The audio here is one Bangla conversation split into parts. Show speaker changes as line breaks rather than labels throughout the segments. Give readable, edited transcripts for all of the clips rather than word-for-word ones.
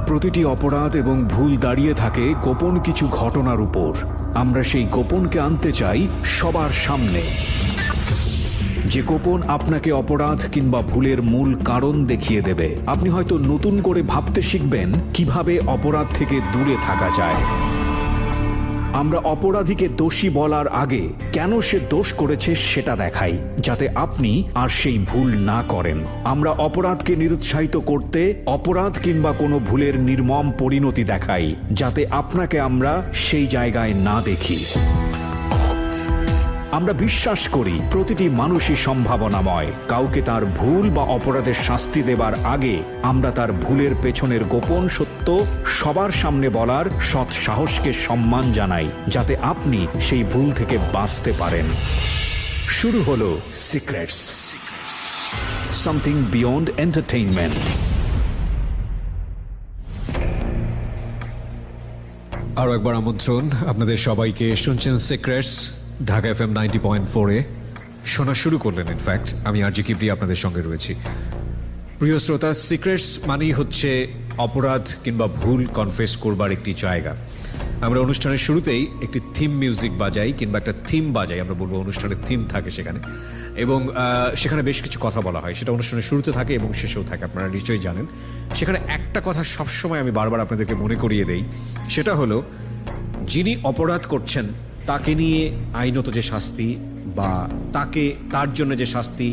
প্রতিটি অপরাধ এবং ভুল দাঁড়িয়ে থাকে গোপন কিছু ঘটনার উপর। আমরা সেই গোপনকে আনতে চাই সবার সামনে, যে গোপন আপনাকে অপরাধ কিংবা ভুলের মূল কারণ দেখিয়ে দেবে। আপনি হয়তো নতুন করে ভাবতে শিখবেন কিভাবে অপরাধ থেকে দূরে থাকা যায়। আমরা অপরাধীকে দোষী বলার আগে কেন সে দোষ করেছে সেটা দেখাই, যাতে আপনি আর সেই ভুল না করেন। আমরা অপরাধকে নিরুৎসাহিত করতে অপরাধ কিংবা কোনো ভুলের নির্মম পরিণতি দেখাই, যাতে আপনাকে আমরা সেই জায়গায় না দেখি। আমরা বিশ্বাস করি প্রতিটি মানুষই সম্ভাবনাময়। কাউকে তার ভুল বা অপরাধের শাস্তি দেবার আগে আমরা তার ভুলের পেছনের গোপন সত্য সবার সামনে বলার সৎ সাহসকে সম্মান জানাই, যাতে আপনি সেই ভুল থেকে বাঁচতে পারেন। শুরু হলো সিক্রেটস, সামথিং বিয়ন্ড এন্টারটেইনমেন্ট।
আরো একবার আমন্ত্রণ আপনাদের সবাইকে। শুনছেন সিক্রেটস, ঢাকা FM 90.4-এ। শোনা শুরু করলেন। ইনফ্যাক্ট আমি আরজি কিবরি আপনাদের সঙ্গে রয়েছি। প্রিয় শ্রোতা, সিক্রেটস মানেই হচ্ছে অপরাধ কিংবা ভুল কনফেস করবার একটি জায়গা। আমরা অনুষ্ঠানের শুরুতেই একটি থিম মিউজিক বাজাই কিংবা একটা থিম বাজাই, আমরা বলবো অনুষ্ঠানের থিম থাকে সেখানে, এবং সেখানে বেশ কিছু কথা বলা হয়। সেটা অনুষ্ঠানের শুরুতে থাকে এবং শেষেও থাকে, আপনারা নিশ্চয়ই জানেন। সেখানে একটা কথা সবসময় আমি বারবার আপনাদেরকে মনে করিয়ে দেই, সেটা হলো যিনি অপরাধ করছেন তাকে নিয়ে আইনত যে শাস্তি বা তার জন্য যে শাস্তি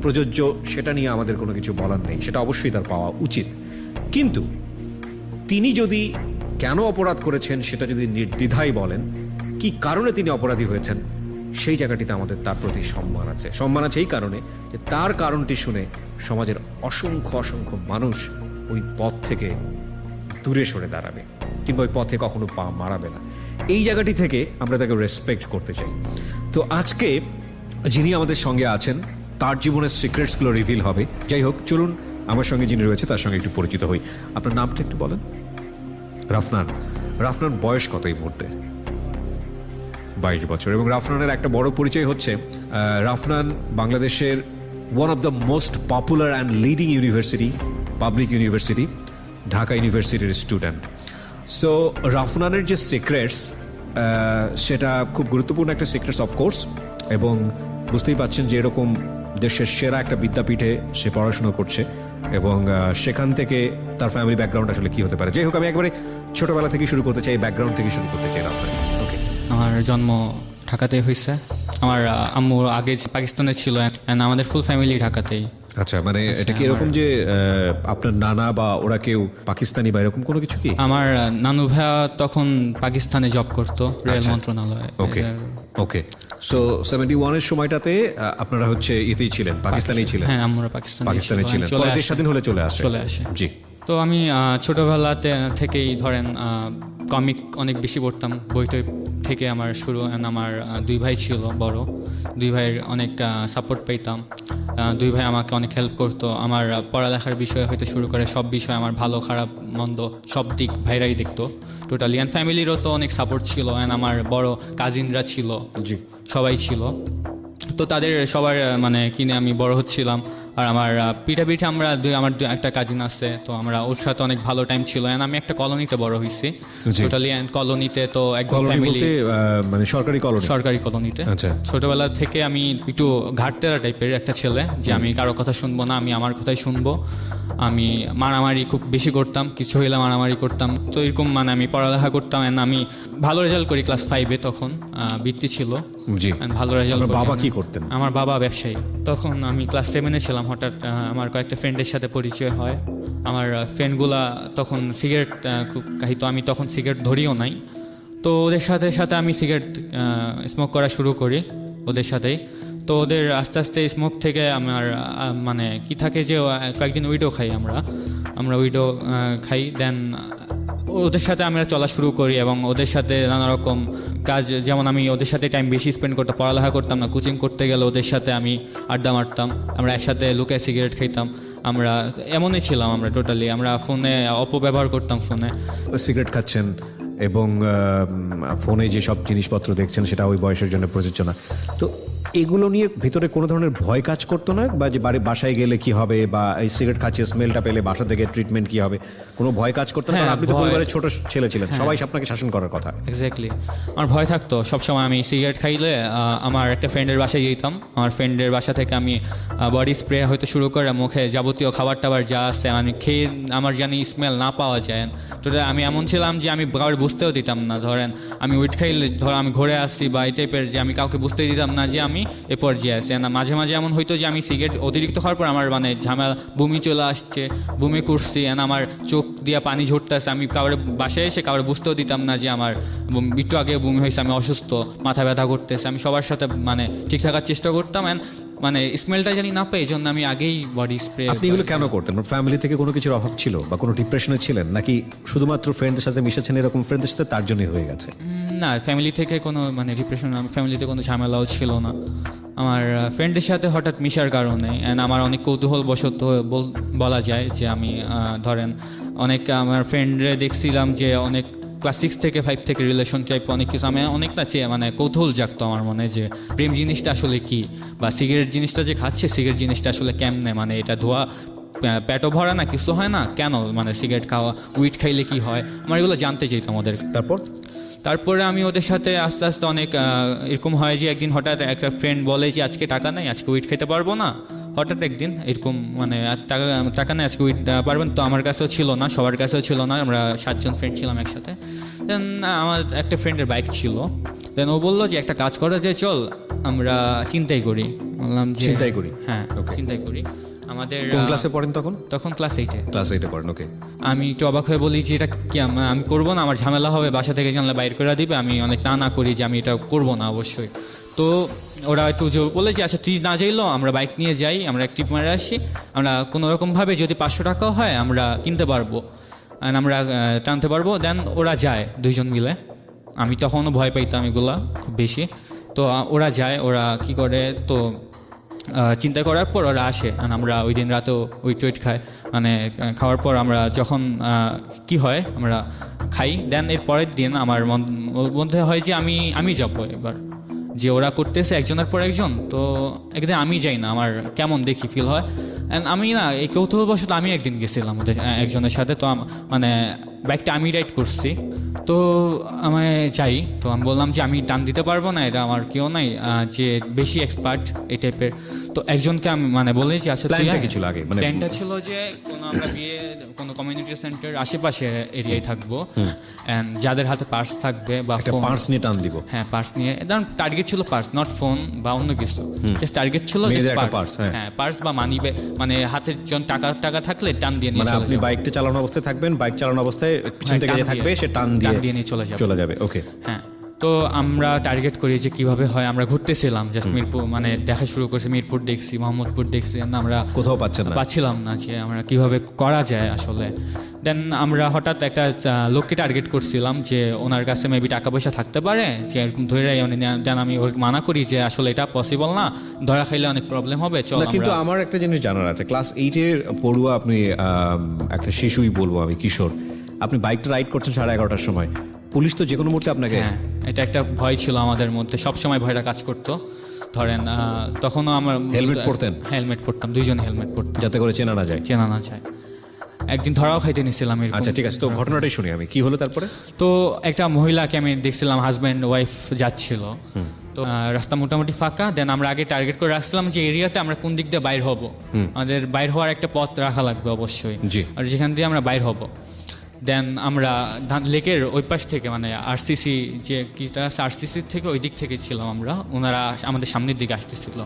প্রযোজ্য, সেটা নিয়ে আমাদের কোনো কিছু বলার নেই, সেটা অবশ্যই তার পাওয়া উচিত। কিন্তু তিনি যদি কেন অপরাধ করেছেন সেটা যদি নির্দ্বিধায় বলেন, কি কারণে তিনি অপরাধী হয়েছেন, সেই জায়গাটিতে আমাদের তার প্রতি সম্মান আছে। সম্মান আছে এই কারণে যে তার কারণটি শুনে সমাজের অসংখ্য অসংখ্য মানুষ ওই পথ থেকে দূরে সরে দাঁড়াবে কিংবা ওই পথে কখনো পা মারাবে না। এই জায়গাটি থেকে আমরা তাকে রেসপেক্ট করতে চাই। তো আজকে যিনি আমাদের সঙ্গে আছেন তার জীবনের সিক্রেটসগুলো রিভিল হবে। যাই হোক, চলুন আমার সঙ্গে যিনি রয়েছে তার সঙ্গে একটু পরিচিত হই। আপনার নামটা একটু বলেন। রাফনান। রাফনান বয়স কত এই মুহূর্তে? 22 বছর। এবং রাফনানের একটা বড় পরিচয় হচ্ছে রাফনান বাংলাদেশের one of the most popular and leading university, public university, Dhaka ইউনিভার্সিটির স্টুডেন্ট। সো রাফনানের যে সিক্রেটস, সেটা খুব গুরুত্বপূর্ণ একটা সিক্রেটস অফকোর্স, এবং বুঝতেই পাচ্ছেন যে এরকম দেশের সেরা একটা বিদ্যাপীঠে সে পড়াশোনা করছে, এবং সেখান থেকে তার ফ্যামিলি ব্যাকগ্রাউন্ড আসলে কি হতে পারে। যাই হোক, আমি একবারে ছোটবেলা থেকে শুরু করতে চাই, ব্যাকগ্রাউন্ড থেকে শুরু করতে চাই রাফনান। ওকে।
আমার জন্ম ঢাকাতেই হয়েছে। আমার আম্মু আগে পাকিস্তানে ছিল, আমাদের ফুল ফ্যামিলি ঢাকাতেই।
আচ্ছা, মানে এটা কি এরকম যে আপনার নানা বা ওরা কেউ পাকিস্তানি বা এরকম কোনো কিছু কি?
আমার নানু ভাইয়া তখন পাকিস্তানে জব করতো, রেল মন্ত্রণালয়ে।
ওকে ওকে। সো 71-এর সময়টাতে আপনারা হচ্ছে ইতেই ছিলেন, পাকিস্তানেই ছিলেন?
হ্যাঁ, আমরা পাকিস্তানে
ছিলেন। পরে দেশ স্বাধীন হলে চলে আসে। জি।
তো আমি ছোটবেলাতে থেকেই ধরেন কমিক অনেক বেশি পড়তাম, বইটই থেকে আমার শুরু। আমার 2 ভাই ছিল বড়, 2 ভাইয়ের অনেক সাপোর্ট পেতাম। 2 ভাই আমাকে অনেক হেল্প করতো। আমার পড়ালেখার বিষয় হইতে শুরু করে সব বিষয়, আমার ভালো খারাপ মন্দ সব দিক ভাইরাই দেখতো টোটালি। অ্যান্ড ফ্যামিলিরও তো অনেক সাপোর্ট ছিল, অ্যান্ড আমার বড় কাজিনরা ছিল,
জি,
সবাই ছিল। তো তাদের সবার মানে কিনে আমি বড় হচ্ছিলাম। আর আমার পিঠাপিঠি আমার একটা কাজিন আছে, তো আমরা ওর সাথে অনেক ভালো টাইম ছিল। আমি একটা কলোনিতে বড় হয়েছি টোটালি। কলোনিতে তো একদম ফ্যামিলি,
মানে সরকারি কলোনিতে।
আচ্ছা। ছোটবেলা থেকে আমি একটু ঘাটতেরা টাইপের একটা ছেলে, যে আমি কারো কথা শুনবো না, আমি আমার কথাই শুনবো। আমি মারামারি খুব বেশি করতাম, কিছু হইলে মারামারি করতাম। তো এরকম মানে আমি পড়ালেখা করতাম, আমি ভালো রেজাল্ট করি ক্লাস 5-এ, তখন বৃত্তি ছিল।
জি।
ভালো রেজাল্ট।
বাবা কি করতেন?
আমার বাবা ব্যবসায়ী। তখন আমি ক্লাস 7-এ ছিলাম, হঠাৎ আমার কয়েকটা ফ্রেন্ডের সাথে পরিচয় হয়। আমার ফ্রেন্ডগুলা তখন সিগারেট খুব খাইতো, আমি তখন সিগারেট ধরিও নাই। তো ওদের সাথে সাথে আমি সিগারেট স্মোক করা শুরু করি ওদের সাথেই। তো ওদের আস্তে আস্তে স্মোক থেকে আমার মানে কি থাকে যে কয়েকদিন উইডো খাই, আমরা উইডো খাই। দেন ওদের সাথে আমরা চলা শুরু করি, এবং ওদের সাথে নানা রকম কাজ, যেমন আমি ওদের সাথে টাইম বেশি স্পেন্ড করতাম, পড়ালেখা করতাম না। কোচিং করতে গেলে ওদের সাথে আমি আড্ডা মারতাম, আমরা একসাথে লুকায় সিগারেট খাইতাম। আমরা এমনই ছিলাম, আমরা টোটালি। আমরা ফোনে অপব্যবহার করতাম, ফোনে
সিগারেট খাচ্ছেন এবং ফোনে যেসব জিনিসপত্র দেখছেন সেটা ওই বয়সের জন্য প্রযোজ্য না। তো
এগুলো নিয়ে ভেতরে কোনো ধরনের ভয় কাজ করতো না, বা যে বাসায় গেলে কি হবে, বা এই সিগারেট খাচ্ছে স্মেলটা পেলে বাসা থেকে ট্রিটমেন্ট কি হবে, কোনো ভয় কাজ করতো না? কারণ আপনি তো
ভয়।
পরিবারের ছোট ছেলে ছিলেন, সবাই আপনাকে শাসন করার কথা।
এক্স্যাক্টলি, আমার ভয় থাকতো সবসময়। আমি সিগারেট খাইলে আমার একটা ফ্রেন্ডের বাসায় যেতাম, আমার ফ্রেন্ডের বাসা থেকে আমি বডি স্প্রে হয়তো শুরু করে মুখে যাবতীয় খাবার টাবার যা আছে মানে খেয়ে আমার জানি স্মেল না পাওয়া যায়। তো আমি এমন ছিলাম যে আমি কাউকে বুঝতেও দিতাম না। ধরেন আমি উইট খাইলে আমি ঘুরে আসছি বা এই টাইপের, যে আমি কাউকে বুঝতে দিতাম না যে আমি এ পর্যায়ে আছি। না মাঝে মাঝে এমন হইতো যে আমি সিগারেট অতিরিক্ত খাওয়ার পর আমার মানে ঝামেলা, বমি চলে আসছে, বমি করছি, আমার চোখ দিয়ে পানি ঝরতেছে, আমি কাউরে বাসায় এসে কাউরে বুঝতেও দিতাম না যে আমার একটু আগে বমি হয়েছে, আমি অসুস্থ, মাথা ব্যথা করতেছে। আমি সবার সাথে মানে ঠিক থাকার চেষ্টা করতাম, মানে স্মেলটা জানি না পাই, এই জন্য আমি আগেই বডি স্প্রে।
আপনি এগুলো কেন করতেন? ফ্যামিলি থেকে কোনো কিছুর অভাব ছিল বা কোনো ডিপ্রেশনে ছিলেন, নাকি শুধুমাত্র ফ্রেন্ডদের সাথে মিশেছেন এরকম ফ্রেন্ডদের সাথে তার জন্যই হয়ে গেছে?
না, ফ্যামিলি থেকে কোনো মানে ডিপ্রেশন, ফ্যামিলিতে কোনো ঝামেলাও ছিল না। আমার ফ্রেন্ডের সাথে হঠাৎ মিশার কারণে অ্যান্ড আমার অনেক কৌতূহলবশত বলা যায় যে আমি ধরেন অনেক আমার ফ্রেন্ডরে দেখছিলাম যে অনেক ক্লাস 6 থেকে 5 থেকে রিলেশন টাইপ অনেক কিছু, আমি অনেকটা মানে কৌতূহল জাগতো আমার মনে যে প্রেম জিনিসটা আসলে কি, বা সিগারেট জিনিসটা যে খাচ্ছে সিগারেট জিনিসটা আসলে কেমনে, মানে এটা ধোয়া পেটও ভরা না, কিছু হয় না কেন, মানে সিগারেট খাওয়া, উইট খাইলে কি হয়, আমার এগুলো জানতে চাইতাম ওদের। তারপরে আমি ওদের সাথে আস্তে আস্তে অনেক এরকম হয় যে একদিন হঠাৎ একটা ফ্রেন্ড বলে যে আজকে টাকা নেই, আজকে উইট খেতে পারবো না। হঠাৎ একদিন এরকম মানে টাকা নেই, আজকে উইট পারবেন তো? আমার কাছেও ছিল না, সবার কাছেও ছিল না, আমরা 7 জন ফ্রেন্ড ছিলাম একসাথে। দেন আমার একটা ফ্রেন্ডের বাইক ছিল, দেন ও বললো যে একটা কাজ করা যায়, চল আমরা চিন্তাই করি। বললাম যে
চিন্তাই করি?
হ্যাঁ, চিন্তাই করি। আমাদের
কোন ক্লাসে পড়েন তখন?
তখন ক্লাস 8-এ।
ক্লাস 8-এ পড়েন, ওকে।
আমি একটু অবাক হয়ে বলি যে এটা কি, আমি করবো না, আমার ঝামেলা হবে, বাসা থেকে জানলে বাইর করে দিবে। আমি অনেক না করি যে আমি এটা করবো না অবশ্যই। তো ওরা একটু জোর বলে যে আচ্ছা তুই না যাইলো, আমরা বাইক নিয়ে যাই, আমরা এক ট্রিপ মারে আসি, আমরা কোনো রকমভাবে যদি 500 টাকাও হয় আমরা কিনতে পারবো, আমরা টানতে পারবো। দেন ওরা যায় 2 জন মিলে। আমি তখনও ভয় পাইতাম এগুলা খুব বেশি। তো ওরা যায়, ওরা কি করে, তো চিন্তা করার পর ওরা আসে, আমরা ওই দিন রাতেও উইট খাই, মানে খাওয়ার পর আমরা যখন কি হয় আমরা খাই। দেন এর পরের দিন আমার মধ্যে হয় যে আমি যাবো এবার, যে ওরা করতেছে একজনের পর একজন, তো একদিন আমি যাই না, আমার কেমন দেখি ফিল হয়। অ্যান্ড আমি না এই কৌতূহলবশত আমি একদিন গেছিলাম ওদের একজনের সাথে, তো মানে বাইকটা আমি রাইড করছি, তো আমি যাই, তো আমি বললাম যে আমি টান দিতে পারবো না, এটা আমার কেউ নাই যে বেশি এক্সপার্ট এই টাইপের। তো একজনকে আমি মানে বলি যে আচ্ছা
প্ল্যানটা কি ছিল আগে? মানে
প্ল্যানটা ছিল যে আমরা কোনো কমিউনিটি সেন্টার আশেপাশে এরিয়ায় থাকবো, এন্ড যাদের হাতে পার্স থাকবে বা ফোন,
পার্স নিয়ে টান দিব।
হ্যাঁ, পার্স নিয়ে, ধরুন টার্গেট ছিল পার্স, নট ফোন বা অন্য কিছু, জাস্ট টার্গেট ছিল পার্স। হ্যাঁ, পার্স বা মানি, মানে হাতের জন টাকা থাকলে টান দিয়ে নিয়ে চলে যাবে।
আপনি বাইকটা চালানো অবস্থায় থাকবেন, বাইক চালানো অবস্থায় পিছন থেকে যে থাকবে সে টান দিয়ে
নিয়ে চলে যাবে।
ওকে,
হ্যাঁ। তো আমরা টার্গেট করি যে কিভাবে হয়, আমরা ঘুরতেছিলাম জাস্ট মিরপুর, মানে দেখা শুরু করছি, মিরপুর দেখছি, মোহাম্মদপুর দেখছি, আমরা
কোথাও পাচ্ছিলাম না
যে আমরা কিভাবে করা যায় আসলে। দেন আমরা হঠাৎ একটা লোককে টার্গেট করছিলাম যে ওনার কাছে মেবি টাকা পয়সা থাকতে পারে, যে এরকম ধরে দেন আমি ওকে মানা করি যে আসলে এটা পসিবল না, ধরা খাইলে অনেক প্রবলেম হবে, চল।
কিন্তু আমার একটা জিনিস জানার আছে, ক্লাস 8-এর পড়ুয়া আপনি, একটা শিশুই বলবো আমি, কিশোর, আপনি বাইকটা রাইড করছেন 11:30টার সময়, পুলিশ তো যে কোনো মুহূর্তে আপনাকে।
হ্যাঁ, এটা একটা ভয় ছিল আমাদের মধ্যে, সবসময় ভয়টা কাজ করতো। ধরেন তখনও আমার
হেলমেট পরতেন?
হেলমেট পরতাম, 2 জন হেলমেট পরতাম,
যাতে করে চেনা না যায়।
একদিন ধরাও খাইতে নিছিলাম এরকম।
আচ্ছা ঠিক আছে, তো ঘটনাটাই শুনি আমি, কি হলো তারপরে?
তো একটা মহিলাকে আমি দেখছিলাম, হাজব্যান্ড ওয়াইফ যাচ্ছিল, তো রাস্তা মোটামুটি ফাঁকা। দেন আমরা আগে টার্গেট করে রাখছিলাম যে এরিয়াতে আমরা কোন দিক দিয়ে বাইর হব, আমাদের বাইর হওয়ার একটা পথ রাখা লাগবে অবশ্যই, আর যেখান দিয়ে আমরা বাইর হব। দেন আমরা লেকের ওই পাশ থেকে, মানে আরসিসি যে কিটা আছে, আরসিসি থেকে ওই দিক থেকে ছিলাম আমরা, ওনারা আমাদের সামনের দিকে আসতেছিল।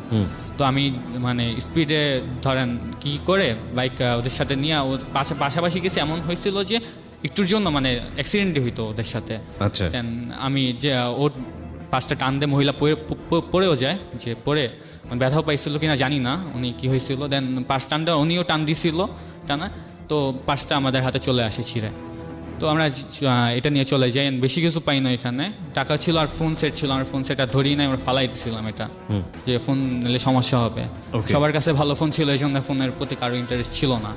তো আমি মানে স্পিডে ধরেন কি করে বাইক ওদের সাথে নিয়ে পাশাপাশি গেছি, এমন হয়েছিল যে একটুর জন্য মানে অ্যাক্সিডেন্টই হইতো ওদের সাথে।
আচ্ছা।
দেন আমি যে ওর পাঁচটা টান দিয়ে মহিলা পড়েও যায়, যে পড়ে ব্যথাও পাইছিল কিনা জানি না, উনি কি হয়েছিল। দেন পাঁচ টানটা উনিও টান দিছিল, টানা, তো পাঁচটা আমাদের হাতে চলে আসে ছিঁড়ে। তো আমরা এটা নিয়ে চলে যাই, বেশি কিছু পাই না এখানে, টাকা ছিল আর ফোন সেট ছিল, আমার ফোন সেটটা ধরিয়ে নাই, আমরা ফালাই দিছিলাম এটা, যে ফোন নিলে সমস্যা হবে। সবার কাছে ভালো ফোন ছিল, এই জন্য ফোনের প্রতি কারো ইন্টারেস্ট ছিল না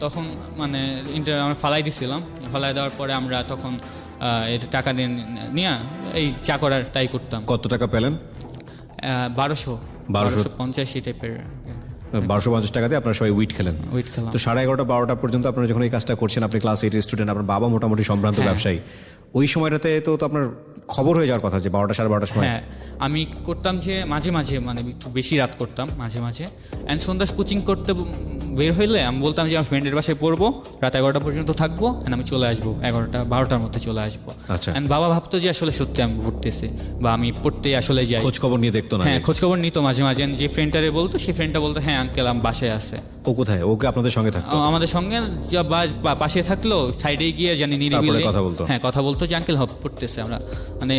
তখন, মানে আমরা ফালাই দিছিলাম। ফালাই দেওয়ার পরে আমরা তখন এটা টাকা নিয়ে এই যা করার তাই করতাম।
কত টাকা পেলেন?
1250 টাইপের
1250 টাকাতে আপনারা সবাই উইট খেলেন।
উইট খেলাম।
তো 11:30 12টা পর্যন্ত আপনারা যখন এই কাজটা করছেন, আপনি ক্লাস 8 স্টুডেন্ট, আপনার বাবা মোটামুটি সম্ভ্রান্ত
হ্যাঁ।
ব্যবসায়ী, ওই সময়টাতে তো আপনার খবর হয়ে যাওয়ার কথা যে 12টা 12:30টার সময়।
হ্যাঁ, আমি করতাম যে মাঝে মাঝে মানে একটু বেশি রাত করতাম মাঝে মাঝে। অ্যান্ড সন্ধ্যা কোচিং করতে বের হইলে আমি বলতাম যে আমার ফ্রেন্ডের বাসায় পড়বো, রাত 11টা পর্যন্ত থাকবো, অ্যান্ড আমি চলে আসবো 11টা 12টার মধ্যে চলে আসবো।
আচ্ছা।
অ্যান্ড বাবা ভাবতো যে আসলে সত্যি আমি পড়তেছি বা আমি পড়তে আসলে যাই।
খোঁজ খবর নিয়ে দেখতো না?
হ্যাঁ, খোঁজ খবর নিত মাঝে মাঝে। যে ফ্রেন্ডটারে বলতো, সেই ফ্রেন্ডটা বলতো হ্যাঁ আঙ্কেল আমি বাসায় আছে।
ও কোথায়? ওকে আপনাদের সঙ্গে থাকতো?
আমাদের সঙ্গে পাশে থাকলো, সাইডে গিয়ে জানি নিরিবিলি
তারপরে কথা বলতো?
হ্যাঁ, কথা বলতো যে আঙ্কেল পড়তেছে। আমরা মানে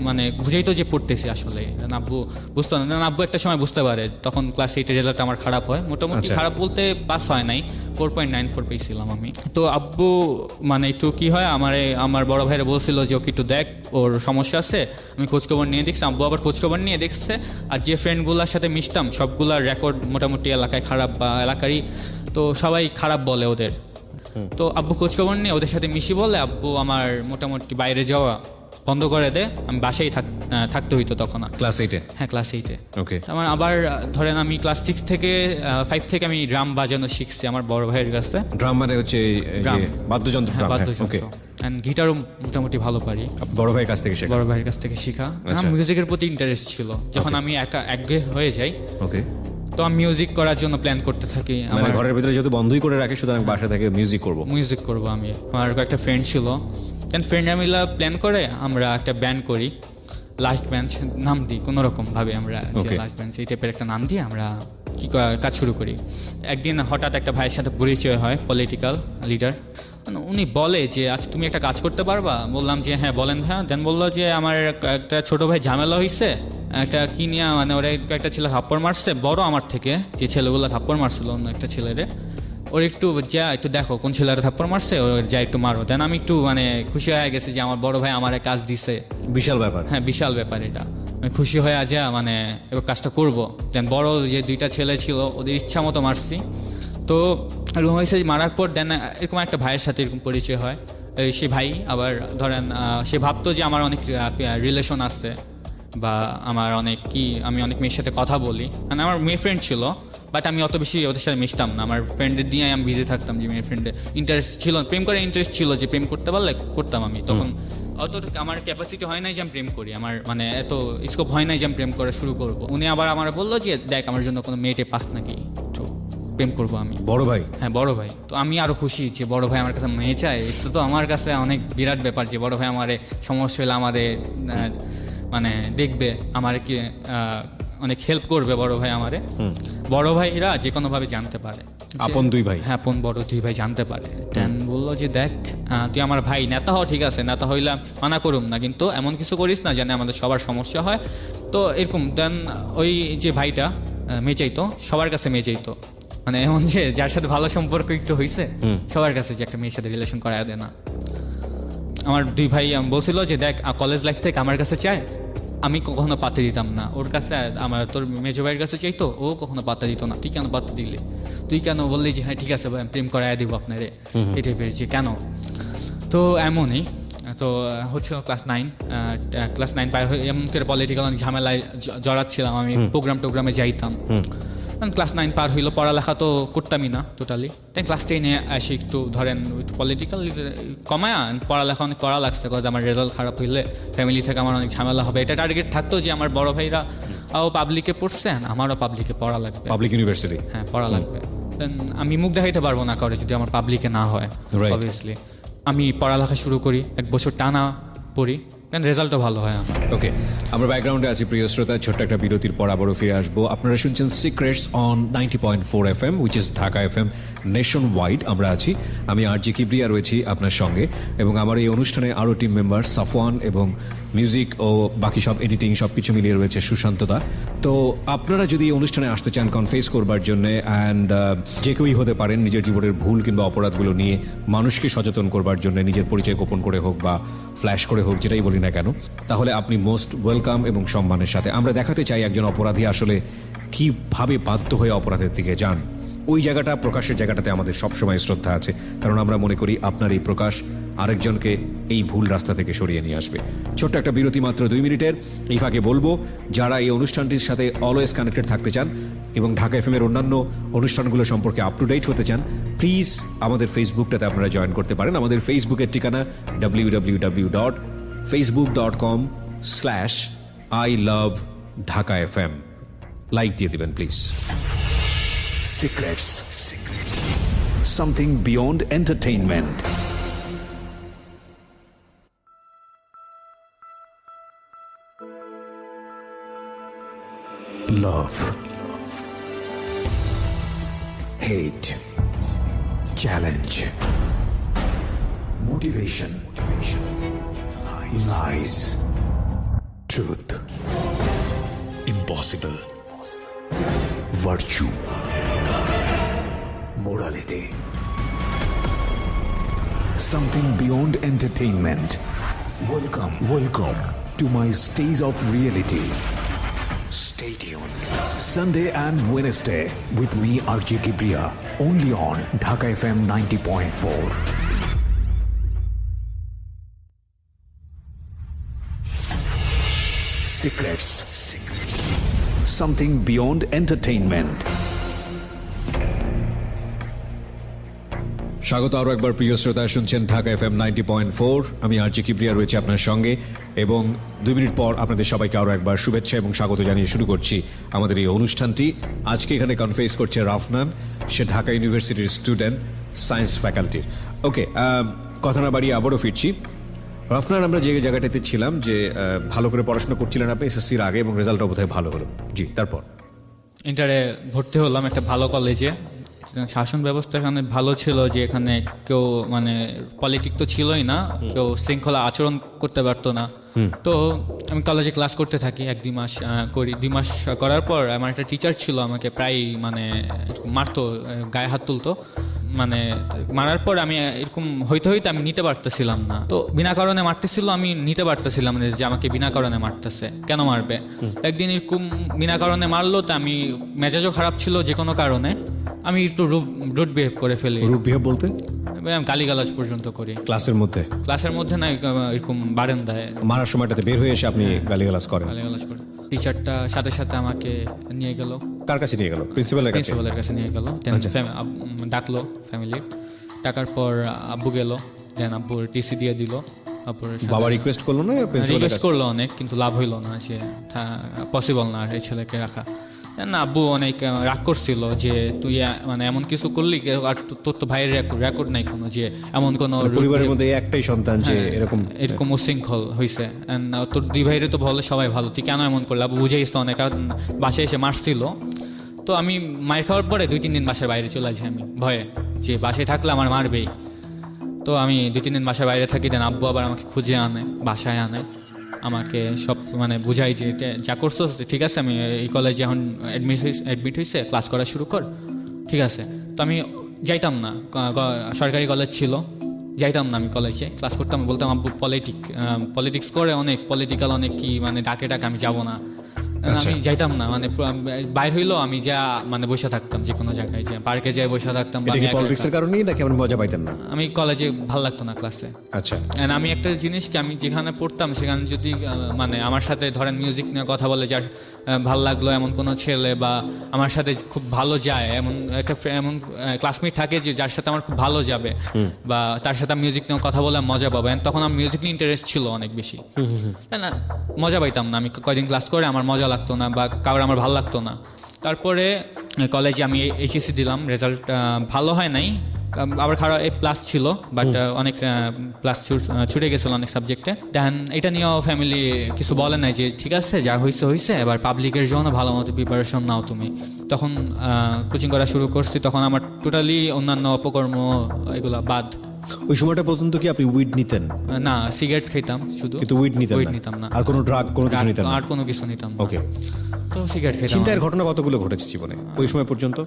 মানে বুঝাইতো যে পড়তেছে আসলে। আব্বু বুঝতো না, আব্বু একটা সময় বুঝতে পারে। তখন ক্লাস 8 এর রেজাল্ট আমার খারাপ হয়, মোটামুটি
আচ্ছা।
খারাপ বলতে পাস হয় নাই, 4.94 পেয়েছিলাম আমি। তো আব্বু মানে একটু কি হয়, আমার বড় ভাইরা বলছিল যে ওকে একটু দেখ, ওর সমস্যা আছে। আমি খোঁজখবর নিয়ে দেখছি, আব্বু আবার খোঁজখবর নিয়ে দেখছে। আর যে ফ্রেন্ডগুলোর সাথে মিশতাম সবগুলার রেকর্ড মোটামুটি এলাকায় খারাপ, বা এলাকারই তো সবাই খারাপ বলে ওদের। তো আব্বু খোঁজখবর নিয়ে ওদের সাথে মিশি বলে আব্বু আমার মোটামুটি বাইরে যাওয়া বন্ধ করে দেয়। আমি বাসায় থাকতে হইতো তখন।
ক্লাস 8-এ?
হ্যাঁ, ক্লাস 8-এ।
ওকে।
আমার আবার ধরেন আমি ক্লাস 5 থেকে আমি ড্রাম বাজানো শিখছি আমার বড় ভাইয়ের কাছে।
ড্রাম মানে হচ্ছে এই যে
ড্রাম।
বাদ্যযন্ত্র?
হ্যাঁ,
ড্রাম। ওকে।
বাদ্যযন্ত্র। এন্ড গিটারও মোটামুটি ভালো পারি।
বড় ভাইয়ের কাছ থেকে শেখা?
বড় ভাইয়ের কাছ থেকে শেখা।
আচ্ছা।
আমার মিউজিকের প্রতি ইন্টারেস্ট ছিল। যখন আমি একঘেয়ে হয়ে যাই,
ওকে।
তো আমি মিউজিক করার জন্য প্ল্যান করতে থাকি।
মানে
আমার
ঘরের ভিতরে যেহেতু বন্ধই করে রাখে, সুতরাং বাসা থেকে মিউজিক করবো।
মিউজিক করবো আমি। আমার কয়েকটা ফ্রেন্ড ছিল, দেন ফ্রেন্ডরা মিলে প্ল্যান করে আমরা একটা ব্যান্ড করি, লাস্ট বেঞ্চ নাম দিই কোনো রকম ভাবে। আমরা
Okay.
লাস্ট বেঞ্চ এই টাইপের একটা নাম দিয়ে আমরা কাজ শুরু করি। একদিন হঠাৎ একটা ভাইয়ের সাথে পরিচয় হয়, পলিটিক্যাল লিডার। উনি বলে যে আজ তুমি একটা কাজ করতে পারবা? বললাম যে হ্যাঁ বলেন ভাইয়া। দেন বললো যে আমার একটা ছোট ভাই ঝামেলা হয়েছে, একটা কি নিয়ে মানে ওরা একটা ছেলে থাপ্পড় মারছে, বড় আমার থেকে, যে ছেলেগুলো থাপ্পড় মারছিল অন্য একটা ছেলেরে, ওর একটু একটু দেখো কোন ছেলেরা থাপ্পড় মারছে, ওর যা একটু মারো। দেন আমি একটু মানে খুশি হয়ে গেছি যে আমার বড় ভাই আমার কাজ দিছে।
বিশাল ব্যাপার।
হ্যাঁ, বিশাল ব্যাপার এটা। আমি খুশি হয়ে মানে এবার কাজটা করবো। দেন বড় যে 2টা ছেলে ছিল ওদের ইচ্ছা মতো মারছি। তো এরকম হয়েছে, মারার পর দেন এরকম একটা ভাইয়ের সাথে এরকম পরিচয় হয়। সে ভাই আবার ধরেন সে ভাবতো যে আমার অনেক রিলেশন আছে, বা আমার আমি অনেক মেয়ের সাথে কথা বলি। মানে আমার মেয়ে ফ্রেন্ড ছিল, বাট আমি অত বেশি ওদের সাথে মিশতাম না। আমার ফ্রেন্ডের দিয়ে আমি বিজি থাকতাম, যে মেয়ে ফ্রেন্ডে ইন্টারেস্ট ছিল, প্রেম করার ইন্টারেস্ট ছিল, যে প্রেম করতে পারলে করতাম আমি। তখন অত আমার ক্যাপাসিটি হয় নাই যে আমি প্রেম করি, আমার মানে এত স্কোপ হয় নাই যে আমি প্রেম করা শুরু করবো। উনি আবার আমার বললো যে দেখ আমার জন্য কোনো মেয়েটে পাস নাকি, তো প্রেম করবো আমি।
বড় ভাই?
হ্যাঁ, বড় ভাই। তো আমি আরো খুশি যে বড় ভাই আমার কাছে মেয়ে চায়। এটা তো আমার কাছে অনেক বিরাট ব্যাপার যে বড় ভাই আমারে সমস্যা হলে আমাদের মানে দেখবে, আমার কি অনেক হেল্প করবে বড় ভাই আমারে। বড় ভাইরা যে কোনো ভাবে জানতে পারে,
আপন দুই ভাই?
হ্যাঁ, আপন বড় দুই ভাই জানতে পারে। দেন বললো যে দেখ তুই আমার ভাই, নেতা হও ঠিক আছে, নেতা হইলাম মানা করুম না, কিন্তু এমন কিছু করিস না জানে আমাদের সবার সমস্যা হয়। তো এরকম দেন ওই যে ভাইটা মেয়ে চাইতো, সবার কাছে মেয়ে চাইতো। মানে এমন যে যার সাথে ভালো সম্পর্ক একটু হয়েছে সবার কাছে, যে একটা মেয়ের সাথে রিলেশন করায় দেয় না। আমার দুই ভাই বলছিল যে দেখ কলেজ লাইফ থেকে আমার কাছে চায়, আমি কখনো পাত্তা দিতাম না। ওর কাছে আমার তোর মেজো ভাইয়ের কাছে চাইতো, ও কখনো পাত্তা দিত না। তুই কেন পাত্তা দিলি? তুই কেন বললি যে হ্যাঁ ঠিক আছে ভাই প্রেম করাই দিব আপনারে, এটাই পেরেছি কেন? তো এমনই তো হচ্ছে ক্লাস 9 পার হয়ে এমন করে পলিটিক্যাল অনেক ঝামেলায় জড়াচ্ছিলাম আমি, টোগ্রামে যাইতাম। ক্লাস 9 পার হইলো, পড়ালেখা তো করতামই না টোটালি। তাই ক্লাস 10-এ আসি একটু ধরেন পলিটিক্যাল কমায় পড়ালেখা অনেক করা লাগছে, কজ আমার রেজাল্ট খারাপ হইলে ফ্যামিলি থেকে আমার অনেক ঝামেলা হবে। এটা টার্গেট থাকতো যে আমার বড় ভাইরা পাবলিকে পড়ছেন, আমারও পাবলিকে পড়া লাগবে,
পাবলিক ইউনিভার্সিটি।
হ্যাঁ পড়া লাগবে। দেন আমি মুখ দেখাইতে পারবো না করে যদি আমার পাবলিকে না হয়, অবভিয়াসলি। আমি পড়ালেখা শুরু করি, 1 বছর টানা পড়ি, দেন রেজাল্টও ভালো হয় আমার।
ওকে, আমরা ব্যাকগ্রাউন্ডে আছি প্রিয় শ্রোতা, ছোট্ট একটা বিরতির পর আবারও ফিরে আসবো। আপনারা শুনছেন secrets on 90.4 FM, which is Dhaka FM nation wide. আমরা আছি, আমি আরজি কিবরিয়া রয়েছি আপনার সঙ্গে, এবং আমার এই অনুষ্ঠানে আরও টিম মেম্বার সাফওয়ান, এবং মিউজিক ও বাকি সব এডিটিং সব কিছু মিলিয়ে রয়েছে সুশান্তদা। তো আপনারা যদি এই অনুষ্ঠানে আসতে চান কনফেস করবার জন্য, অ্যান্ড যে কেউই হতে পারেন, নিজের জীবনের ভুল কিংবা অপরাধগুলো নিয়ে মানুষকে সচেতন করবার জন্য, নিজের পরিচয় গোপন করে হোক বা ফ্ল্যাশ করে হোক, যেটাই বলি না কেন, তাহলে আপনি মোস্ট ওয়েলকাম এবং সম্মানের সাথে। আমরা দেখাতে চাই একজন অপরাধী আসলে কিভাবে বাধ্য হয়ে অপরাধের দিকে যান। ওই জায়গাটা, প্রকাশের জায়গাটাতে আমাদের সবসময় শ্রদ্ধা আছে, কারণ আমরা মনে করি আপনার এই প্রকাশ আরেকজনকে এই ভুল রাস্তা থেকে সরিয়ে নিয়ে আসবে। ছোট্ট একটা বিরতি, মাত্র 2 মিনিটের। এই ফাঁকে বলবো, যারা এই অনুষ্ঠানটির সাথে অলওয়েজ কানেক্টেড থাকতে চান এবং ঢাকা এফএম এর অন্যান্য অনুষ্ঠানগুলো সম্পর্কে আপ টু ডেট হতে চান, প্লিজ আমাদের ফেসবুকটাতে আপনারা জয়েন করতে পারেন। আমাদের ফেসবুকের ঠিকানা www.facebook.com/ILoveDhakaFM। লাইক দিয়ে দিবেন please.
Secrets. Something beyond entertainment. Love. Hate. Challenge. Motivation. Lies. Truth. Impossible. Virtue. Morality. Something beyond entertainment. Welcome to my stage of reality. Stay tuned. Sunday and Wednesday with me RJ Kibriya, only on Dhaka FM 90.4. Secrets. Something beyond entertainment.
স্বাগত আরো একবার প্রিয় শ্রোতা, শুনছেন ঢাকা এফএম 90.4। আমি আরজি কিবরিয়া রয়েছি আপনার সঙ্গে, এবং 2 মিনিট পর আপনাদের সবাইকে আরো একবার শুভেচ্ছা এবং স্বাগত জানিয়ে শুরু করছি আমাদের এই অনুষ্ঠানটি। আজকে এখানে কনফেস করছে রাফনান, সে ঢাকা ইউনিভার্সিটির স্টুডেন্ট, সায়েন্স ফ্যাকাল্টির। ওকে, কথা না বাড়িয়ে আবারও ফিরছি। রাফনান, আমরা যে জায়গাটাতে ছিলাম যে ভালো করে পড়াশোনা করছিলেন আপনি এসএসসির আগে, এবং রেজাল্টও বোধহয় ভালো হলো। জি, তারপর
ইন্টারে ভর্তি হলাম একটা ভালো কলেজে। শাসন ব্যবস্থা এখানে ভালো ছিল, যে এখানে কেউ মানে পলিটিক তো ছিলই না, কেউ শৃঙ্খলা আচরণ করতে পারতো না। তো আমি কলেজে ক্লাস করতে থাকি 1-2 মাস করি। 2 মাস করার পর আমার একটা টিচার ছিল, আমাকে প্রায় মানে মারতো, গায়ে হাত তুলতো। মানে মারার পর আমি এরকম হইতে আমি নিতে পারতেছিলাম না। তো বিনা কারণে মারতেছিল, আমি নিতে পারতেছিলাম না যে আমাকে বিনা কারণে মারতেছে, কেন মারবে। একদিন এরকম বিনা কারণে মারলো, তো আমি মেজাজও খারাপ ছিল যে কোনো কারণে, আমি একটু রুড বিহেভ করে ফেলি।
রুড বিহেভ বলতে
আমি গালিগালাজ পর্যন্ত করি
ক্লাসের মধ্যে
না, এরকম বারান্দায়
মারার সময়টাতে বের হয়ে এসে আপনি গালিগালাজ করেন?
গালিগালাজ করি। টিচারটা সাথে আমাকে নিয়ে গেল।
কার কাছে নিয়ে গেল? প্রিন্সিপালের
কাছে নিয়ে গেল। ডাকলো ফ্যামিলি, ডাকার পর আব্বু গেল, দেন আব্বুর টিসি দিয়ে দিল।
বাবা রিকোয়েস্ট করলো না?
রিকোয়েস্ট করলো অনেক, কিন্তু লাভ হইলো না, যে পসিবল না এই ছেলেকে রাখা। না, আব্বু অনেক রাগ করছিল যে তুই মানে এমন কিছু করলি, আর তোর তো ভাইয়ের রেকর্ড নাই কোনো, যে এমন কোনো
পরিবারের মধ্যে একটাই সন্তান যে এরকম
উশৃঙ্খল হয়েছে। তোর 2 ভাইয়ের তো ভালো, সবাই ভালো, তুই কেন এমন করলি? আব্বু বুঝেইছে অনেক, বাসায় এসে মারছিল। তো আমি মায়ের খাওয়ার পরে 2-3 দিন বাসার বাইরে চলে আসি, আমি ভয়ে যে বাসায় থাকলে আমার মারবেই। তো আমি 2-3 দিন বাসার বাইরে থাকি, দেন আব্বু আবার আমাকে খুঁজে আনে, বাসায় আনে, আমাকে সব মানে বুঝাই যে যা করছো ঠিক আছে, আমি এই কলেজে এখন অ্যাডমিট হয়েছে, ক্লাস করা শুরু কর, ঠিক আছে। তো আমি যাইতাম না, সরকারি কলেজ ছিল, যাইতাম না আমি কলেজে, ক্লাস করতাম, বলতাম আব্বু পলিটিক্স করে অনেক, পলিটিক্যাল অনেক কি মানে ডাকে আমি যাবো না। আমি যাইতাম না, মানে বাইর হইলো আমি যা মানে বসে থাকতাম, যে কোনো জায়গায় যে পার্কে যাই বসে থাকতাম।
পলিটিক্সের কারণেই নাকি আপনি মজা পাইতেন না?
আমি কলেজে ভালো লাগতো না ক্লাসে।
আচ্ছা।
আমি একটা জিনিস কি, আমি যেখানে পড়তাম সেখানে যদি মানে আমার সাথে ধরেন মিউজিক নিয়ে কথা বলে, যার ভালো লাগলো এমন কোনো ছেলে, বা আমার সাথে খুব ভালো যায় এমন একটা এমন ক্লাসমেট থাকে যে যার সাথে আমার খুব ভালো যাবে, বা তার সাথে মিউজিক নিয়ে কথা বলে মজা পাবো, তখন আমার মিউজিক নিয়ে ইন্টারেস্ট ছিল অনেক বেশি, তাই না? মজা পাইতাম না আমি, কয়দিন ক্লাস করে আমার মজা লাগতো না, বা কারোর আমার ভালো লাগতো না। তারপরে কলেজে আমি এইচএসসি দিলাম, রেজাল্ট ভালো হয় নাই, আবার খারাপ প্লাস ছিল, বাট অনেক প্লাস ছুটে গেছিল অনেক সাবজেক্টে। দেন এটা নিয়েও ফ্যামিলি কিছু বলে নাই, যে ঠিক আছে যা হয়েছে, এবার পাবলিকের জন্য ভালো মতো প্রিপারেশন নাও তুমি। তখন কোচিং করা শুরু করছি, তখন আমার টোটালি অন্যান্য অপকর্ম এগুলা বাদ।
ওই সময়টা পর্যন্ত কি আপনি উইড নিতেন?
না, সিগারেট খেতাম শুধু,
কিন্তু উইড নিতাম না। আর কোনো ড্রাগ কোনো কিছু নিতেন না?
আর কোনো কিছু নিতাম না।
ওকে।
তো সিগারেট খেতাম।
চিন্তার ঘটনা কতগুলো ঘটেছে জীবনে ওই সময় পর্যন্ত?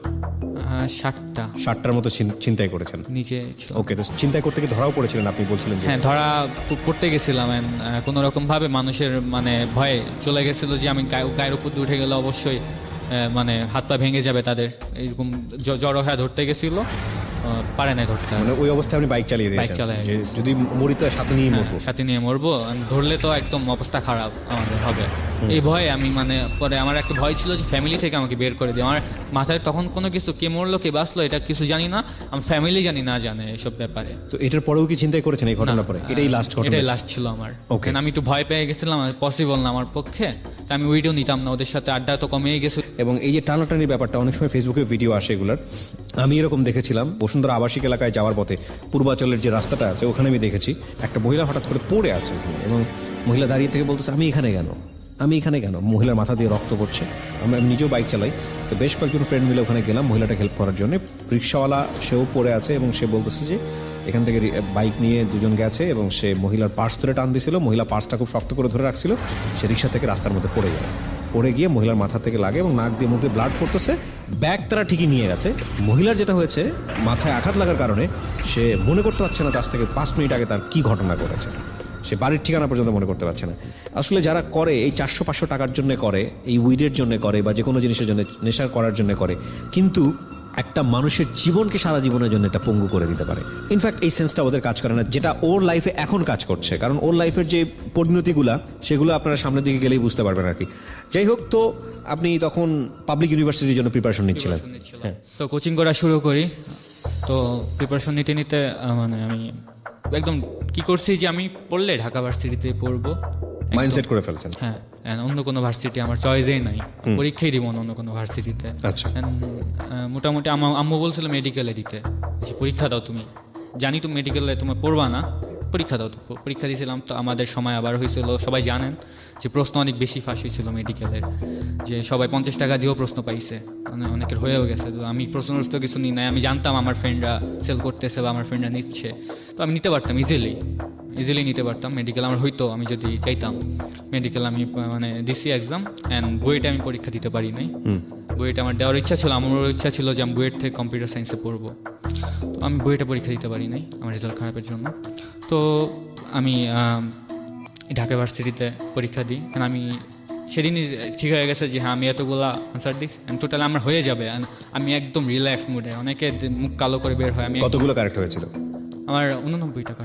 60টার
মতো চিন্তাই করেছেন
নিজে।
ওকে, তো চিন্তাই করতে কি ধরাও পড়েছিলেন আপনি বলছিলেন?
হ্যাঁ, ধরা পড়তে গেছিলাম, কোনো রকম ভাবে মানুষের মানে ভয়ে চলে গেছিল যে আমি গায়ের উপর উঠে গেলে অবশ্যই মানে হাত পা ভেঙে যাবে তাদের, এরকম জড়ো হয়ে ধরতে গেছিল। পারে না ধরতে।
মানে ওই অবস্থায় আপনি বাইক চালিয়ে দিয়েছেন
চালায়।
যে যদি মরি তো সাথে নিয়ে মরবো।
সাথে নিয়ে মরবো, ধরলে তো একদম অবস্থা খারাপ আমাদের হবে। এই ভয়ে আমি মানে পরে আমার একটা ভয় ছিল যে ফ্যামিলি থেকে আমাকে বের করে দিই। আমার মাথায় তখন কোনো কিছু কে মরলো কে বাঁচলো এটা কিছু জানি না, আমার ফ্যামিলি জানে এসব ব্যাপারে।
তো এটার পরেও কি চিন্তাই করেছেন এই ঘটনার পরে? এটাই লাস্ট ঘটনা?
এটাই লাস্ট ছিল আমার।
Okay.
কারণ আমি একটু ভয় পেয়ে গেছিলাম, পসিবল না আমার পক্ষে, তো আমি উইডিও নিতাম না, ওদের সাথে আড্ডা তো কমেই গেছে।
এবং এই যে টানাটানির ব্যাপারটা অনেক সময় ফেসবুকে ভিডিও আসে এগুলার, আমি এরকম দেখেছিলাম বসুন্ধরা আবাসিক এলাকায় যাওয়ার পথে পূর্বাচলের যে রাস্তাটা আছে ওখানে আমি দেখেছি একটা মহিলা হঠাৎ করে পড়ে আছে ওখানে, এবং মহিলা দাঁড়িয়ে থেকে বলতেছে আমি এখানে কেন। মহিলার মাথা দিয়ে রক্ত পড়ছে। আমি নিজেও বাইক চালাই, তো বেশ কয়েকজন ফ্রেন্ড মিলে ওখানে গেলাম মহিলাটাকে হেল্প করার জন্য। রিক্সাওয়ালা সেও পড়ে আছে এবং সে বলতেছে যে এখান থেকে বাইক নিয়ে দুজন গেছে এবং সে মহিলার পার্স ধরে টান দিছিল, মহিলা পার্সটা খুব শক্ত করে ধরে রাখছিল, সে রিক্সা থেকে রাস্তার মধ্যে পড়ে গিয়ে মহিলার মাথা থেকে লাগে এবং নাক দিয়ে মুখ দিয়ে ব্লাড পড়তেছে। ব্যাগ তারা ঠিকই নিয়ে গেছে, মহিলার যেটা হয়েছে মাথায় আঘাত লাগার কারণে সে মনে করতে পারছে না আজ থেকে 5 মিনিট আগে তার কি ঘটনা ঘটেছে, সে বাড়ির ঠিকানা পর্যন্ত মনে করতে পারছে না। আসলে যারা করে এই 400-500 টাকার জন্য করে, এই উইডের জন্য করে বা যে কোনো জিনিসের জন্য নেশা করার জন্য করে, কিন্তু একটা মানুষের জীবনকে সারা জীবনের জন্য এটা পঙ্গু করে দিতে পারে। ইনফ্যাক্ট এই সেন্সটা ওদের কাজ করে না, যেটা ওর লাইফে এখন কাজ করছে, কারণ ওর লাইফের যে পরিণতিগুলা সেগুলো আপনারা সামনের দিকে গেলেই বুঝতে পারবেন আর কি। যাই হোক, তো আপনি তখন পাবলিক ইউনিভার্সিটির জন্য প্রিপারেশন নিচ্ছিলেন? হ্যাঁ।
তো কোচিং করা শুরু করি, তো প্রিপারেশন নিতে মানে আমি একদম কি করছি যে আমি পড়লে ঢাকা ভার্সিটিতে পড়বো,
মাইন্ডসেট করে ফেলছেন?
হ্যাঁ, অন্য কোনো ভার্সিটি আমার চয়েসেই নাই, পরীক্ষাই দিব না অন্য কোনো ভার্সিটিতে।
আচ্ছা।
মোটামুটি আম্মু বলছিল মেডিকেলে দিতে, যে পরীক্ষা দাও, তুমি জানি তুমি মেডিকেলে তুমি পড়বা না, পরীক্ষা দাও। তো পরীক্ষা দিয়েছিলাম, তো আমাদের সময় আবার হয়েছিল, সবাই জানেন যে প্রশ্ন অনেক বেশি ফাঁস হয়েছিল মেডিকেলের, যে সবাই 50 টাকা দিয়েও প্রশ্ন পাইছে, মানে অনেকের হয়েও গেছে। তো আমি প্রশ্নগ্রস্ত কিছু নিই নাই, আমি জানতাম আমার ফ্রেন্ডরা সেল করতেছে বা আমার ফ্রেন্ডরা নিচ্ছে, তো আমি নিতে পারতাম ইজিলি নিতে পারতাম মেডিকেল আমার হইতো, আমি যদি চাইতাম। মেডিকেল আমি মানে দিছি এক্সাম, অ্যান্ড বুয়েটে আমি পরীক্ষা দিতে পারি নাই। বুয়েটে আমার দেওয়ার ইচ্ছা ছিল, আমারও ইচ্ছা ছিল যে আমি বুয়েট থেকে কম্পিউটার সায়েন্সে পড়বো, তো আমি বুয়েটে পরীক্ষা দিতে পারি নাই আমার রেজাল্ট খারাপের জন্য। তো আমি ঢাকা ভার্সিটিতে পরীক্ষা দিই, কারণ আমি সেদিনই ঠিক হয়ে গেছে যে হ্যাঁ আমি এতগুলা আনসার দিই, টোটাল আমার হয়ে যাবে। আমি একদম রিল্যাক্স মুডে, অনেকে মুখ কালো করে বের হয়, আমি
কতগুলো কারেক্ট হয়েছিল?
আমার 89 টাকা।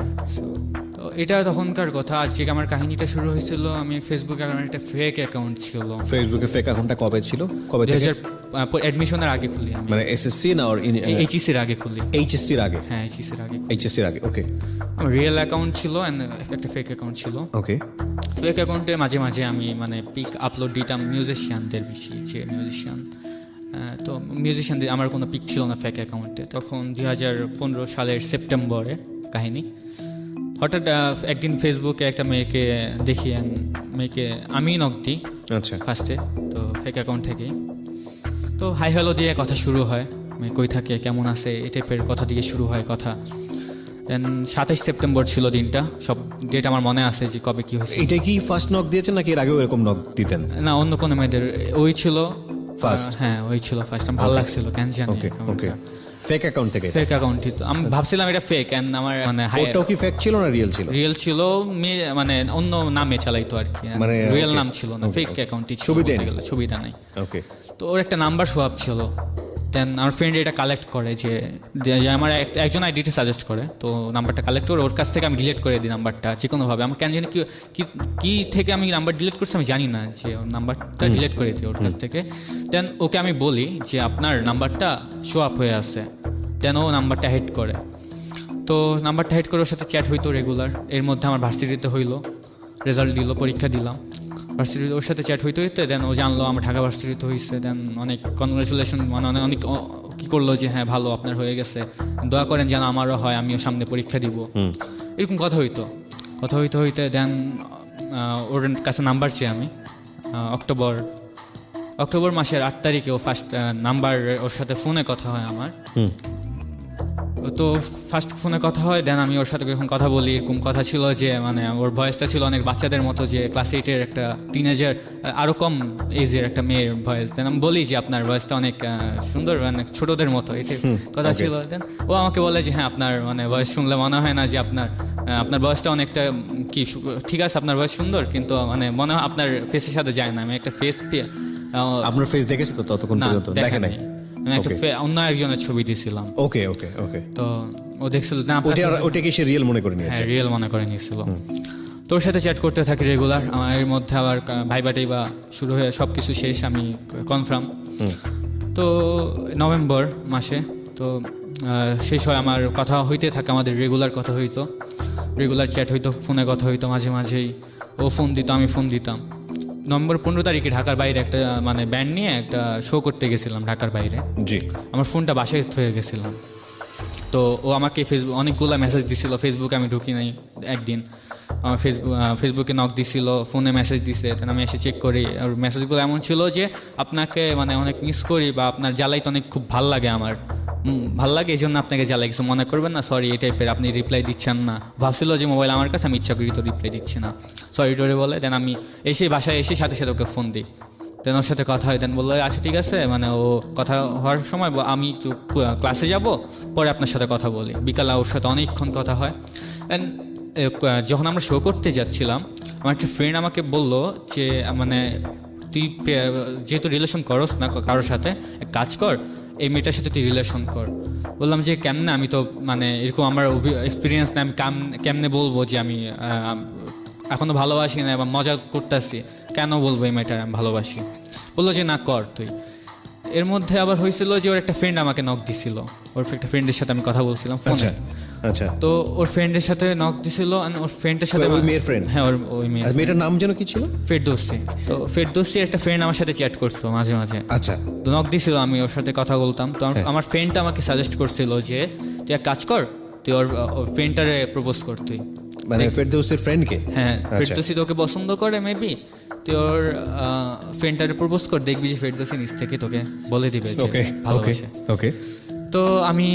তো এটা তখনকার কথা। আজকে আমার কাহিনীটা শুরু হয়েছিল, আমি ফেসবুকে আমার একটা ফেক অ্যাকাউন্ট ছিল।
ফেসবুকে ফেক অ্যাকাউন্টটা কবে ছিল? কবে থেকে?
অ্যাডমিশনের আগে খুলি আমি,
মানে এসএসসি না আর
এইচএসসির আগে খুলি?
এইচএসসির আগে।
হ্যাঁ, এইচএসসির আগে।
এইচএসসির আগে, ওকে।
আমার রিয়েল অ্যাকাউন্ট ছিল, একটা ফেক অ্যাকাউন্ট ছিল।
ওকে।
ফেক অ্যাকাউন্টে মাঝে মাঝে আমি মানে পিক আপলোড দিতাম মিউজিশিয়ানদের, বেশি যে মিউজিশিয়ান, তো মিউজিশিয়ানদের আমার কোনো পিক ছিল না ফেক অ্যাকাউন্টে। তখন 2015 সালের সেপ্টেম্বরে কাহিনী, হঠাৎ একদিন ফেসবুকে একটা মেয়েকে দেখি, মেয়েকে আমি নক দিই।
আচ্ছা।
ফার্স্টে তো ফেক অ্যাকাউন্ট থেকেই, তো হাই হ্যালো দিয়ে কথা শুরু হয়, মেয়ে কই থাকে, কেমন আছে, এই টাইপের কথা দিয়ে শুরু হয় কথা। দেন 27 সেপ্টেম্বর ছিল দিনটা, সব ডেট আমার মনে আছে যে কবে কি হয়েছে।
এটা কি ফার্স্ট নক দিয়েছেন নাকি এর আগেও এরকম নক দিতেন?
না, অন্য কোনো মেয়েদের, ওই ছিল
ফার্স্ট।
হ্যাঁ, ওই ছিল ফার্স্ট, আমার ভালো লাগছিল, কেন জানি।
ওকে ওকে, ফেক অ্যাকাউন্ট থেকে?
ফেক অ্যাকাউন্টই তো, আমি ভাবছিলাম এটা ফেক, এন্ড আমার মানে
ওটাও কি ফেক ছিল না রিয়েল ছিল?
রিয়েল ছিল, মেয়ে মানে অন্য নামে চালাইতো আর কি,
মানে
রিয়েল নাম ছিল না, ফেক অ্যাকাউন্টই ছিল। সুবিধা নাই।
ওকে।
তো ওর একটা নাম্বার শো আপ ছিল, দেন আমার ফ্রেন্ড এটা কালেক্ট করে, যে আমার একজন আইডিটা সাজেস্ট করে, তো নাম্বারটা কালেক্ট করে ওর কাছ থেকে আমি ডিলিট করে দিই নাম্বারটা যে কোনোভাবে। আমার কেন জানি কি থেকে আমি নাম্বার ডিলিট করছি আমি জানি না, যে ওর নাম্বারটা ডিলিট করে দিই ওর কাছ থেকে। দেন ওকে আমি বলি যে আপনার নাম্বারটা শো আপ হয়ে আছে, দেন ও নাম্বারটা হেড করে। তো নাম্বারটা হেড করে ওর সাথে চ্যাট হইতো রেগুলার। এর মধ্যে আমার ভার্সিটিতে হইলো, রেজাল্ট দিল, পরীক্ষা দিলাম, ভার্সিটিতে ওর সাথে চ্যাট হইতে দেন ও জানলো আমার ঢাকা ভার্সিটিতে হয়েছে। দেন অনেক কনগ্রাচুলেশন, মানে অনেক কী করলো যে হ্যাঁ ভালো আপনার হয়ে গেছে, দোয়া করেন যেন আমারও হয়, আমিও সামনে পরীক্ষা দিব, এরকম কথা হইতে দেন ওর কাছে নাম্বার চেয়ে আমি অক্টোবর মাসের 8 তারিখে ও ফার্স্ট নাম্বার, ওর সাথে ফোনে কথা হয় আমার। তো ফার্স্ট ফোনে কথা হয়, দেন আমি ওর সাথে যখন কথা বলি, এরকম কথা ছিল যে মানে ওর ভয়েসটা ছিল অনেক বাচ্চাদের মতো, যে ক্লাস 8-এর একটা টিনেজার, আরও কম এজের একটা মেয়ের ভয়েস। দেন আমি বলি যে আপনার ভয়েসটা অনেক সুন্দর, মানে ছোটদের মতো, এটাই কথা ছিল। দেন ও আমাকে বলে যে হ্যাঁ আপনার মানে ভয়েস শুনলে মনে হয় না যে আপনার ভয়েসটা অনেকটা কি, ঠিক আছে আপনার ভয়েস সুন্দর, কিন্তু মানে মনে হয় আপনার ফেসের সাথে যায় না। আমি একটা ফেস,
আপনার ফেস দেখেছি তো ততক্ষণ পর্যন্ত দেখে নাই।
আমি একটা অন্য একজনের ছবি দিয়েছিলাম।
ওকে ওকে ওকে,
তো ও দেখছিল না
ওটা কি সে রিয়েল মনে করে নিয়েছে?
হ্যাঁ, রিয়েল মনে করে নিয়েছিল। তোর সাথে চ্যাট করতে থাকি রেগুলার, আমার এর মধ্যে আবার ভাইবাটাই বা শুরু হয়ে সব কিছু শেষ, আমি কনফার্ম। তো নভেম্বর মাসে তো শেষ হয়, আমার কথা হইতে থাকে, আমাদের রেগুলার কথা হইতো, রেগুলার চ্যাট হইতো, ফোনে কথা হইতো মাঝে মাঝেই। ও ফোন দিত, আমি ফোন দিতাম। নভেম্বর 15 তারিখে ঢাকার বাইরে একটা মানে ব্যান্ড নিয়ে একটা শো করতে গেছিলাম ঢাকার বাইরে।
জি,
আমার ফোনটা বাসায় থয়ে গেছিলাম। তো ও আমাকে অনেকগুলো মেসেজ দিছিল, ফেসবুকে আমি ঢুকি নাই একদিন, আমার ফেসবুকে নক দিছিল, ফোনে মেসেজ দিছে। তখন আমি এসে চেক করি, আর মেসেজগুলো এমন ছিল যে আপনাকে মানে অনেক মিস করি বা আপনার জ্বালাইতে অনেক খুব ভাল লাগে, আমার ভাল লাগে, এই জন্য আপনাকে জ্বালাই, কিছু মনে করবেন না, সরি এই টাইপের, আপনি রিপ্লাই দিচ্ছেন না। ভাবছিল যে মোবাইল আমার কাছে, আমি ইচ্ছাকৃত রিপ্লাই দিচ্ছি না, সরি টোরে বলে। দেন আমি এসে বাসায় এসে সাথে সাথে ওকে ফোন দিই। দেন ওর সাথে কথা হয়, দেন বললো আচ্ছা ঠিক আছে, মানে ও কথা হওয়ার সময় আমি একটু ক্লাসে যাব, পরে আপনার সাথে কথা বলি। বিকালে ওর সাথে অনেকক্ষণ কথা হয়। অ্যান্ড যখন আমরা শো করতে যাচ্ছিলাম, আমার একটা ফ্রেন্ড আমাকে বললো যে মানে তুই যেহেতু রিলেশন করস না কারোর সাথে, এক কাজ কর, এই মেয়েটার সাথে তুই রিলেশন কর। বললাম যে কেমনে, আমি তো মানে এরকম আমার এক্সপিরিয়েন্স না, আমি কেমনে বলবো যে আমি এখনো ভালোবাসি না বা মজা করতেছি, কেন বলবো এই মেয়েটার আমি ভালোবাসি? বললো যে না কর তুই। এর মধ্যে আবার হয়েছিল যে ওর একটা ফ্রেন্ড আমাকে নক দিছিল, ওর একটা ফ্রেন্ডের সাথে আমি কথা বলছিলাম ফোনে।
আচ্ছা,
তো ওর ফ্রেন্ডের সাথে নক দিছিল, ওর ফ্রেন্ডের সাথে
ওই মেয়ের ফ্রেন্ড?
হ্যাঁ, ওই
মেয়েটার নাম যেন কি ছিল?
ফেরদৌসি। তো ফেরদৌসির একটা ফ্রেন্ড আমার সাথে চ্যাট করতো মাঝে মাঝে।
আচ্ছা,
তো নক দিছিল, আমি ওর সাথে কথা বলতাম। তো আমার ফ্রেন্ডটা আমাকে সাজেস্ট করছিল যে তুই এক কাজ কর, তুই ওর ফ্রেন্ডটারে প্রপোজ কর তুই।
মানে ফেরদৌসির ফ্রেন্ডকে?
হ্যাঁ, ফেরদৌসি তোকে পছন্দ করে, মেবি তুই ওর ফ্রেন্ডটারে প্রপোজ কর, দেখবি যে ফেরদৌসি নিজ থেকে তোকে বলে দিবে যে ভালোবাসে।
ওকে।
তো আমি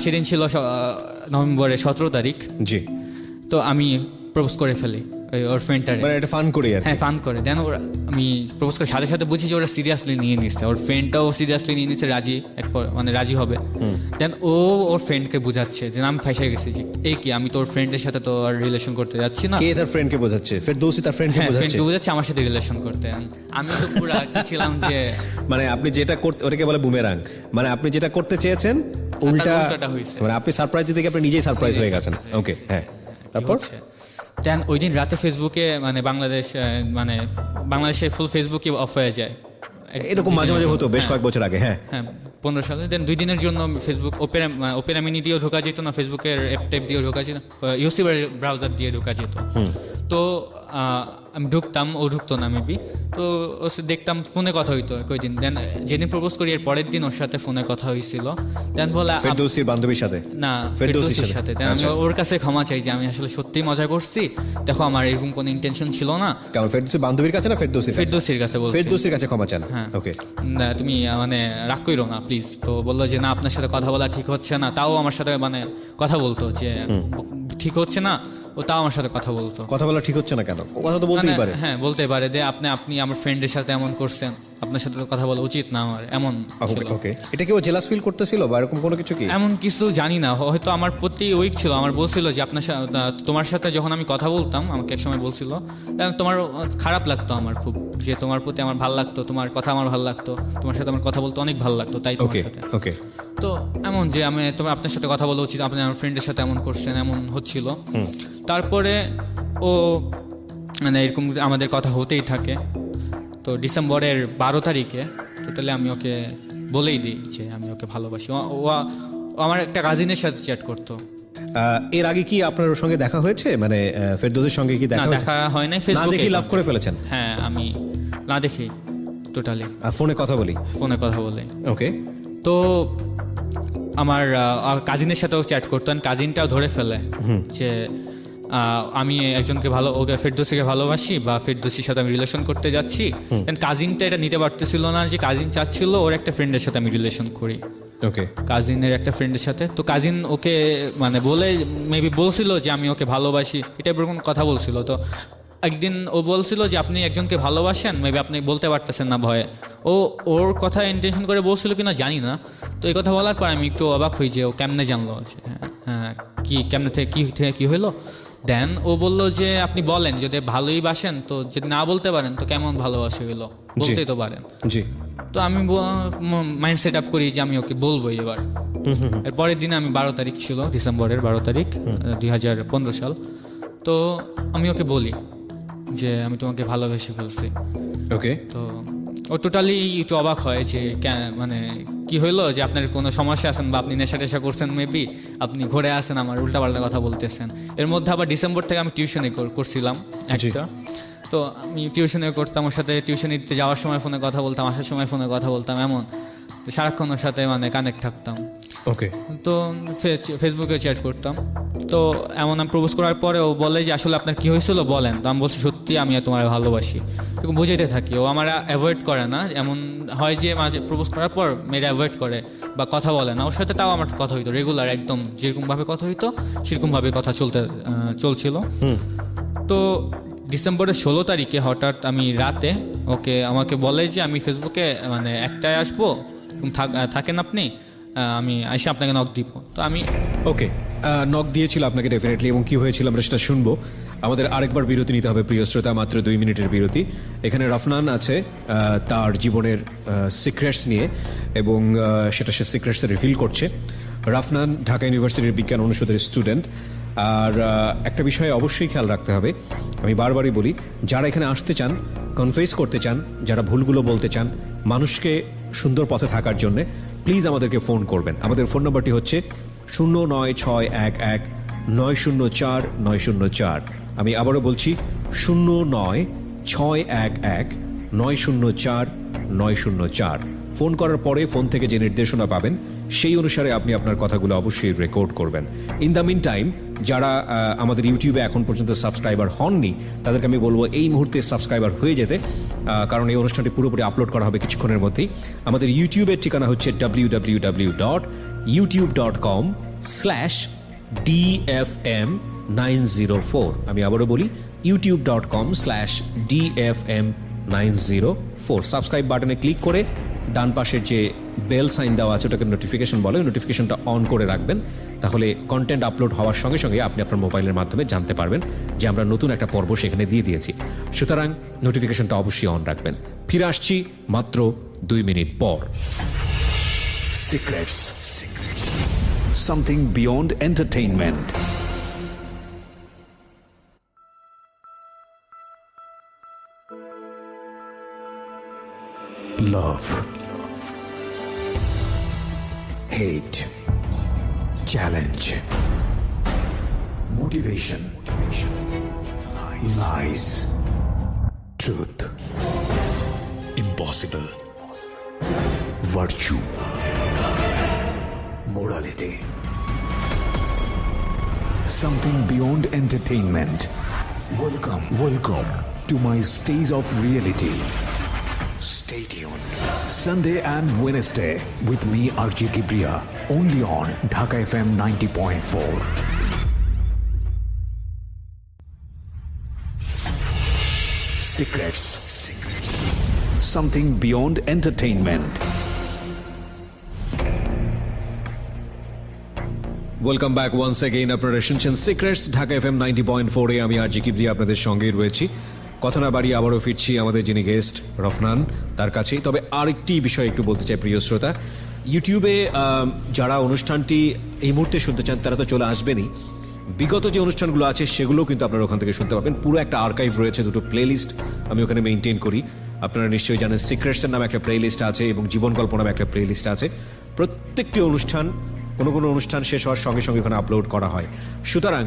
সেদিন ছিল নভেম্বরের 17 তারিখ।
জি।
তো আমি প্রপোজ করে ফেলি ওর ফ্রেন্ডটারে,
মানে এটা ফান করি আর?
হ্যাঁ, ফান করে। দেন ওরা, আমি প্রপোজ করে সাথে সাথে বুঝি যে ওরা সিরিয়াসলি নিয়ে নিচ্ছে, ওর ফ্রেন্ডটাও সিরিয়াসলি নিয়ে নিচ্ছে, রাজি মানে রাজি হবে। দেন ও ওর ফ্রেন্ডকে বুঝাচ্ছে যে আমি ফাইসা গেছি, যে এই কি আমি তোর ফ্রেন্ডের সাথে তো আর রিলেশন করতে যাচ্ছি না।
কে তার ফ্রেন্ডকে বোঝাচ্ছে? ফেরদৌসি তার ফ্রেন্ডকে
হ্যাঁ,
বোঝাচ্ছে?
ফ্রেন্ডকে বুঝাচ্ছে আমার সাথে রিলেশন করতে। আমি তো পুরো ছিলাম যে
মানে আপনি যেটা করতে, ওটাকে বলে বুমেরাং, মানে আপনি যেটা করতে চেয়েছেন
উল্টাটা হয়েছে।
মানে আপনি সারপ্রাইজ দিতে আপনি নিজেই সারপ্রাইজ হয়ে গেছেন। ওকে, হ্যাঁ, তারপর?
দেন ওই দিন রাতে ফেসবুকে মানে বাংলাদেশের ফুল ফেসবুকই অফ হয়ে যায়।
এরকম মাঝে মাঝে হতো বেশ কয়েক বছর আগে। হ্যাঁ,
15 সালে। দেন 2 দিনের জন্য ফেসবুক ওপেরা মিনি দিয়েও ঢোকা যেত না, ফেসবুকের অ্যাপ টাইপ দিয়েও ঢোকা যেত, ইউসি ব্রাউজার দিয়ে ঢোকা যেত। তো আমি ঢুকতাম, ও ঢুকতো না মেবি। তো ওর সাথে দেখতাম ফোনে কথা হইতো কয়েকদিন। দেন যেদিন প্রপোজ করি এর পরের দিন ওর সাথে ফোনে কথা হয়েছিল। দেন বলে
ফেরদৌসির বান্ধবীর সাথে?
না, ফেরদৌসির সাথে। দেন আমি ওর কাছে ক্ষমা চাই যে আমি আসলে সত্যিই মজা করছি, দেখো আমার এরকম কোনো ইন্টেনশন ছিল না।
কেমন, ফেরদৌসির বান্ধবীর কাছে না ফেরদৌসির কাছে?
ফেরদৌসির কাছে বলছি।
ফেরদৌসির কাছে ক্ষমা চান?
হ্যাঁ।
ওকে।
না, তুমি মানে রাগ কইরো না প্লিজ। তো বললো যে না, আপনার সাথে কথা বলা ঠিক হচ্ছে না। তাও আমার সাথে মানে কথা বলতো যে ঠিক হচ্ছে না, ও তাও আমার সাথে কথা বলতো।
কথা বলা ঠিক হচ্ছে না কেন? কথা তো বলতেই পারে।
হ্যাঁ, বলতে পারে যে আপনি আমার ফ্রেন্ডের সাথে এমন করছেন, আপনার সাথে তো কথা বলা উচিত না আমার, এমন ছিল।
ওকে, এটা কি ও জেলাস ফিল করতেছিল বা এরকম কোনো কিছু কি?
এমন কিছু জানি না, হয়তো আমার প্রতি উইক ছিল। আমার বলছিল যে তোমার সাথে যখন আমি কথা বলতাম, আমাকে এক সময় বলছিল তোমার খারাপ লাগতো আমার খুব, যে তোমার প্রতি আমার ভালো লাগতো, তোমার কথা আমার ভালো লাগতো, তোমার সাথে আমার কথা বলতে অনেক ভালো লাগতো, তাই তোমার সাথে।
ওকে।
তো এমন যে আপনার সাথে কথা বলা উচিত, আপনি আমার ফ্রেন্ডের সাথে এমন করছেন, এমন হচ্ছিল। তারপরে ও মানে এরকম আমাদের কথা হতেই থাকে। তো ডিসেম্বরের 12 তারিখে টোটালি আমি ওকে বলেই দিই যে আমি ওকে ভালোবাসি। ও আমার একটা কাজিনের সাথে চ্যাট করতো।
এর আগে কি আপনার ওর সঙ্গে দেখা হয়েছে? মানে ফেরদৌসির সঙ্গে কি দেখা হয়েছে?
দেখা হয় নাই,
না
ফেসবুকে
দেখি লাভ করে ফেলেছেন?
হ্যাঁ, আমি না দেখি টোটালি
ফোনে কথা বলি?
ফোনে কথা বলে।
ওকে।
তো আমার কাজিনের সাথেও চ্যাট করতো, কাজিনটাও ধরে ফেলে যে আমি একজনকে ওকে ফেরদৌসিকে ভালোবাসি বা ফেরদৌসির সাথে আমি রিলেশন করতে যাচ্ছি। কাজিনটা এটা নিতে পারতেছিল না, যে কাজিন চাচ্ছিল ওর একটা ফ্রেন্ডের সাথে আমি রিলেশন করি।
ওকে।
কাজিনের একটা ফ্রেন্ডের সাথে। তো কাজিন ওকে মানে বলে মেবি বলছিল যে আমি ওকে ভালোবাসি, এটা এরকম কথা বলছিল। তো একদিন ও বলছিল যে আপনি একজনকে ভালোবাসেন, মেবি আপনি বলতে পারতেছেন না ভয়ে। ওর কথা ইন্টেনশন করে বলছিল কিনা জানি না। তো এই কথা বলার পর আমি একটু অবাক হই যে ও কেমনে জানলো, হ্যাঁ কি কেমনে থেকে কি হইলো। দেন ও বলল যে আপনি বলেন যদি ভালোই বাসেন, তো যদি না বলতে পারেন তো কেমন ভালোবাসা হইলো, বলতেই তো পারেন।
জি।
তো আমি মাইন্ড সেট আপ করি যে আমি ওকে বলবোই এবার। এর পরের দিন আমি 12 তারিখ ছিল, ডিসেম্বরের 12 তারিখ 2015 সাল। তো আমি ওকে বলি যে আমি তোমাকে ভালোবেসে ফেলছি।
ওকে,
তো ও টোটালি একটু অবাক হয় যে মানে কি হইলো, যে আপনার কোনো সমস্যা আছেন বা আপনি নেশা টেশা করছেন, মেবি আপনি ঘুরে আসেন, আমার উল্টাপাল্টা কথা বলতেছেন। এর মধ্যে আবার ডিসেম্বর থেকে আমি টিউশনে করছিলাম একটা। তো আমি টিউশনে করতাম, ওর সাথে টিউশন দিতে যাওয়ার সময় ফোনে কথা বলতাম, আসার সময় ফোনে কথা বলতাম, এমন তো সারাক্ষণ ওর সাথে মানে কানেক্ট থাকতাম।
ওকে,
তো ফেসবুকে চ্যাট করতাম। তো এমন আমি প্রপোজ করার পরে ও বলে যে আসলে আপনার কি হয়েছিল বলেন। তো আমি বলছি সত্যি আমি তোমার ভালোবাসি, এরকম বুঝাইতে থাকি। ও আমার অ্যাভয়েড করে না, এমন হয় যে মাঝে প্রপোজ করার পর মেয়েরা অ্যাভয়েড করে বা কথা বলে না। ওর সাথে তাও আমার কথা হইতো রেগুলার, একদম যেরকমভাবে কথা হইতো সেরকমভাবে কথা চলছিল। তো ডিসেম্বরের 16 তারিখে হঠাৎ আমি রাতে ওকে আমাকে বলে যে আমি ফেসবুকে মানে একটায় আসবো, থাকেন আপনি, আমি এসে আপনাকে নক দিব। তো আমি
ওকে, নক দিয়েছিল আপনাকে ডেফিনেটলি, এবং কি হয়েছিল আমরা সেটা শুনবো। আমাদের আরেকবার বিরতি নিতে হবে প্রিয় শ্রোতা, মাত্র 2 মিনিটের বিরতি। এখানে রাফনান আছে তার জীবনের সিক্রেটস নিয়ে, এবং সেটা সে সিক্রেটস রিভিল করছে। রাফনান ঢাকা ইউনিভার্সিটির বিজ্ঞান অনুষদের স্টুডেন্ট। আর একটা বিষয়ে অবশ্যই খেয়াল রাখতে হবে, আমি বারবারই বলি, যারা এখানে আসতে চান, কনফেস করতে চান, যারা ভুলগুলো বলতে চান, মানুষকে সুন্দর পথে থাকার জন্য, প্লিজ আমাদেরকে ফোন করবেন। আমাদের ফোন নম্বরটি হচ্ছে 09611904904। আমি আবারও বলছি 09611904904। ফোন করার পরে ফোন থেকে যে নির্দেশনা পাবেন সেই অনুসারে আপনি আপনার কথাগুলো অবশ্যই রেকর্ড করবেন। ইন দ্য মিন টাইম, যারা আমাদের ইউটিউবে এখন পর্যন্ত সাবস্ক্রাইবার হননি তাদেরকে আমি বলবো এই মুহূর্তে সাবস্ক্রাইবার হয়ে যেতে, কারণ এই অনুষ্ঠানটি পুরোপুরি আপলোড করা হবে কিছুক্ষণের মধ্যেই। আমাদের ইউটিউবের ঠিকানা হচ্ছে www.youtube.com/DFM904। আমি আবারও বলি youtube.com/DFM904। সাবস্ক্রাইব বাটনে ক্লিক করে ডান পাশের যে বেল সাইন দেওয়া আছে ওটাকে নোটিফিকেশন বলে, নোটিফিকেশনটা অন করে রাখবেন। তাহলে কন্টেন্ট আপলোড হওয়ার সঙ্গে সঙ্গে আপনি আপনার মোবাইলের মাধ্যমে জানতে পারবেন যে আমরা নতুন একটা পর্ব সেখানে দিয়ে দিয়েছি। সুতরাং নোটিফিকেশনটা অবশ্যই অন রাখবেন। ফিরে আসছি মাত্র 2 মিনিট পর।
Secrets. Something beyond entertainment. Love. Hate. Challenge. Motivation. Lies. Truth. Impossible. Virtue. Morality. Something beyond entertainment. Welcome to my stage of reality. Stay tuned. Sunday and Wednesday with me RJ Kibriya, only on Dhaka FM 90.4. Secrets. Something beyond entertainment.
Welcome back once again. আপনারা শুনছেন সিক্রেটস ঢাকা এফএম 90.4 এ। আমি আরজি কিবরিয়া আপনাদের সঙ্গেই রয়েছি। কথা না বাড়িয়ে আবারও ফিরছি আমাদের যিনি গেস্ট রফনান তার কাছেই। তবে আরেকটি বিষয় একটু বলতে চাই প্রিয় শ্রোতা, ইউটিউবে যারা অনুষ্ঠানটি এই মুহূর্তে শুনতে চান তারা তো চলে আসবেনই। বিগত যে অনুষ্ঠানগুলো আছে সেগুলো কিন্তু আপনারা ওখান থেকে শুনতে পাবেন। পুরো একটা আর্কাইভ রয়েছে, 2টো প্লে লিস্ট আমি ওখানে মেনটেন করি। আপনারা নিশ্চয়ই জানেন সিক্রেটসের নামে একটা প্লে লিস্ট আছে এবং জীবন গল্প নামে একটা প্লে লিস্ট আছে। প্রত্যেকটি অনুষ্ঠান কোনো অনুষ্ঠান শেষ হওয়ার সঙ্গে সঙ্গে ওখানে আপলোড করা হয়। সুতরাং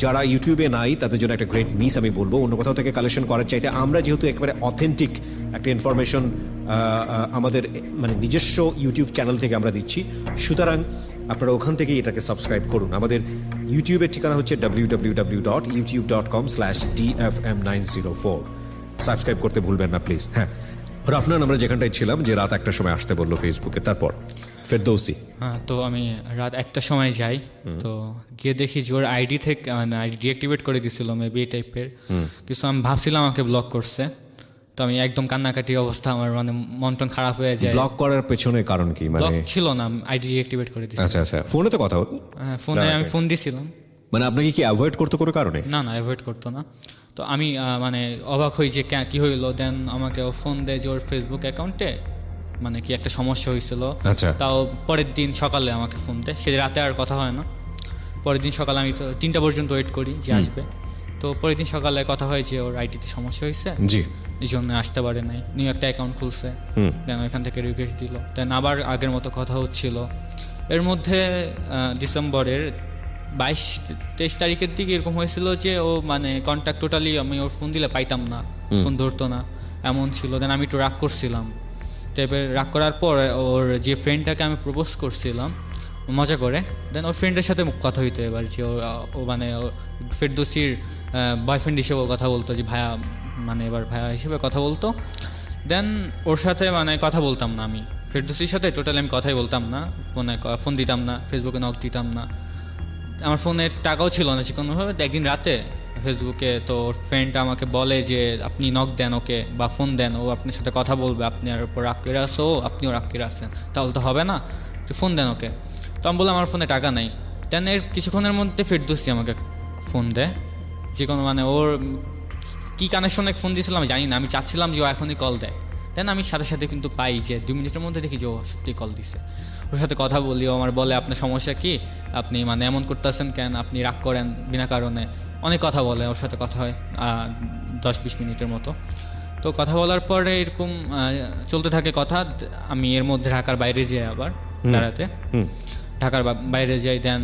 যারা ইউটিউবে নাই তাদের জন্য একটা গ্রেট মিস আমি বলবো। অন্য কোথাও থেকে কালেকশন করার চাইতে আমরা যেহেতু একেবারে অথেন্টিক একটা ইনফরমেশন আমাদের মানে নিজস্ব ইউটিউব চ্যানেল থেকে আমরা দিচ্ছি, সুতরাং আপনারা ওখান থেকেই এটাকে সাবস্ক্রাইব করুন। আমাদের ইউটিউবের ঠিকানা হচ্ছে www.youtube.com/DFM904। সাবস্ক্রাইব করতে ভুলবেন না প্লিজ। হ্যাঁ রাফনান, আমরা যেখানটায় ছিলাম যে রাত 1টার সময় আসতে বললো ফেসবুকে, তারপর ফেরদৌসি।
হ্যাঁ, তো আমি রাত 1টার সময় যাই, তো গিয়ে দেখি যে ওর আইডি থেকে মানে আইডি ডিঅ্যাক্টিভেট করে দিছিল মেবি এই টাইপের কিছু। আমি ভাবছিলাম আমাকে ব্লক করছে, তো আমি একদম কান্নাকাটির অবস্থা, আমার মানে মন টন খারাপ হয়ে যায়।
ব্লক করার পেছনে কারণ কি? মানে
ব্লক ছিল না, আইডি ডিঅ্যাক্টিভেট করে দিছি।
আচ্ছা, ফোনে তো কথা হতো।
হ্যাঁ, ফোনে আমি ফোন দিছিলাম।
মানে আপনাকে কি অ্যাভয়েড করতে কোনো কারণে?
না, অ্যাভয়েড করতো না। তো আমি মানে অবাক হই যে কি হইলো। দেন আমাকে ও ফোন দেয় যে ওর ফেসবুক অ্যাকাউন্টে মানে কি একটা সমস্যা হয়েছিল।
আচ্ছা।
তাও পরের দিন সকালে আমাকে ফোন দেয়, সে রাতে আর কথা হয় না। পরের দিন সকালে আমি তো 3টা পর্যন্ত ওয়েট করি যে আসবে। তো পরের দিন সকালে কথা হয় যে ওর আইটিতে সমস্যা হয়েছে,
জি।
এই জন্য আসতে পারে নাই, নিউ একটা অ্যাকাউন্ট খুলছে, দেন ওইখান থেকে রিকোয়েস্ট দিল, দেন আবার আগের মতো কথা হচ্ছিল। এর মধ্যে ডিসেম্বরের 22-23 তারিখের দিকে এরকম হয়েছিল যে ও মানে কন্ট্যাক্ট টোটালি, আমি ওর ফোন দিলে পাইতাম না, ফোন ধরতো না, এমন ছিল। দেন আমি একটু রাগ করছিলাম, টাইপের রাগ করার পর ওর যে ফ্রেন্ডটাকে আমি প্রপোজ করছিলাম মজা করে, দেন ওর ফ্রেন্ডের সাথে কথা হইতো এবার, যে ও মানে ফেরদৌসির বয়ফ্রেন্ড হিসেবে কথা বলতো, যে ভাইয়া, মানে এবার ভাইয়া হিসেবে কথা বলতো। দেন ওর সাথে মানে কথা বলতাম না আমি, ফেরদৌসির সাথে টোটালি আমি কথাই বলতাম না, ফোন দিতাম না, ফেসবুকে নক দিতাম না, আমার ফোনে টাকাও ছিল না যে কোনোভাবে। একদিন রাতে ফেসবুকে তো ওর ফ্রেন্ড আমাকে বলে যে আপনি নক দেন ওকে বা ফোন দেন, ও আপনার সাথে কথা বলবে, আপনি আর উপর রাগ করে আসো, আপনিও রাগ করে আসেন, তাহলে তো হবে না, তো ফোন দেন ওকে। তো আমি বললাম আমার ফোনে টাকা নাই। দেন এর কিছুক্ষণের মধ্যে ফেরদৌসি আমাকে ফোন দেয়, যে কোনো মানে ওর কী কানেকশনে ফোন দিয়েছিলাম আমি জানি না, আমি চাচ্ছিলাম যে ও এখনই কল দেয়। দেন আমি সাথে সাথে কিন্তু পাই যে 2 মিনিটের মধ্যে দেখি যে ও সত্যি কল দিছে। ওর সাথে কথা বলি, ও আমার বলে আপনার সমস্যা কি, আপনি মানে এমন করতেছেন কেন, আপনি রাগ করেন বিনা কারণে, অনেক কথা বলে। ওর সাথে কথা হয় 10-20 মিনিটের মতো। তো কথা বলার পরে এরকম চলতে থাকে কথা। আমি এর মধ্যে ঢাকার বাইরে যাই আবার বেড়াতে, ঢাকার বাইরে যাই। দেন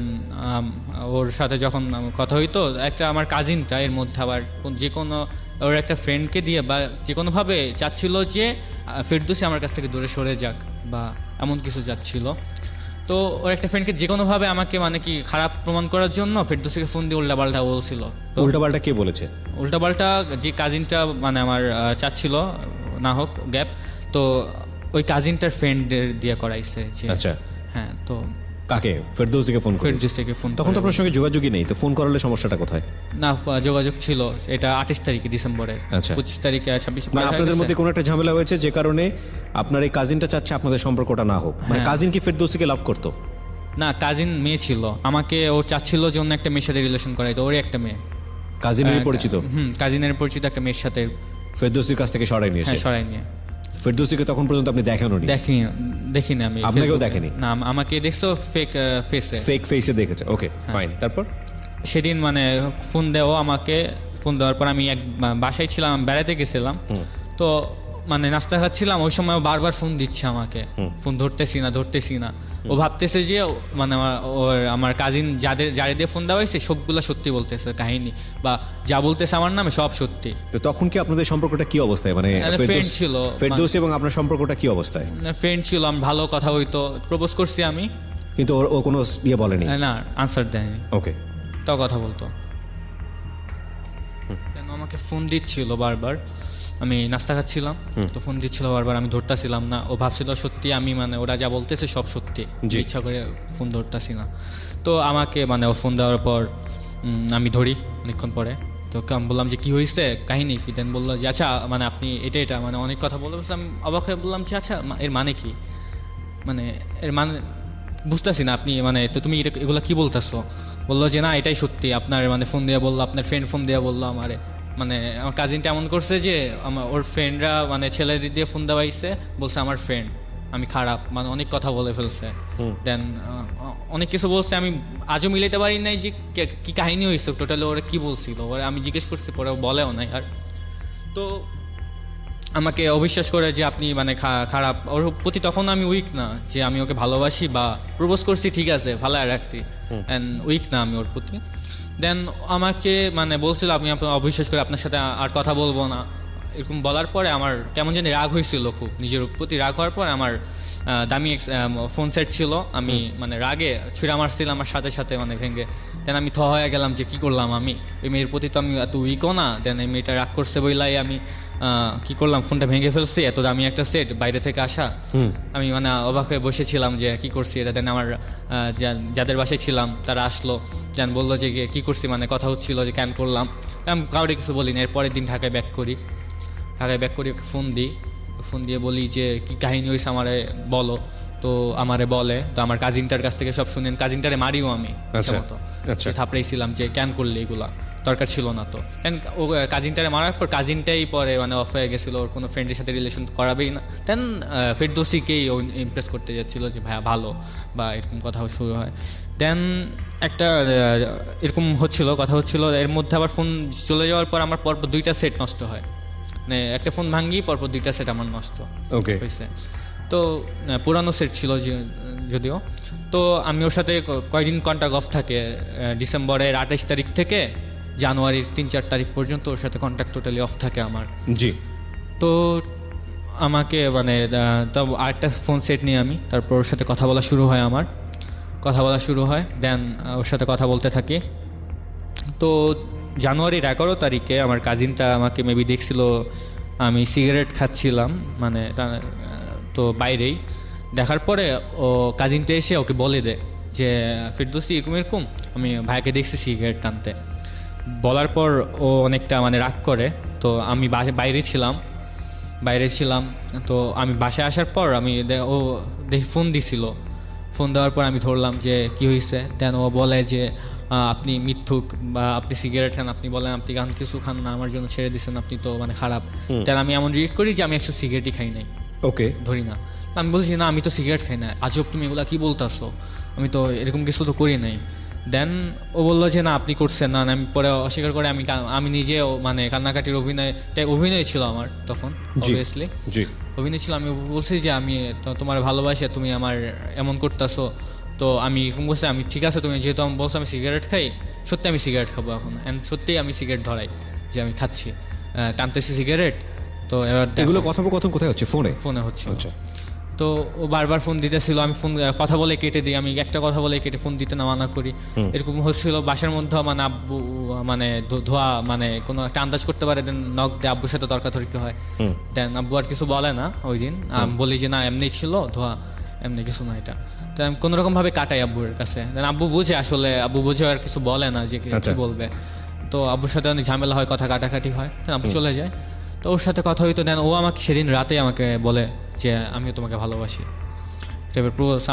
ওর সাথে যখন কথা হইতো, একটা আমার কাজিনটা এর মধ্যে আবার যে কোনো ওর একটা ফ্রেন্ডকে দিয়ে বা যে কোনোভাবে চাচ্ছিল যে ফেরদৌসি আমার কাছ থেকে দূরে সরে যাক বা এমন কিছু যাচ্ছিল। তো ওর একটা ফ্রেন্ডকে যে কোনোভাবে আমাকে মানে কি খারাপ প্রমাণ করার জন্য ফেরদৌসিকে ফোন দিয়ে উল্টাপাল্টা বলছিল। তো
উল্টাপাল্টা কে বলেছে?
উল্টাপাল্টা যে কাজিনটা মানে আমার চাচ্ছিল না হোক গ্যাপ, তো ওই কাজিনটার ফ্রেন্ডের দিয়ে করাইছে যে।
আচ্ছা।
হ্যাঁ, তো
কাকে? ফেরদৌসিকে ফোন করে?
ফেরদৌসিকে ফোন।
তখন তো আপনার সঙ্গে যোগাযোগই নেই, তো ফোন করালে সমস্যাটা কোথায়?
না, যোগাযোগ ছিল, এটা 28 তারিখে ডিসেম্বরের।
আচ্ছা।
25 তারিখে 26
মানে আপনাদের মধ্যে কোনো একটা ঝামেলা হয়েছে যে কারণে আপনার এই কাজিনটা চাচ্ছে আপনাদের সম্পর্কটা না হোক। মানে কাজিন কি ফেরদৌসিকে লাভ করতো?
না, কাজিন মেয়ে ছিল, আমাকে ও চাচ্ছিল যে অন্য একটা মেয়ের সাথে রিলেশন করাইতো, ওরই একটা মেয়ে।
কাজিনের পরিচিত?
কাজিনের পরিচিত একটা মেয়ের সাথে।
ফেরদৌসির কাছ থেকে সরাই নিয়েছে?
হ্যাঁ, সরাই নিয়ে।
ফেরদৌসিকে তখন পর্যন্ত আপনি দেখানোনি?
দেখিনি আমি।
আপনাকেও দেখেনি?
না, আমাকে দেখছো ফেক ফেসে।
ফেক ফেসে দেখেছে, ওকে ফাইন। তারপর
সেদিন মানে ফোন দেও আমাকে, ফোন দেওয়ার পর আমি বাসায় ছিলাম, বেড়াতে গেছিলাম। তো মানে নাস্তা খাচ্ছিলাম, ওই সময় বারবার ফোন দিচ্ছে আমাকে, ফোন ধরতেছি না। ও ভাবতেছে যে মানে আমার কাজিন যারে দিয়ে ফোন দেওয়া হয়েছে সবগুলা সত্যি বলতেছে কাহিনী, বা যা বলতেছে আমার নামে সব সত্যি।
তো তখন কি আপনাদের সম্পর্কটা কি অবস্থায়? মানে
ফ্রেন্ড ছিল,
ফেরদৌসি এবং আপনার সম্পর্কটা কি অবস্থায়?
ফ্রেন্ড ছিল, আমি ভালো কথা হইতো, প্রপোজ করছি আমি,
কিন্তু ও কোনো ইয়ে বলেনি?
না, আনসার দেয়নি।
ওকে।
তাও কথা বলতো, কেন আমাকে ফোন দিচ্ছিল বারবার, আমি নাস্তা খাচ্ছিলাম তো ফোন দিচ্ছিল বারবার, আমি ধরতাছিলাম না। ও ভাবছিল সত্যি আমি মানে ওরা যা বলতেছে সব সত্যি, ইচ্ছা করে ফোন ধরতাছি না। তো আমাকে মানে ও ফোন দেওয়ার পর আমি ধরি অনেকক্ষণ পরে। তো আমি বললাম যে কি হয়েছে, কাহিনী কি? দেন বললো যে আচ্ছা মানে আপনি এটা মানে অনেক কথা বলে। আমি অবাক হয়ে বললাম যে আচ্ছা এর মানে কি, মানে এর মানে বুঝতেছি না আপনি, মানে তো তুমি এগুলো কি বলতেছো? বললো যে না এটাই সত্যি, আপনার মানে ফোন দিয়ে বললো, আপনার ফ্রেন্ড ফোন দিয়ে বললো আমারে, মানে আমার কাজিনটা এমন করছে যে ওর ফ্রেন্ডরা মানে ছেলেদের দিয়ে ফোন দেওয়াইছে, বলছে আমার ফ্রেন্ড আমি খারাপ, মানে অনেক কথা বলে ফেলছে। দেন অনেক কিছু বলছে, আমি আজও মিলাইতে পারি নাই যে কি কাহিনী হয়েছে টোটালি, ওরা কি বলছিল। ওরা আমি জিজ্ঞেস করছি, পরে বলেও নাই। আর তো আমাকে অবিশ্বাস করে যে আপনি মানে খারাপ, ওর প্রতি তখন আমি উইক না, যে আমি ওকে ভালোবাসি বা প্রপোজ করছি ঠিক আছে ভালো রাখছি, অ্যান্ড উইক না আমি ওর প্রতি। দেন আমাকে মানে বলছিল আপনি অবিশ্বাস করে আপনার সাথে আর কথা বলবো না, এরকম বলার পরে আমার কেমন জানি রাগ হয়েছিল, খুব নিজের প্রতি রাগ হওয়ার পর আমার দামি ফোন সেট ছিল, আমি মানে রাগে ছুঁড়া মারছিলাম আমার সাথে সাথে মানে ভেঙে। দেন আমি হয়ে গেলাম যে কি করলাম আমি, ওই মেয়ের প্রতি তো আমি এত উইকও না। দেন এই মেয়েটা রাগ করছে বইলাই আমি কি করলাম, ফোনটা ভেঙে ফেলছি, এত দামি একটা সেট বাইরে থেকে আসা। আমি মানে অবাক হয়ে বসেছিলাম যে কি করছি এটা। দেন আমার যাদের বাসায় ছিলাম তারা আসলো, দেন বললো যে কি করছি, মানে কথা হচ্ছিল যে কেন করলাম। আমি কাউরে কিছু বলিনি। এর পরের দিন ঢাকায় ব্যাক করি, ফোন দিয়ে বলি যে কি কাহিনী হয়েছে আমারে বলো। তো আমারে বলে, তো আমার কাজিনটার কাছ থেকে সব শুনেন, কাজিনটারে মারিও আমি থাপড়াইছিলাম যে কেন করলে এগুলা, দরকার ছিল না তো। দেন ও কাজিনটারে মারার পর কাজিনটাই পরে মানে অফ হয়ে গেছিলো, ওর কোনো ফ্রেন্ডের সাথে রিলেশন করাবেই না। দেন ফেরদৌসিকেই ও ইমপ্রেস করতে যাচ্ছিলো যে ভাইয়া ভালো বা এরকম কথা শুরু হয়। দেন একটা এরকম হচ্ছিল, কথা হচ্ছিল, এর মধ্যে আবার ফোন চলে যাওয়ার পর আমার পরপর 2টা সেট নষ্ট হয়, মানে একটা ফোন ভাঙ্গি পরপর 2টা সেট আমার নষ্ট
ওকে
হয়েছে। তো পুরানো সেট ছিল যদিও। তো আমি ওর সাথে কয়েকদিন কন্ট্যাক্ট অফ থাকে, ডিসেম্বরের 28 তারিখ থেকে জানুয়ারির 3-4 তারিখ পর্যন্ত ওর সাথে কন্ট্যাক্ট টোটালি অফ থাকে আমার।
জি।
তো আমাকে মানে তো আরেকটা ফোন সেট নিয়ে আমি তারপর ওর সাথে কথা বলা শুরু হয়, আমার কথা বলা শুরু হয়। দেন ওর সাথে কথা বলতে থাকি। তো জানুয়ারির 11 তারিখে আমার কাজিনটা আমাকে মেবি দেখছিল আমি সিগারেট খাচ্ছিলাম, মানে তো বাইরেই। দেখার পরে ও কাজিনটা এসে ওকে বলে দেয় যে ফেরদৌসি এরকম এরকম আমি ভাইকে দেখছি সিগারেট টানতে। বলার পর ও অনেকটা মানে রাগ করে। তো আমি বাইরে ছিলাম। তো আমি বাসায় আসার পর আমি ও দেখি ফোন দিছিল। ফোন দেওয়ার পর আমি ধরলাম যে কি হয়েছে। দেন ও বলে যে আপনি মিথ্যুক বা আপনি সিগারেট খান, আপনি বলেন আপনি গান কিছু খান না, আমার জন্য ছেড়ে দিচ্ছেন, আপনি তো মানে খারাপ। দেন আমি এমন রিয়েক্ট করি যে আমি একটু সিগারেটই খাই নাই,
ওকে।
ধরি না। আমি বলছি না আমি তো সিগারেট খাই না, আজব তুমি এগুলা কি বলতেছো, আমি তো এরকম কিছু তো করি নাই। দেন ও বললো যে না আপনি করছেন না। আমি পরে অস্বীকার করে আমি নিজেও মানে কান্নাকাটির অভিনয় ছিল আমার তখন, অবভিয়াসলি অভিনয় ছিল। আমি বলছি যে আমি তোমার ভালোবাসি, তুমি আমার এমন করতেছো। তো আমি এরকম বলছি, আমি ঠিক আছে তুমি যেহেতু আমি বলছো আমি সিগারেট খাই, সত্যি আমি সিগারেট খাবো এখন। অ্যান্ড সত্যিই আমি সিগারেট ধরাই যে আমি খাচ্ছি, টানতেছি সিগারেট। তো এবার
এগুলো কথোপকথন কোথায় হচ্ছে? ফোনে
হচ্ছে। তো ও বারবার ফোন দিতেছিল, আমি ফোন কথা বলে কেটে দিই, আমি একটা কথা বলে কেটে ফোন দিতে না মানা করি। এরকম হচ্ছিল বাসার মধ্যে। মানে আব্বু মানে ধোয়া মানে কোনো একটা আন্দাজ করতে পারে, দেন নক দিয়ে আব্বুর সাথে তর্কাতর্কি হয়। দেন আব্বু আর কিছু বলে না ওই দিন। আমি বলি যে না এমনি ছিল ধোয়া, এমনি কিছু না এটা। তো আমি কোনোরকম ভাবে কাটাই আব্বুর কাছে। দেন আব্বু বুঝে, আসলে আব্বু বুঝে আর কিছু বলে না যে কি বলবে। তো আব্বুর সাথে অনেক ঝামেলা হয়, কথা কাটাকাটি হয়। দেন আব্বু চলে যায়। তো ওর সাথে কথা হইতো। দেন ও আমাকে সেদিন রাতে আমাকে বলে যে আমিও তোমাকে ভালোবাসি।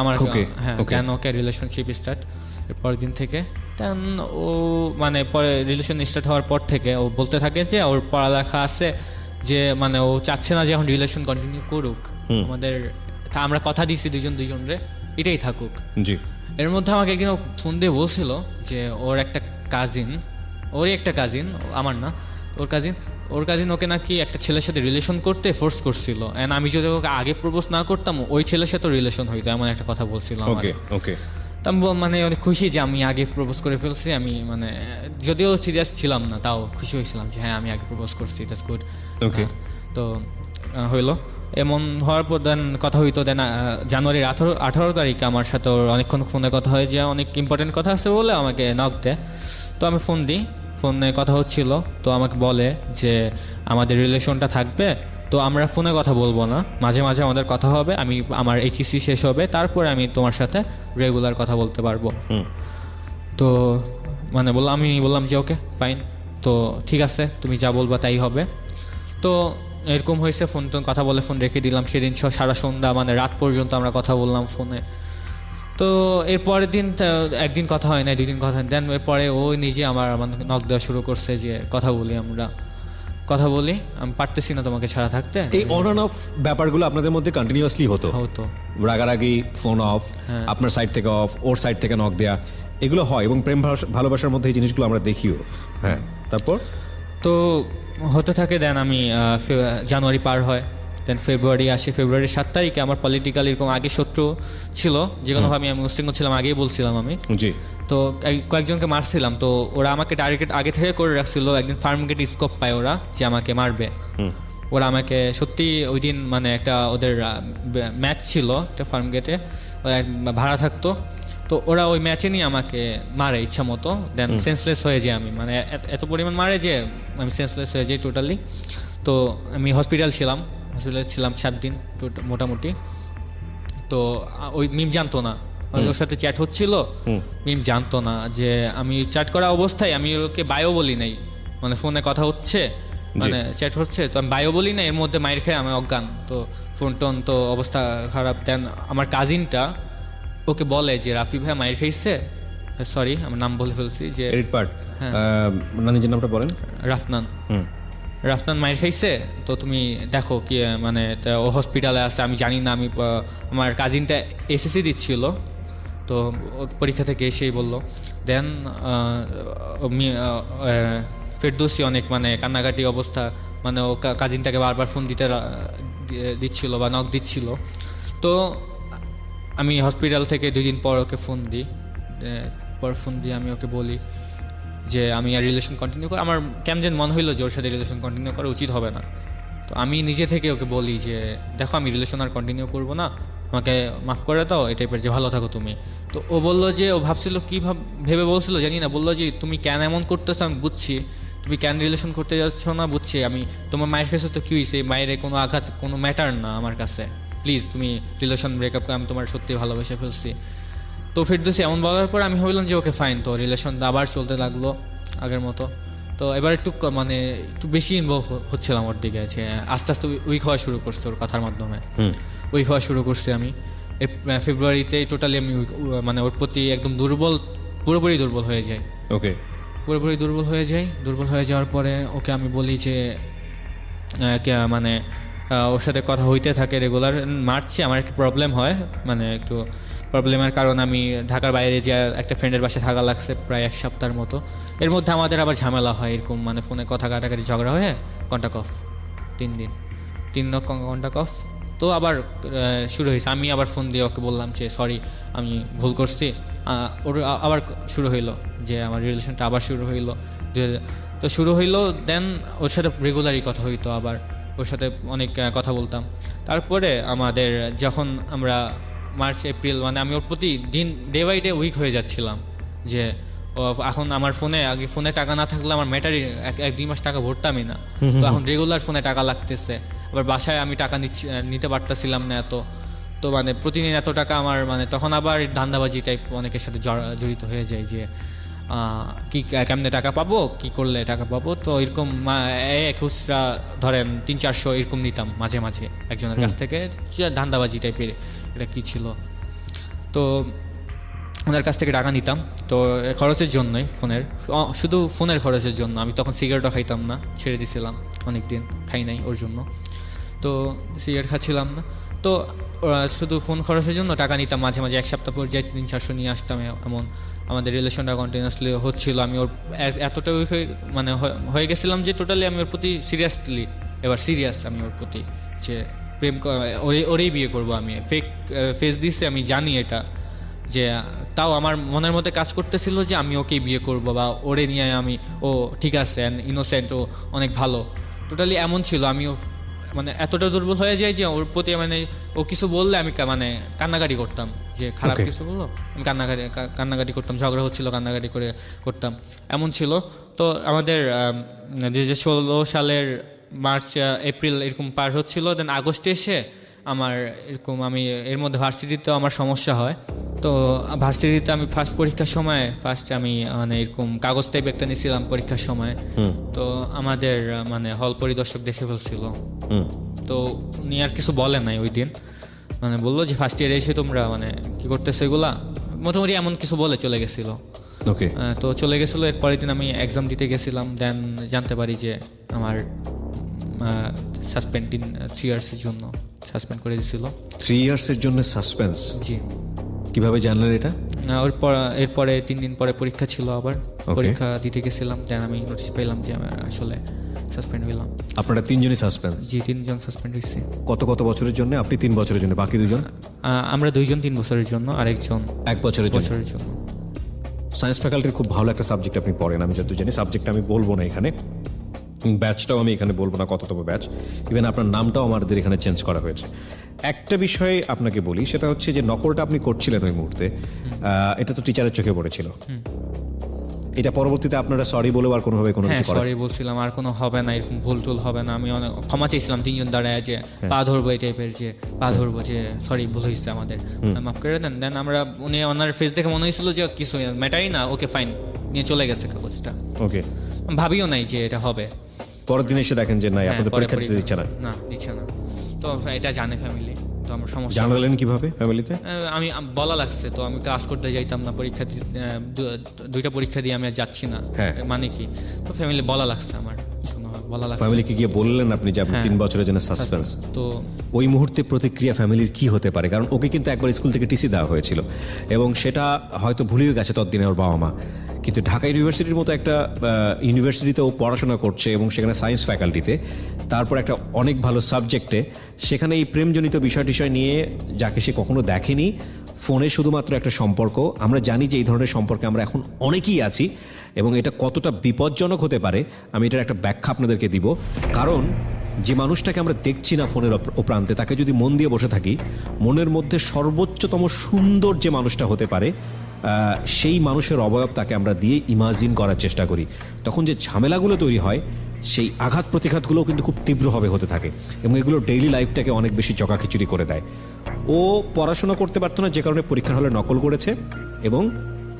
আমার হ্যাঁ, দেন ওকে রিলেশনশিপ স্টার্ট পরের দিন থেকে। দেন ও মানে পরে রিলেশন স্টার্ট হওয়ার পর থেকে ও বলতে থাকে যে ওর পড়ালেখা আছে, যে মানে ও চাচ্ছে না যে এখন রিলেশন কন্টিনিউ করুক আমাদের। আমরা কথা দিয়েছি দুজনরে এটাই থাকুক।
জি।
এর মধ্যে আমাকে একদিন ফোন দিয়ে বলছিল যে ওরই একটা কাজিন, আমার না, ওর কাজিন ওকে নাকি একটা ছেলের সাথে রিলেশন করতে ফোর্স করছিল। এন্ড আমি যদি ওকে আগে প্রপোজ না করতাম ওই ছেলের সাথে রিলেশন হইতো, এমন একটা কথা বলছিল আমাকে। তা আমি মানে অনেক খুশি যে আমি আগে প্রপোজ করে ফেলছি। আমি মানে যদিও সিরিয়াস ছিলাম না, তাও খুশি হয়েছিলাম যে হ্যাঁ আমি আগে প্রপোজ করছি, দ্যাটস গুড। তো হইলো এমন হওয়ার পর দেন কথা হইতো। দেন জানুয়ারির 18 তারিখে আমার সাথে ওর অনেকক্ষণ ফোনে কথা হয়, যে অনেক ইম্পর্টেন্ট কথা আছে বলে আমাকে নক দেয়। তো আমি ফোন দিই, ফোনে কথা হচ্ছিল। তো আমাকে বলে যে আমাদের রিলেশনটা থাকবে, তো আমরা ফোনে কথা বলবো না, মাঝে মাঝে আমাদের কথা হবে, আমার এইচএসসি শেষ হবে তারপরে আমি তোমার সাথে রেগুলার কথা বলতে পারবো। তো মানে আমি বললাম যে ওকে ফাইন, তো ঠিক আছে তুমি যা বলবা তাই হবে। তো এরকম হয়েছে, ফোন কথা বলে ফোন রেখে দিলাম। সেদিন সারা সন্ধ্যা মানে রাত পর্যন্ত আমরা কথা বললাম ফোনে। তো এর পরের দিন একদিন কথা হয় না, 2 দিন কথা। দেন এরপরে ও নিজে আমার নক দেওয়া শুরু করছে যে কথা বলি, আমি পারতেছি না তোমাকে ছাড়া থাকতে।
এই অন অ্যান্ড অফ ব্যাপারগুলো আপনাদের মধ্যে কন্টিনিউয়াসলি হতো? রাগারাগি, ফোন অফ, আপনার সাইড থেকে অফ, ওর সাইড থেকে নক দেয়া, এগুলো হয়। এবং প্রেম ভালোবাসার মধ্যে এই জিনিসগুলো আমরা দেখিও। হ্যাঁ, তারপর
তো হতে থাকে। দেন আমি জানুয়ারি পার হয়, দেন ফেব্রুয়ারি আসে। ফেব্রুয়ারির 7 তারিখে আমার পলিটিক্যাল এরকম আগে শত্রু ছিল, যে কোনোভাবে আমি মুসলিম ছিলাম, আগেই বলছিলাম আমি।
জি।
তো কয়েকজনকে মারছিলাম। তো ওরা আমাকে টার্গেট আগে থেকে করে রাখছিল। একদিন ফার্ম গেটে স্কোপ পায় ওরা যে আমাকে মারবে। ওরা আমাকে সত্যি ওই দিন মানে একটা ওদের ম্যাচ ছিল একটা ফার্ম গেটে, ভাড়া থাকতো। তো ওরা ওই ম্যাচে নিয়ে আমাকে মারে ইচ্ছা মতো। দেন সেন্সলেস হয়ে যাই আমি, মানে এত পরিমাণ মারে যে আমি সেন্সলেস হয়ে যাই টোটালি। তো আমি হসপিটালে ছিলাম 7 দিন মোটামুটি। তো ওই মিম জানতো না, ওর সাথে চ্যাট হচ্ছিল, মিম জানতো না যে আমি চ্যাট করা অবস্থায় আমি ওকে বায়ো বলি নাই, মানে ফোনে কথা হচ্ছে, মানে চ্যাট হচ্ছে, তো আমি বায়ো বলি না। এর মধ্যে মাইর খেয়ে আমি অজ্ঞান, তো ফোন টোন তো অবস্থা খারাপ। দেন আমার কাজিনটা ওকে বলে যে রাফি ভাই মাইর খাইছে, সরি আমার নাম বলে ফেলছি, যে
এডিট পার্ট,
হ্যাঁ।
নিজের নামটা বলেন।
রাফনান। রাফনান মাইর খাইছে, তো তুমি দেখো কি মানে ও হসপিটালে আছে, আমি জানি না। আমি আমার কাজিনটা এসএসসি দিচ্ছিল, তো ও পরীক্ষা থেকে এসেই বললো। দেন ফেরদৌসি অনেক মানে কান্নাকাটি অবস্থা, মানে ও কাজিনটাকে বারবার ফোন দিচ্ছিল বা নক দিচ্ছিল। তো আমি হসপিটাল থেকে 2 দিন পর ওকে ফোন দিই, আমি ওকে বলি যে আমি আর রিলেশন কন্টিনিউ করি। আমার কেমন যেন মনে হইলো যে ওর সাথে রিলেশন কন্টিনিউ করা উচিত হবে না। তো আমি নিজে থেকে ওকে বলি যে দেখো আমি রিলেশন আর কন্টিনিউ করবো না, আমাকে মাফ করে দাও, এই টাইপের, যে ভালো থাকো তুমি। তো ও বললো যে ও ভাবছিল কী ভেবে বলছিল জানি না, বললো যে তুমি কেন এমন করতেছো আমি বুঝছি, তুমি কেন রিলেশন করতে যাচ্ছ না বুঝছি আমি, তোমার মায়ের কাছে তো কী হয়েছে, মায়ের কোনো আঘাত কোনো ম্যাটার না আমার কাছে, প্লিজ তুমি রিলেশন ব্রেকআপ করে, আমি তোমার সত্যি ভালোবেসে ফেলছি। তো ফেরদৌসি এমন বলার পর আমি ভাবলাম যে ওকে ফাইন, তো রিলেশনটা আবার চলতে লাগলো আগের মতো। তো এবার একটু মানে একটু বেশি ইনভলভ হচ্ছিলাম ওর দিকে, যে আস্তে আস্তে উইক হওয়া শুরু করছে ওর কথার মাধ্যমে, উইক হওয়া শুরু করছি আমি। ফেব্রুয়ারিতে টোটালি আমি মানে ওর প্রতি একদম পুরোপুরি দুর্বল হয়ে যাই।
ওকে,
পুরোপুরি দুর্বল হয়ে যাওয়ার পরে ওকে আমি বলি যে মানে ওর সাথে কথা হইতে থাকে রেগুলার। মার্চে আমার একটু প্রবলেম হয়, মানে একটু প্রবলেমের কারণ আমি ঢাকার বাইরে যে একটা ফ্রেন্ডের বাসায় থাকা লাগছে প্রায় 1 সপ্তাহের মতো। এর মধ্যে আমাদের আবার ঝামেলা হয় এরকম, মানে ফোনে কথা কাটাকাটি ঝগড়া হয়ে কন্টাক্ট অফ 3 দিন কন্টাক্ট অফ। তো আবার শুরু হয়েছে, আমি আবার ফোন দিয়ে ওকে বললাম যে সরি আমি ভুল করছি। ওর আবার শুরু হইলো, যে আমার রিলেশনটা আবার শুরু হইলো। তো শুরু হইলো, দেন ওর সাথে রেগুলারই কথা হইতো, আবার ওর সাথে অনেক কথা বলতাম। তারপরে আমাদের যখন আমরা মার্চ এপ্রিল, মানে আমি ওর প্রতি দিন ডে বাই ডে উইক হয়ে যাচ্ছিলাম, যে এখন আমার আগে ফোনে টাকা না থাকলে আমার ম্যাটারই 1-2 মাস টাকা ভরতামই না। তো এখন রেগুলার ফোনে টাকা লাগতেছে, আবার বাসায় আমি টাকা নিতে পারতেছিলাম না এত। তো মানে প্রতিদিন এত টাকা আমার, মানে তখন আবার ধান্দাবাজি টাইপ অনেকের সাথে জড়িত হয়ে যায়, যে কি কেমনে টাকা পাবো, কি করলে টাকা পাবো। তো এরকম খুচরা ধরেন 300-400 এরকম নিতাম মাঝে মাঝে একজনের কাছ থেকে, ধান্দাবাজি টাইপের এটা কি ছিল। তো ওনার কাছ থেকে টাকা নিতাম, তো খরচের জন্যই, শুধু ফোনের খরচের জন্য। আমি তখন সিগারেটও খাইতাম না, ছেড়ে দিয়েছিলাম, অনেকদিন খাই নাই ওর জন্য। তো সিগারেট খাচ্ছিলাম না, তো শুধু ফোন খরচের জন্য টাকা নিতাম মাঝে মাঝে। 1 সপ্তাহ পর যাই 300-400 নিয়ে আসতাম, এমন আমাদের রিলেশনটা কন্টিনিউয়াসলি হচ্ছিল। আমি ওর এতটা উইক হয়ে গেছিলাম যে টোটালি আমি ওর প্রতি সিরিয়াস আমি ওর প্রতি, যে প্রেম ওরেই বিয়ে করবো আমি। ফেস দিচ্ছে আমি জানি এটা, যে তাও আমার মনের মধ্যে কাজ করতেছিল যে আমি ওকেই বিয়ে করবো, বা ওরে নিয়ে আমি, ও ঠিক আছে ইনোসেন্ট, ও অনেক ভালো, টোটালি এমন ছিল। আমি মানে এতটা দুর্বল হয়ে যায় যে ওর প্রতি, মানে ও কিছু বললে আমি মানে কান্নাকাটি করতাম, যে খারাপ কিছু বললো আমি কান্নাকাটি করতাম, ঝগড়া হচ্ছিল কান্নাকাটি করতাম, এমন ছিল। তো আমাদের 2016 সালের মার্চ এপ্রিল এরকম পার হচ্ছিল, দেন আগস্টে এসে আমার এরকম, আমি এর মধ্যে ভার্সিটিতেও আমার সমস্যা হয়। তো ভার্সিটিতে আমি ফার্স্ট পরীক্ষার সময় আমি মানে এরকম কাগজ টাইপ একটা নিয়েছিলাম পরীক্ষার সময়। তো আমাদের মানে হল পরিদর্শক দেখে ফেলছিল, তো উনি আর কিছু বলে নাই ওই দিন, মানে বললো যে ফার্স্ট ইয়ারে এসে তোমরা মানে কি করতেছো এগুলা, মোটামুটি এমন কিছু বলে চলে গেছিল।
ওকে,
তো চলে গেছিলো। এর পরের দিন আমি এক্সাম দিতে গেছিলাম, দেন জানতে পারি যে আমার সাসপেন্ড 3 ইয়ার্সের জন্য সাসপেন্ড করে দিয়েছিল।
3 ইয়ার্সের জন্য সাসপেন্স?
জি।
কিভাবে জানলেন এটা?
এরপরে 3 দিন পরে পরীক্ষা ছিল, আবার পরীক্ষা দিতে গেছিলাম, দেন আমি নোটিস পেলাম যে আমি আসলে সাসপেন্ড হইলাম।
আপনারা 3 জনই সাসপেন্ড?
জি, 3 জন সাসপেন্ড হয়েছে।
কত বছরের জন্য? আপনি 3 বছরের জন্য, বাকি 2 জন?
আমরা 2 জন 3 বছরের জন্য, আর একজন
1 বছরের জন্য। সায়েন্স ফ্যাকাল্টির খুব ভালো একটা সাবজেক্ট আপনি পড়েন, আমি যতদূর জানি। সাবজেক্টটা আমি বলবো না এখানে, ব্যাচটাও আমি এখানে বলবো না কততম ব্যাচ, ইভেন আপনার নামটাও আমাদের এখানে চেঞ্জ করা হয়েছে। একটা বিষয়ে আপনাকে বলি, সেটা হচ্ছে যে নকলটা আপনি করছিলেন ওই মুহূর্তে, এটা তো টিচারের চোখে পড়েছিল। এটা পরবর্তীতে আপনারা সরি বলে আর কোনোভাবে কোনো কিছু করেন?
সরি বলছিলাম, আর কোনো হবে না, এরকম ভুল টুল হবে না। আমি অনেক ক্ষমা চেয়েছিলাম 3 জন দাঁড়ায়, যে পা ধরবো এই টাইপের, যে পা ধরবো, যে সরি ভুল হয়েছে আমাদের, মাফ করে দেন। দেন আমরা ওনার ফেস দেখে মনে হয়েছিল যে কিছু ম্যাটারই না, ওকে ফাইন, নিয়ে চলে গেছে কাগজটা।
ওকে,
ভাবিও নাই যে এটা হবে।
পরের দিন এসে দেখেন যে না, আপনাদের পরীক্ষা দিতে দিচ্ছে না।
দিচ্ছে না। তো এটা জানে ফ্যামিলি, তো আমার সমস্যা
জানালেন কিভাবে ফ্যামিলিতে?
আমি বলা লাগছে, তো আমি ক্লাস করতে যাইতাম না, পরীক্ষা দুইটা পরীক্ষা দিয়ে আমি আর যাচ্ছি না,
হ্যাঁ।
মানে কি, তো ফ্যামিলি বলা লাগছে আমার, বলা লাগছে।
ফ্যামিলিকে গিয়ে বললেন আপনি যে আপনি
হ্যাঁ।
3 বছরের জন্য সাসপেন্স?
তো
ওই মুহূর্তে প্রতিক্রিয়া ফ্যামিলির কি হতে পারে? কারণ ওকে কিন্তু একবার স্কুল থেকে টিসি দেওয়া হয়েছিল এবং সেটা হয়তো ভুলেও গেছে ততদিনে ওর বাবা মা। কিন্তু ঢাকা ইউনিভার্সিটির মতো একটা ইউনিভার্সিটিতে ও পড়াশোনা করছে এবং সেখানে সায়েন্স ফ্যাকাল্টিতে, তারপর একটা অনেক ভালো সাবজেক্টে, সেখানে এই প্রেমজনিত বিষয় টিষয় নিয়ে যাকে সে কখনো দেখেনি, ফোনে শুধুমাত্র একটা সম্পর্ক। আমরা জানি যে এই ধরনের সম্পর্কে আমরা এখন অনেকেই আছি এবং এটা কতটা বিপজ্জনক হতে পারে আমি এটার একটা ব্যাখ্যা আপনাদেরকে দিব। কারণ যে মানুষটাকে আমরা দেখছি না ফোনের প্রান্তে, তাকে যদি মন দিয়ে বসে থাকি, মনের মধ্যে সর্বোচ্চতম সুন্দর যে মানুষটা হতে পারে সেই মানুষের অবয়ব তাকে আমরা দিয়ে ইমাজিন করার চেষ্টা করি। তখন যে ঝামেলাগুলো তৈরি হয়, সেই আঘাত প্রতিঘাতগুলোও কিন্তু খুব তীব্রভাবে হতে থাকে এবং এগুলো ডেইলি লাইফটাকে অনেক বেশি জগাখিচুড়ি করে দেয়। ও পড়াশোনা করতে পারতো না, যে কারণে পরীক্ষার হলে নকল করেছে এবং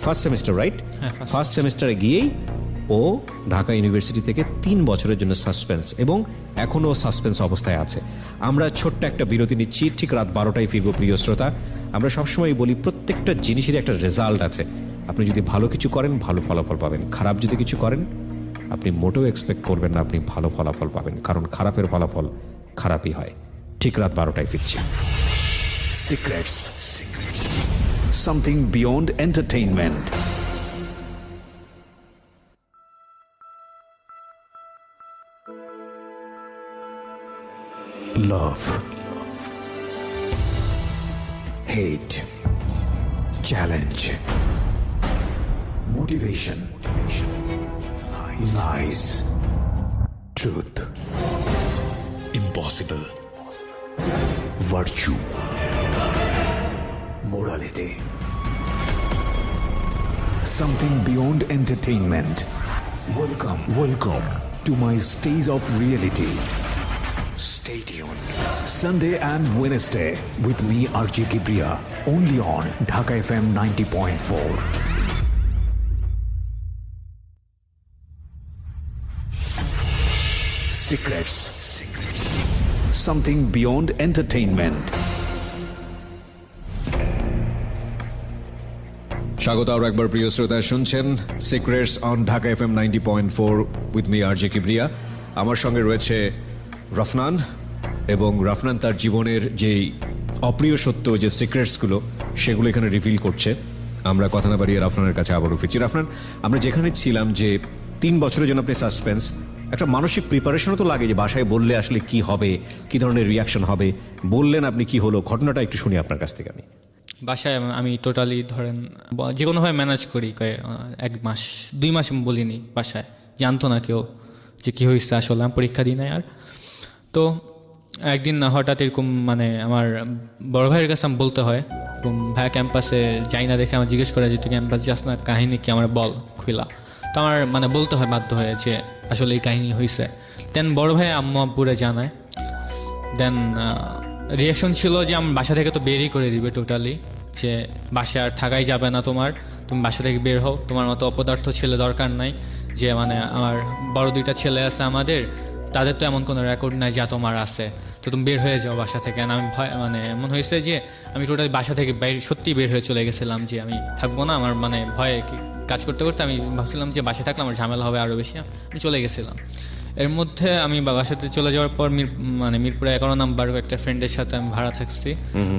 ফার্স্ট সেমিস্টার, রাইট? ফার্স্ট সেমিস্টারে গিয়েই ও ঢাকা ইউনিভার্সিটি থেকে 3 বছরের জন্য সাসপেন্স, এবং এখনও সাসপেন্স অবস্থায় আছে। আমরা ছোট্ট একটা বিরতি নিচ্ছি, ঠিক রাত 12টায় ফিরবো। প্রিয় শ্রোতা, আমরা সবসময় বলি প্রত্যেকটা জিনিসেরই একটা রেজাল্ট আছে। আপনি যদি ভালো কিছু করেন ভালো ফলাফল পাবেন, খারাপ যদি কিছু করেন আপনি মোটেও এক্সপেক্ট করবেন না আপনি ভালো ফলাফল পাবেন, কারণ খারাপের ফলাফল খারাপই হয়। ঠিক রাত 12টায় ফিরছি।
Secrets. Something beyond entertainment. Love. Hate. Challenge. Motivation. Lies. Truth. Impossible. Virtue. Morality. Something beyond entertainment. Welcome to my stage of reality. Stay tuned. Sunday and Wednesday with me, RJ Kibriya, only on Dhaka FM 90.4. Secrets. Something beyond entertainment.
স্বাগত আরো একবার প্রিয় শ্রোতা, শুনছেন secrets on Dhaka FM 90.4 with me RJ Kibria. আমার সঙ্গে রয়েছে রফনান, এবং রফনান তার জীবনের যেই অপ্রিয় সত্য, যে সিক্রেটসগুলো, সেগুলো এখানে রিভিল করছে। আমরা কথা না বাড়িয়ে রফনানের কাছে আবারও ফিরছি। রফনান, আমরা যেখানে ছিলাম যে 3 বছরের জন্য আপনি সাসপেন্স, একটা মানসিক প্রিপারেশনও তো লাগে যে বাসায় বললে আসলে কি হবে, কি ধরনের রিয়াকশন হবে। বললেন আপনি, কি হলো ঘটনাটা একটু শুনি আপনার কাছ থেকে।
বাসায় আমি টোটালি ধরেন যে কোনোভাবে ম্যানেজ করি, 1 মাস 2 মাস বলিনি, বাসায় জানতো না কেউ যে কী হয়েছে আসলে, আমি পরীক্ষা দিই নাই। আর তো একদিন হঠাৎ এরকম মানে আমার বড় ভাইয়ের কাছে আমি বলতে হয়, ভাইয়া ক্যাম্পাসে যাই না দেখে আমার জিজ্ঞেস করে যে তুই ক্যাম্পাস যাস না, কাহিনী কি আমার বল খুইলা। তো আমার মানে বলতে হয় বাধ্য হয়ে যে আসলে এই কাহিনী হয়েছে। দেন বড় ভাই আম্মু আব্বুরে জানায়। দেন রিয়াকশন ছিল যে আমার বাসা থেকে তো বেরই করে দিবে টোটালি, যে বাসা আর থাকাই যাবে না তোমার, তুমি বাসা থেকে বের হও, তোমার মতো অপদার্থ ছেলে দরকার নাই। যে মানে আমার বড় 2টা ছেলে আছে আমাদের, তাদের তো এমন কোনো রেকর্ড নাই যা তোমার আছে, তো তুমি বের হয়ে যাও বাসা থেকে। আমি ভয় মানে এমন হয়েছে যে আমি টোটালি বাসা থেকে সত্যি বের হয়ে চলে গেছিলাম, যে আমি থাকবো না। আমার মানে ভয়ে কাজ করতে করতে আমি ভাবছিলাম যে বাসায় থাকলে আমার ঝামেলা হবে আরও বেশি, আমি চলে গেছিলাম। এর মধ্যে আমি বাসাতে চলে যাওয়ার পর মিরপুরে 11 নম্বর একটা ফ্রেন্ডের সাথে আমি ভাড়া থাকছি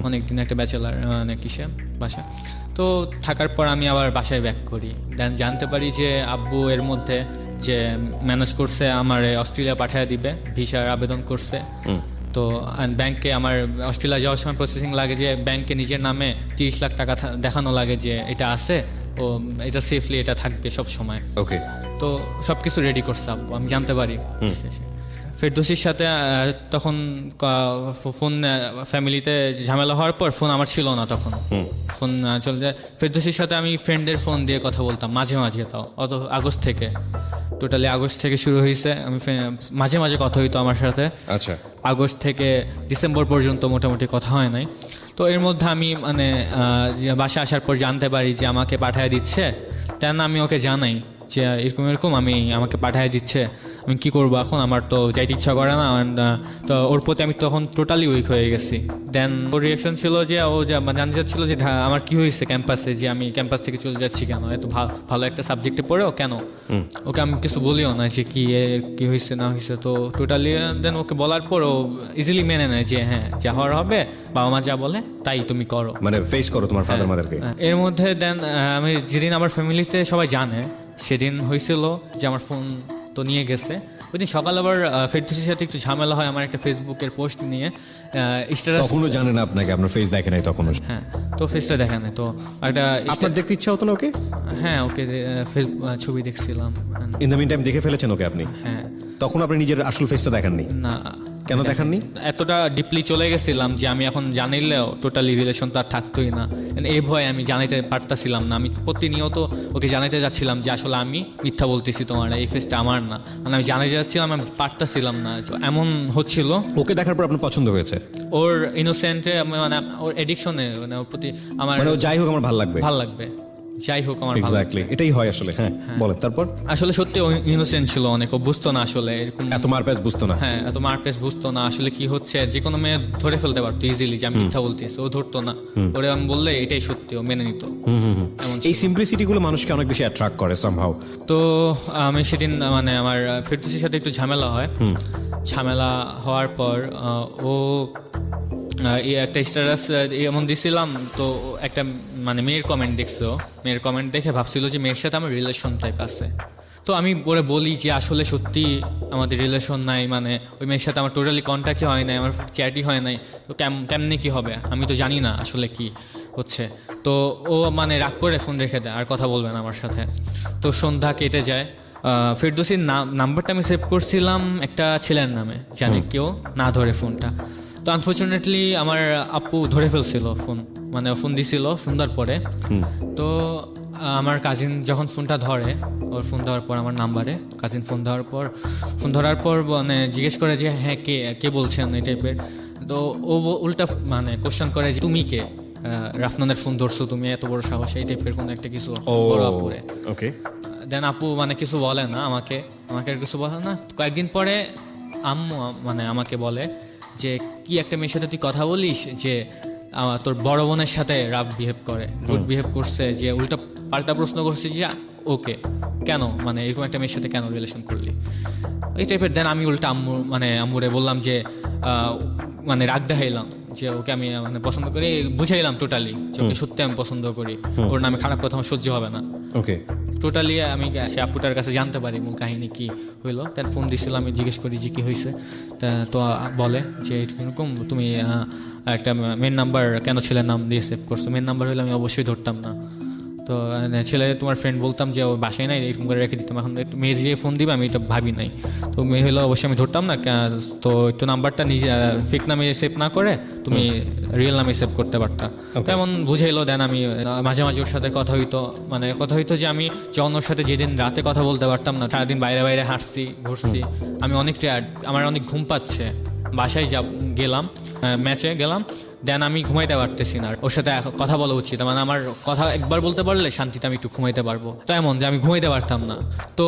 অনেকদিন, একটা ব্যাচেলার মানে কিসে বাসা। তো থাকার পর আমি আবার বাসায় ব্যাক করি। দেন জানতে পারি যে আব্বু এর মধ্যে যে ম্যানেজ করছে আমার অস্ট্রেলিয়া পাঠিয়ে দিবে, ভিসার আবেদন করছে। তো ব্যাংকে আমার অস্ট্রেলিয়া যাওয়ার সময় প্রসেসিং লাগে যে ব্যাংকে নিজের নামে 30 লাখ টাকা দেখানো লাগে যে এটা আছে, ও এটা সেফলি এটা থাকবে সব সময়।
ওকে,
তো সবকিছু রেডি করছে আব্বু, আমি জানতে পারি। ফেরদৌসির সাথে তখন ফোন ফ্যামিলিতে ঝামেলা হওয়ার পর ফোন আমার ছিল না তখন, ফোন চলে যায়। ফেরদৌসির সাথে আমি ফ্রেন্ডের ফোন দিয়ে কথা বলতাম মাঝে মাঝে, তাও অত আগস্ট থেকে, টোটালি আগস্ট থেকে শুরু হয়েছে। আমি মাঝে মাঝে কথা হইতো আমার সাথে।
আচ্ছা,
আগস্ট থেকে ডিসেম্বর পর্যন্ত মোটামুটি কথা হয় নাই। তো এর মধ্যে আমি মানে বাসা আসার পর জানতে পারি যে আমাকে পাঠিয়ে দিচ্ছে। তেন আমি ওকে জানাই যে এরকম এরকম আমাকে পাঠিয়ে দিচ্ছে, আমি কি করবো এখন, আমার তো যাইতে ইচ্ছা করে না। তো ওর প্রতি আমি তখন টোটালি উইক হয়ে গেছি। দেন ওর রিয়াকশন ছিল যে ও জানতে চাচ্ছিল যে আমার কি হয়েছে ক্যাম্পাসে, যে আমি ক্যাম্পাস থেকে চলে যাচ্ছি কেন, এত ভালো একটা সাবজেক্টে পড়েও কেন। ওকে আমি কিছু বলিও না যে কি হয়েছে না হয়েছে। তো টোটালি দেন ওকে বলার পর ও ইজিলি মেনে নেয় যে হ্যাঁ যা হওয়ার হবে, বাবা মা যা বলে তাই তুমি করো।
মানে ফেস করো তোমার ফাদার মাদারকে।
এর মধ্যে দেন আমি যেদিন আমার ফ্যামিলিতে সবাই জানে, সেদিন হয়েছিল যে আমার ফোন তো নিয়ে গেছে। ওই দিন সকাল আবার ফেরদৌসির সাথে একটু ঝামেলা হয় আমার একটা ফেসবুকের পোস্ট নিয়ে। স্ট্যাটাস
তখনও জানে না আপনাকে, আপনার ফেস দেখে নাই তখনও।
হ্যাঁ, তো ফেসটা দেখা নেই। তো একটা
আপনার দেখতে ইচ্ছা হতো না ওকে?
হ্যাঁ, ওকে ফেসবুক ছবি দেখছিলাম।
ইন দ্য মিন টাইম দেখে ফেলেছেন ওকে আপনি?
হ্যাঁ।
তখন আপনি নিজের আসল ফেসটা দেখাননি?
না।
কেন দেখাননি?
এতটা ডিপলি চলে গেছিলাম যে আমি এখন জানিলেও টোটালি রিলেশন তো আর থাকতোই না। এই ভয়ে আমি জানাইতে পারতাছিলাম না। আমি প্রতিনিয়ত ওকে জানাইতে যাচ্ছিলাম যে আসলে আমি মিথ্যা বলতেছি, তোমার এই ফেসটা আমার না। মানে আমি জানাইতে যাচ্ছিলাম, আমি পারতাছিলাম না। এমন হচ্ছিল।
ওকে দেখার পর আপনার পছন্দ হয়েছে?
ওর ইনোসেন্টে মানে ওর এডিকশনে, মানে ওর প্রতি আমার
মানে ও যাই হোক আমার ভালো লাগবে।
ভালো লাগবে, যাই হোক আমার ভালো
এক্স্যাক্টলি এটাই হয় আসলে। হ্যাঁ বলেন তারপর।
আসলে সত্যি ইনোসেন্ট ছিল অনেক, ও বুঝতো না আসলে এরকম
এত মারপ্যাচ বুঝতো না।
হ্যাঁ, এত মারপ্যাচ বুঝতো না আসলে কি হচ্ছে। যে কোনো মেয়ে ধরে ফেলতে পারতো ইজিলি যে আমি মিথ্যা বলতেছি, ও ধরতো না। ওরে আমি বললে এটাই সত্যি, ও মেনে নিত।
এই সিম্পলিসিটি গুলো মানুষকে অনেক বেশি অ্যাট্রাক্ট করে সামহাউ।
তো আমি সেদিন মানে আমার ফেরদৌসির সাথে একটু ঝামেলা হয়। ঝামেলা হওয়ার পর ও একটা স্ট্যাটাস এমন দিছিলাম, তো একটা মানে মেয়ের কমেন্ট দেখছো, মেয়ের কমেন্ট দেখে ভাবছিল যে মেয়ের সাথে আমার রিলেশন টাইপ আছে। তো আমি ওরে বলি যে আসলে সত্যি আমাদের রিলেশন নাই, মানে ওই মেয়ের সাথে আমার টোটালি কন্ট্যাক্টই হয় নাই, আমার চ্যাটই হয় নাই। তো কেমনে কি হবে, আমি তো জানি না আসলে কি হচ্ছে। তো ও মানে রাগ করে ফোন রেখে দেয়, আর কথা বলবে না আমার সাথে। তো সন্ধ্যা কেটে যায়। ফেরদৌসির নাম্বারটা আমি সেভ করছিলাম একটা ছেলের নামে, জানে কেউ না ধরে ফোনটা। তো আনফর্চুনেটলি আমার আপু ধরে ফেলছিল ফোন, মানে ফোন দিছিল সন্ধ্যার পরে। তো আমার কাজিন যখন ফোনটা ধরে, ওর ফোন দেওয়ার পর আমার নাম্বারে কাজিন ফোন ধরার পর মানে জিজ্ঞেস করে যে হ্যাঁ কে বলছেন এই টাইপের। তো ও উল্টা মানে কোশ্চেন করে যে তুমি কে, রাফনানের ফোন ধরছো তুমি, এত বড় সাহস, এই টাইপের কোনো একটা কিছু বড় আপুরে।
ওকে।
দেন আপু মানে কিছু বলে না আমাকে আর কিছু বলে না। কয়েকদিন পরে আম্মু মানে আমাকে বলে যে কি একটা মেয়ের সাথে তুই কথা বলিস যে তোর বড় বোনের সাথে রাফ বিহেভ করে, রুড বিহেভ করছে, যে উল্টা পাল্টা প্রশ্ন করছে যে ওকে কেন, মানে এরকম একটা মেয়ের সাথে কেন রিলেশন করলি, এই টাইপের। দেন আমি উল্টা আম্মুরে বললাম যে মানে রাগ দেখাইলাম যে ওকে আমি মানে পছন্দ করি, বুঝাইলাম টোটালি যে ওকে সত্যি আমি পছন্দ করি, ওর নামে খারাপ কথা আমার সহ্য হবে না।
ওকে।
টোটালি আমি সে আপুটার কাছে জানতে পারি মূল কাহিনী কি হইলো। তার ফোন দিয়েছিলাম, আমি জিজ্ঞেস করি যে কি হয়েছে। তো বলে যে এরকম তুমি একটা মেন নাম্বার কেন ছেলের নাম দিয়ে সেভ করছো, মেন নাম্বার হলে আমি অবশ্যই ধরতাম না। তো ছেলে তোমার ফ্রেন্ড বলতাম যে ও বাসায় নাই, এরকম করে রেখে দিতাম। এখন একটু মেয়ে যে ফোন দিবে আমি এটা ভাবি নাই, তো মেয়ে হলো অবশ্যই আমি ধরতাম না। তো একটু নাম্বারটা নিজে ফেক নামে সেভ না করে তুমি রিয়েল নামে সেভ করতে পারতা। তেমন বুঝাইলো। দেন আমি মাঝে মাঝে ওর সাথে কথা হইতো যে আমি যখন ওর সাথে যেদিন রাতে কথা বলতে পারতাম না, সারাদিন বাইরে হাঁটছি ঘুরছি, আমি অনেক টায়ার্ড, আমার অনেক ঘুম পাচ্ছে, বাসায় গেলাম, ম্যাচে গেলাম, দেন আমি ঘুমাইতে পারতেছি না। ওর সাথে কথা বলা উচিত, মানে আমার কথা একবার বলতে পারলে শান্তিতে আমি একটু ঘুমাইতে পারবো। তো এমন যে আমি ঘুমাইতে পারতাম না। তো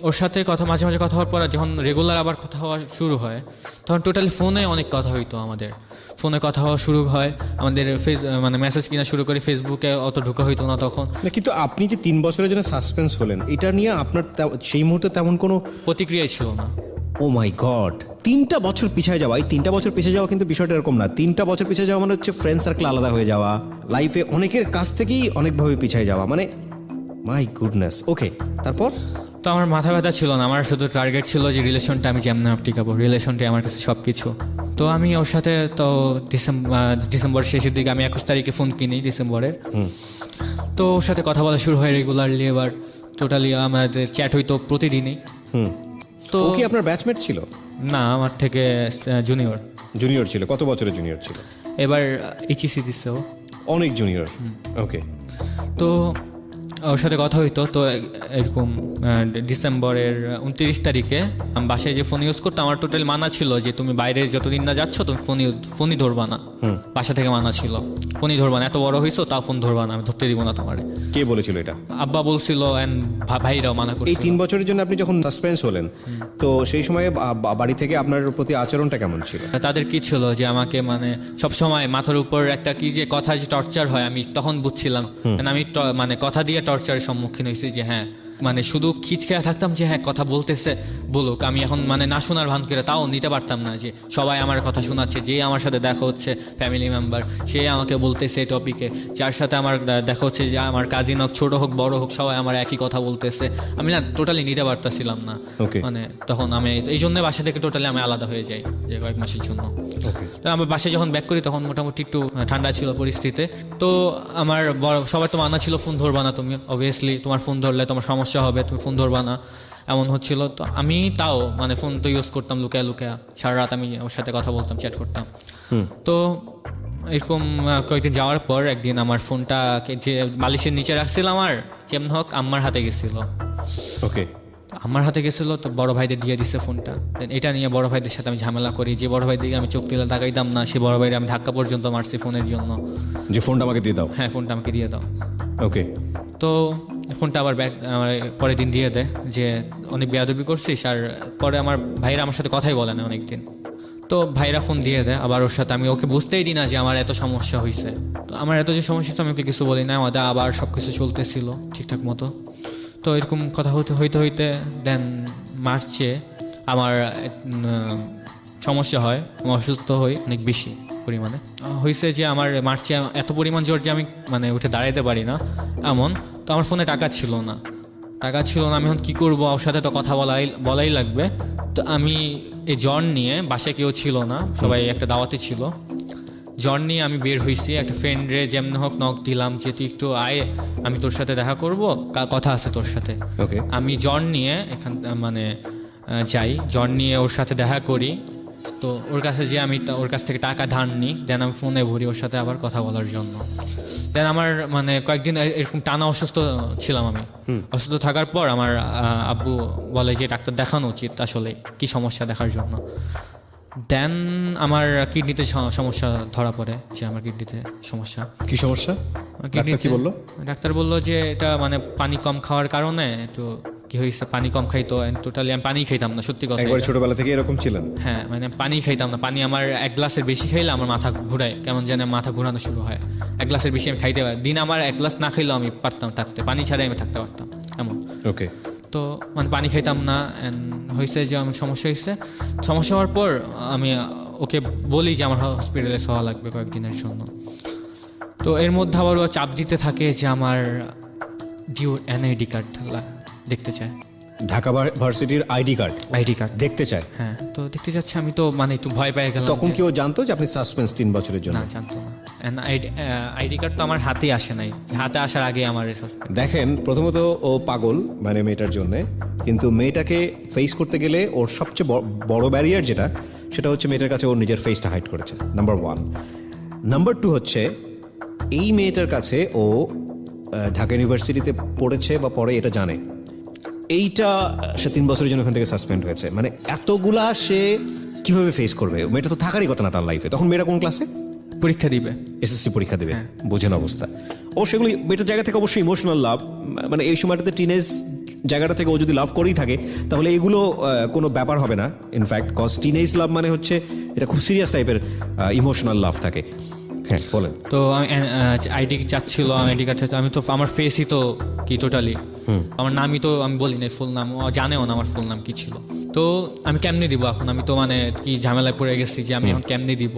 ওর সাথে মাঝে মাঝে কথা হওয়ার পর যখন রেগুলার আবার কথা হওয়া শুরু হয়, তখন টোটালি ফোনে অনেক কথা হইতো। আমাদের ফোনে কথা হওয়া শুরু হয়, আমাদের মানে মেসেজ কিনা শুরু করি, ফেসবুকে অত ঢোকা হইতো না তখন।
কিন্তু আপনি যে 3 বছরের জন্য সাসপেন্স হলেন, এটা নিয়ে আপনার সেই মুহূর্তে তেমন কোনো
প্রতিক্রিয়াই ছিল না।
ও মাই গড, 3টা বছর পিছিয়ে যাওয়া। এই 3টা বছর পিছিয়ে যাওয়া কিন্তু বিষয়টা এরকম না। 3টা বছর পিছিয়ে যাওয়া মানে হচ্ছে ফ্রেন্ড সার্কেল আলাদা হয়ে যাওয়া, লাইফে অনেকের কাছ থেকেই অনেকভাবে পিছিয়ে যাওয়া, মানে মাই গুডনেস। ওকে, তারপর?
তো আমার মাথা ব্যথা ছিল না, আমার শুধু টার্গেট ছিল যে রিলেশনটা আমি যেমন টিকাবো, রিলেশনটাই আমার কাছে সব কিছু। তো আমি ওর সাথে তো ডিসেম্বর শেষের দিকে আমি 21 তারিখে ফোন কিনি ডিসেম্বরের। তো ওর সাথে কথা বলা শুরু হয় রেগুলারলি। এবার টোটালি আমাদের চ্যাট হইতো প্রতিদিনই।
তো ও কি আপনার ব্যাচমেট ছিল?
না, আমার থেকে
জুনিয়র ছিল। কত বছরের জুনিয়র ছিল?
এবার এইচএসসি দিচ্ছে ও।
অনেক জুনিয়র। ওকে।
তো ওর সাথে কথা হইতো। তো এরকম ডিসেম্বরের 29 তারিখে আমি বাসায় যে ফোন ইউজ করতাম, আমার টোটাল মানা ছিল যে তুমি বাইরে যতদিন না যাচ্ছ তুমি ফোনই ধরবা না। বাসা থেকে মানা ছিল ফোনই ধরবা না, এত বড় হয়েছো তাও ফোন ধরবা না, আমি ধরতে দিব না তোমারে।
কে বলেছিল এটা?
আব্বা বলছিল এন্ড ভাইরাও মানা
এই
করছিল।
3 বছরের জন্য আপনি যখন সাসপেন্স হলেন, তো সেই সময়ে বাড়ি থেকে আপনার প্রতি আচরণটা কেমন ছিল?
তাদের কি ছিল যে আমাকে মানে সবসময় মাথার উপর একটা কি যে কথা যে টর্চার হয়, আমি তখন বুঝছিলাম। আমি মানে কথা দিয়ে টর্চারের সম্মুখীন হয়েছি যে হ্যাঁ, মানে শুধু খিচখেয়া থাকতাম যে হ্যাঁ কথা বলতেছে বলুক, আমি এখন মানে না শোনার ভান করে তাও নিতে পারতাম না যে সবাই আমার কথা শোনাচ্ছে। যে আমার সাথে দেখা হচ্ছে ফ্যামিলি মেম্বার, সে আমাকে বলতেছে টপিকে, যার সাথে আমার দেখা হচ্ছে যে আমার কাজিন হোক ছোট হোক বড় হোক সবাই আমার একই কথা বলতেছে, আমি না টোটালি নিতে পারতাছিলাম না। মানে তখন আমি এই জন্য বাসা থেকে টোটালি আমি আলাদা হয়ে যাই যে কয়েক মাসের জন্য। তো আমার বাসায় যখন ব্যাক করি তখন মোটামুটি একটু ঠান্ডা ছিল পরিস্থিতি। তো আমার সবার তো মানা ছিল ফোন ধরবা না তুমি, অবভিয়াসলি তোমার ফোন ধরলে তোমার সমস্যা হবে, তুমি ফোন ধরবা না, এমন হচ্ছিল। তো আমি তাও মানে ফোন তো ইউজ করতাম লুকায়া লুকায়া, সারা রাত আমি ওর সাথে কথা বলতাম, চ্যাট করতাম। তো এরকম কয়েকদিন যাওয়ার পর একদিন আমার ফোনটা যে বালিশের নিচে রাখছিলাম আর যেমন হোক আম্মার হাতে গেছিল।
ওকে,
আমার হাতে গেছিল, তো বড় ভাইদের দিয়ে দিছে ফোনটা। এটা নিয়ে বড় ভাইদের সাথে আমি ঝামেলা করি, যে বড় ভাই দিকে আমি চোখ তুলে তাকাইতাম না, সে বড় ভাইরে আমি ধাক্কা পর্যন্ত মারছি ফোনের জন্য,
যে ফোনটা আমাকে দিয়ে দাও।
হ্যাঁ ফোনটা আমাকে দিয়ে দাও।
ওকে,
তো ফোনটা আবার ব্যাক পরের দিন দিয়ে দেয় যে অনেক বেয়াদবি করছিস, আর পরে আমার ভাইরা আমার সাথে কথাই বলে না অনেকদিন। তো ভাইরা ফোন দিয়ে দেয় আবার ওর সাথে, আমি ওকে বুঝতেই দিই না যে আমার এত সমস্যা হয়েছে। তো আমার এত যে সমস্যা হয়েছে আমি ওকে কিছু বলি না, আমাদের আবার সব কিছু চলতেছিল ঠিকঠাক মতো। তো এরকম কথা হইতে দেন মার্চে আমার সমস্যা হয়, আমি অসুস্থ হই অনেক বেশি পরিমাণে। হয়েছে যে আমার মার্চে এত পরিমাণ জ্বর যে আমি মানে উঠে দাঁড়াইতে পারি না এমন। তো আমার ফোনে টাকা ছিল না, আমি এখন কী করবো, ওর সাথে তো কথা বলাই লাগবে। তো আমি এই জ্বর নিয়ে, বাসায় কেউ ছিল না, সবাই একটা দাওয়াতে ছিল, জ্বর নিয়ে আমি বের হয়েছি। একটা ফ্রেন্ডরে যেমন হোক নক দিলাম যে তুই একটু আয়, আমি তোর সাথে দেখা করব, কথা আছে তোর সাথে।
ওকে,
আমি জ্বর নিয়ে এখান মানে যাই, জ্বর নিয়ে ওর সাথে দেখা করি। তো ওর কাছে যে আমি ওর কাছ থেকে টাকা ধার নিই, দেন আমি ফোনে ভরি ওর সাথে আবার কথা বলার জন্য। দেন আমার মানে কয়েকদিন এরকম টানা অসুস্থ ছিলাম আমি। অসুস্থ থাকার পর আমার আব্বু বলে যে ডাক্তার দেখানো উচিত, আসলে কি সমস্যা দেখার জন্য। দেন আমার কিডনিতে সমস্যা ধরা পড়ে, যে আমার কিডনিতে সমস্যা।
কি সমস্যা? ডাক্তার কি বললো?
ডাক্তার বললো যে এটা মানে পানি কম খাওয়ার কারণে একটু কি হয়েছে, পানি কম খাইতো, টোটালি আমি পানি খাইতাম না, সত্যি কথা।
একবার ছোটবেলা থেকে এরকম ছিলেন?
হ্যাঁ, মানে পানি খাইতাম না, পানি আমার 1 গ্লাসের বেশি খাইলে আমার মাথা ঘুরায়, কেমন যেন মাথা ঘুরানো শুরু হয়। 1 গ্লাসের বেশি আমি খাইতে পারি, দিন আমার 1 গ্লাস না খাইলেও আমি পারতাম থাকতে, পানি ছাড়াই আমি থাকতে পারতাম এমন।
ওকে,
তো মানে পানি খাইতাম না, হয়েছে যে আমার সমস্যা হয়েছে। সমস্যা হওয়ার পর আমি ওকে বলি যে আমার হসপিটালে হওয়া লাগবে কয়েকদিনের জন্য। তো এর মধ্যে আবার ও চাপ দিতে থাকে যে আমার ডিউ এনআইডি কার্ড দেখতে চায়।
ঢাকা ভার্সিটির আইডি কার্ড দেখতে চায়?
হ্যাঁ, তো দেখতে যাচ্ছে। আমি তো মানে একটু ভয় পেয়ে গেলাম।
তখন কেউ জানতো যে আপনি সাসপেন্স 3 বছরের জন্য?
না, জানতো না। আইডি কার্ড তো আমার হাতেই আসে নাই, হাতে আসার আগে আমার
দেখেন, প্রথমত ও পাগল মানে মেয়েটার জন্য, কিন্তু মেয়েটাকে ফেস করতে গেলে ওর সবচেয়ে বড় ব্যারিয়ার যেটা, সেটা হচ্ছে মেয়েটার কাছে ওর নিজের ফেসটা হাইড করেছে, নাম্বার 1। নাম্বার 2 হচ্ছে এই মেয়েটার কাছে ও ঢাকা ইউনিভার্সিটিতে পড়েছে বা পড়ে এটা জানে, এইটা সে 3 বছরের জন্য ওখান থেকে সাসপেন্ড হয়েছে। মানে এতগুলা সে কিভাবে ফেস করবে? মেয়েটা তো থাকারই কথা না তার লাইফে। তখন মেয়েটা কোন ক্লাসে?
পরীক্ষা দিবে,
এসএসসি পরীক্ষা দেবে, বোঝেন অবস্থা। অবশ্যই এগুলো মেয়েটার জায়গা থেকে অবশ্যই ইমোশনাল লাভ, মানে এই সময়টাতে টিনেজ জায়গাটা থেকে ও যদি লাভ করেই থাকে তাহলে এগুলো কোনো ব্যাপার হবে না। ইনফ্যাক্ট কজ টিনেজ লাভ মানে হচ্ছে এটা খুব সিরিয়াস টাইপের ইমোশনাল লাভ থাকে। হ্যাঁ, বলেন।
তো আমি আইডি চাচ্ছিল, আইডি কার্ড চাচ্ছিল, আমি তো আমার ফেসই তো কি টোটালি, আমার নামই তো আমি বলি না, ফুল নাম ও জানেও না আমার ফুল নাম কি ছিল। তো আমি কেমনে দিব এখন? আমি তো মানে কি ঝামেলায় পড়ে গেছি যে আমি এখন কেমনে দিব।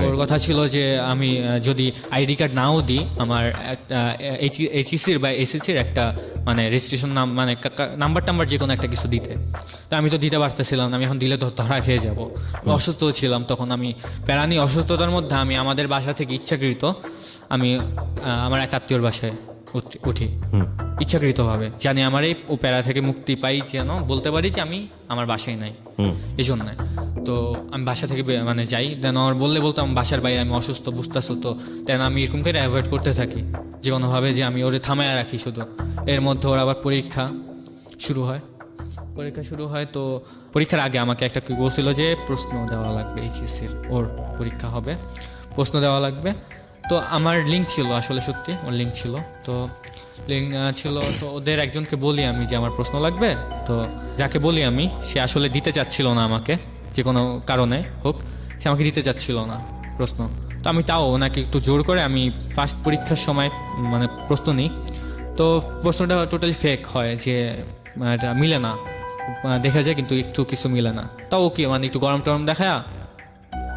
ওর কথা ছিল যে আমি যদি আইডি কার্ড নাও দিই, আমার একটা এইচএসসির বা এসএসসির একটা মানে রেজিস্ট্রেশন নাম মানে নাম্বার যে কোনো একটা কিছু দিতে। তো আমি তো দিতে পারতেছিলাম না, আমি এখন দিলে তো ধরা খেয়ে যাবো। অসুস্থ ছিলাম তখন, আমি প্যারানি অসুস্থতার মধ্যে আমি আমাদের বাসা থেকে ইচ্ছাকৃত আমি আমার এক আত্মীয়র বাসায় উঠি, ইচ্ছাকৃতভাবে, জানি আমার এই ও প্যারা থেকে মুক্তি পাই, যেন বলতে পারি যে আমি আমার বাসায় নাই, এই জন্য। তো আমি বাসা থেকে মানে যাই, দেন আমার বলতাম বাসার বাইরে আমি অসুস্থ, বুঝতেছো তো, দেন আমি এরকম করে অ্যাভয়েড করতে থাকি। যে কোনোভাবে যে আমি ওরে থামায় রাখি শুধু। এর মধ্যে ওর আবার পরীক্ষা শুরু হয়। তো পরীক্ষার আগে আমাকে একটা কি বলছিল যে প্রশ্ন দেওয়া লাগবে, এইচএসসির ওর পরীক্ষা হবে, প্রশ্ন দেওয়া লাগবে। তো আমার লিঙ্ক ছিল, আসলে সত্যি ওর লিঙ্ক ছিল। তো লিঙ্ক ছিল, তো ওদের একজনকে বলি আমি যে আমার প্রশ্ন লাগবে। তো যাকে বলি আমি, সে আসলে দিতে চাচ্ছিল না আমাকে, যে কোনো কারণে হোক সে আমাকে দিতে চাচ্ছিল না প্রশ্ন। তো আমি তাও ওনাকে একটু জোর করে আমি ফার্স্ট পরীক্ষার সময় মানে প্রশ্ন নিই। তো প্রশ্নটা টোটালি ফেক হয়, যে এটা মিলে না, দেখা যায় কিন্তু একটু কিছু মিলে না। তাও কি মানে একটু গরম টরম দেখায়,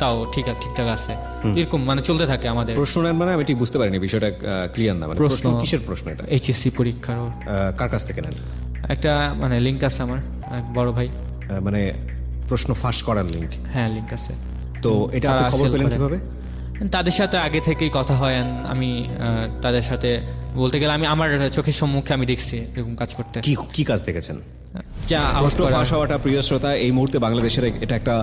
তাও ঠিকঠাক আছে, এরকম মানে চলতে থাকে আমাদের।
প্রশ্ন নেন মানে আমি ঠিক বুঝতে পারিনি বিষয়টা, ক্লিয়ার না। মানে প্রশ্ন কিসের প্রশ্ন এটা?
এইচএসসি পরীক্ষার ওর।
কার কাছ থেকে নেন?
একটা মানে লিঙ্ক আছে আমার এক বড় ভাই।
মানে প্রশ্ন ফাঁস করার লিঙ্ক?
হ্যাঁ, লিঙ্ক আছে।
তো এটা আপনি খবর পেলেন কিভাবে?
তাদের সাথে আগে থেকেই কথা হয়, and আমি তাদের সাথে বলতে গেলে আমি আমার চোখের সম্মুখে আমি দেখছি এরকম কাজ করতে।
কি কাজ দেখেছেন?
যা
প্রশ্ন ফাঁস হওয়াটা, প্রিয় শ্রোতা, এই মুহূর্তে বাংলাদেশের এটা একটা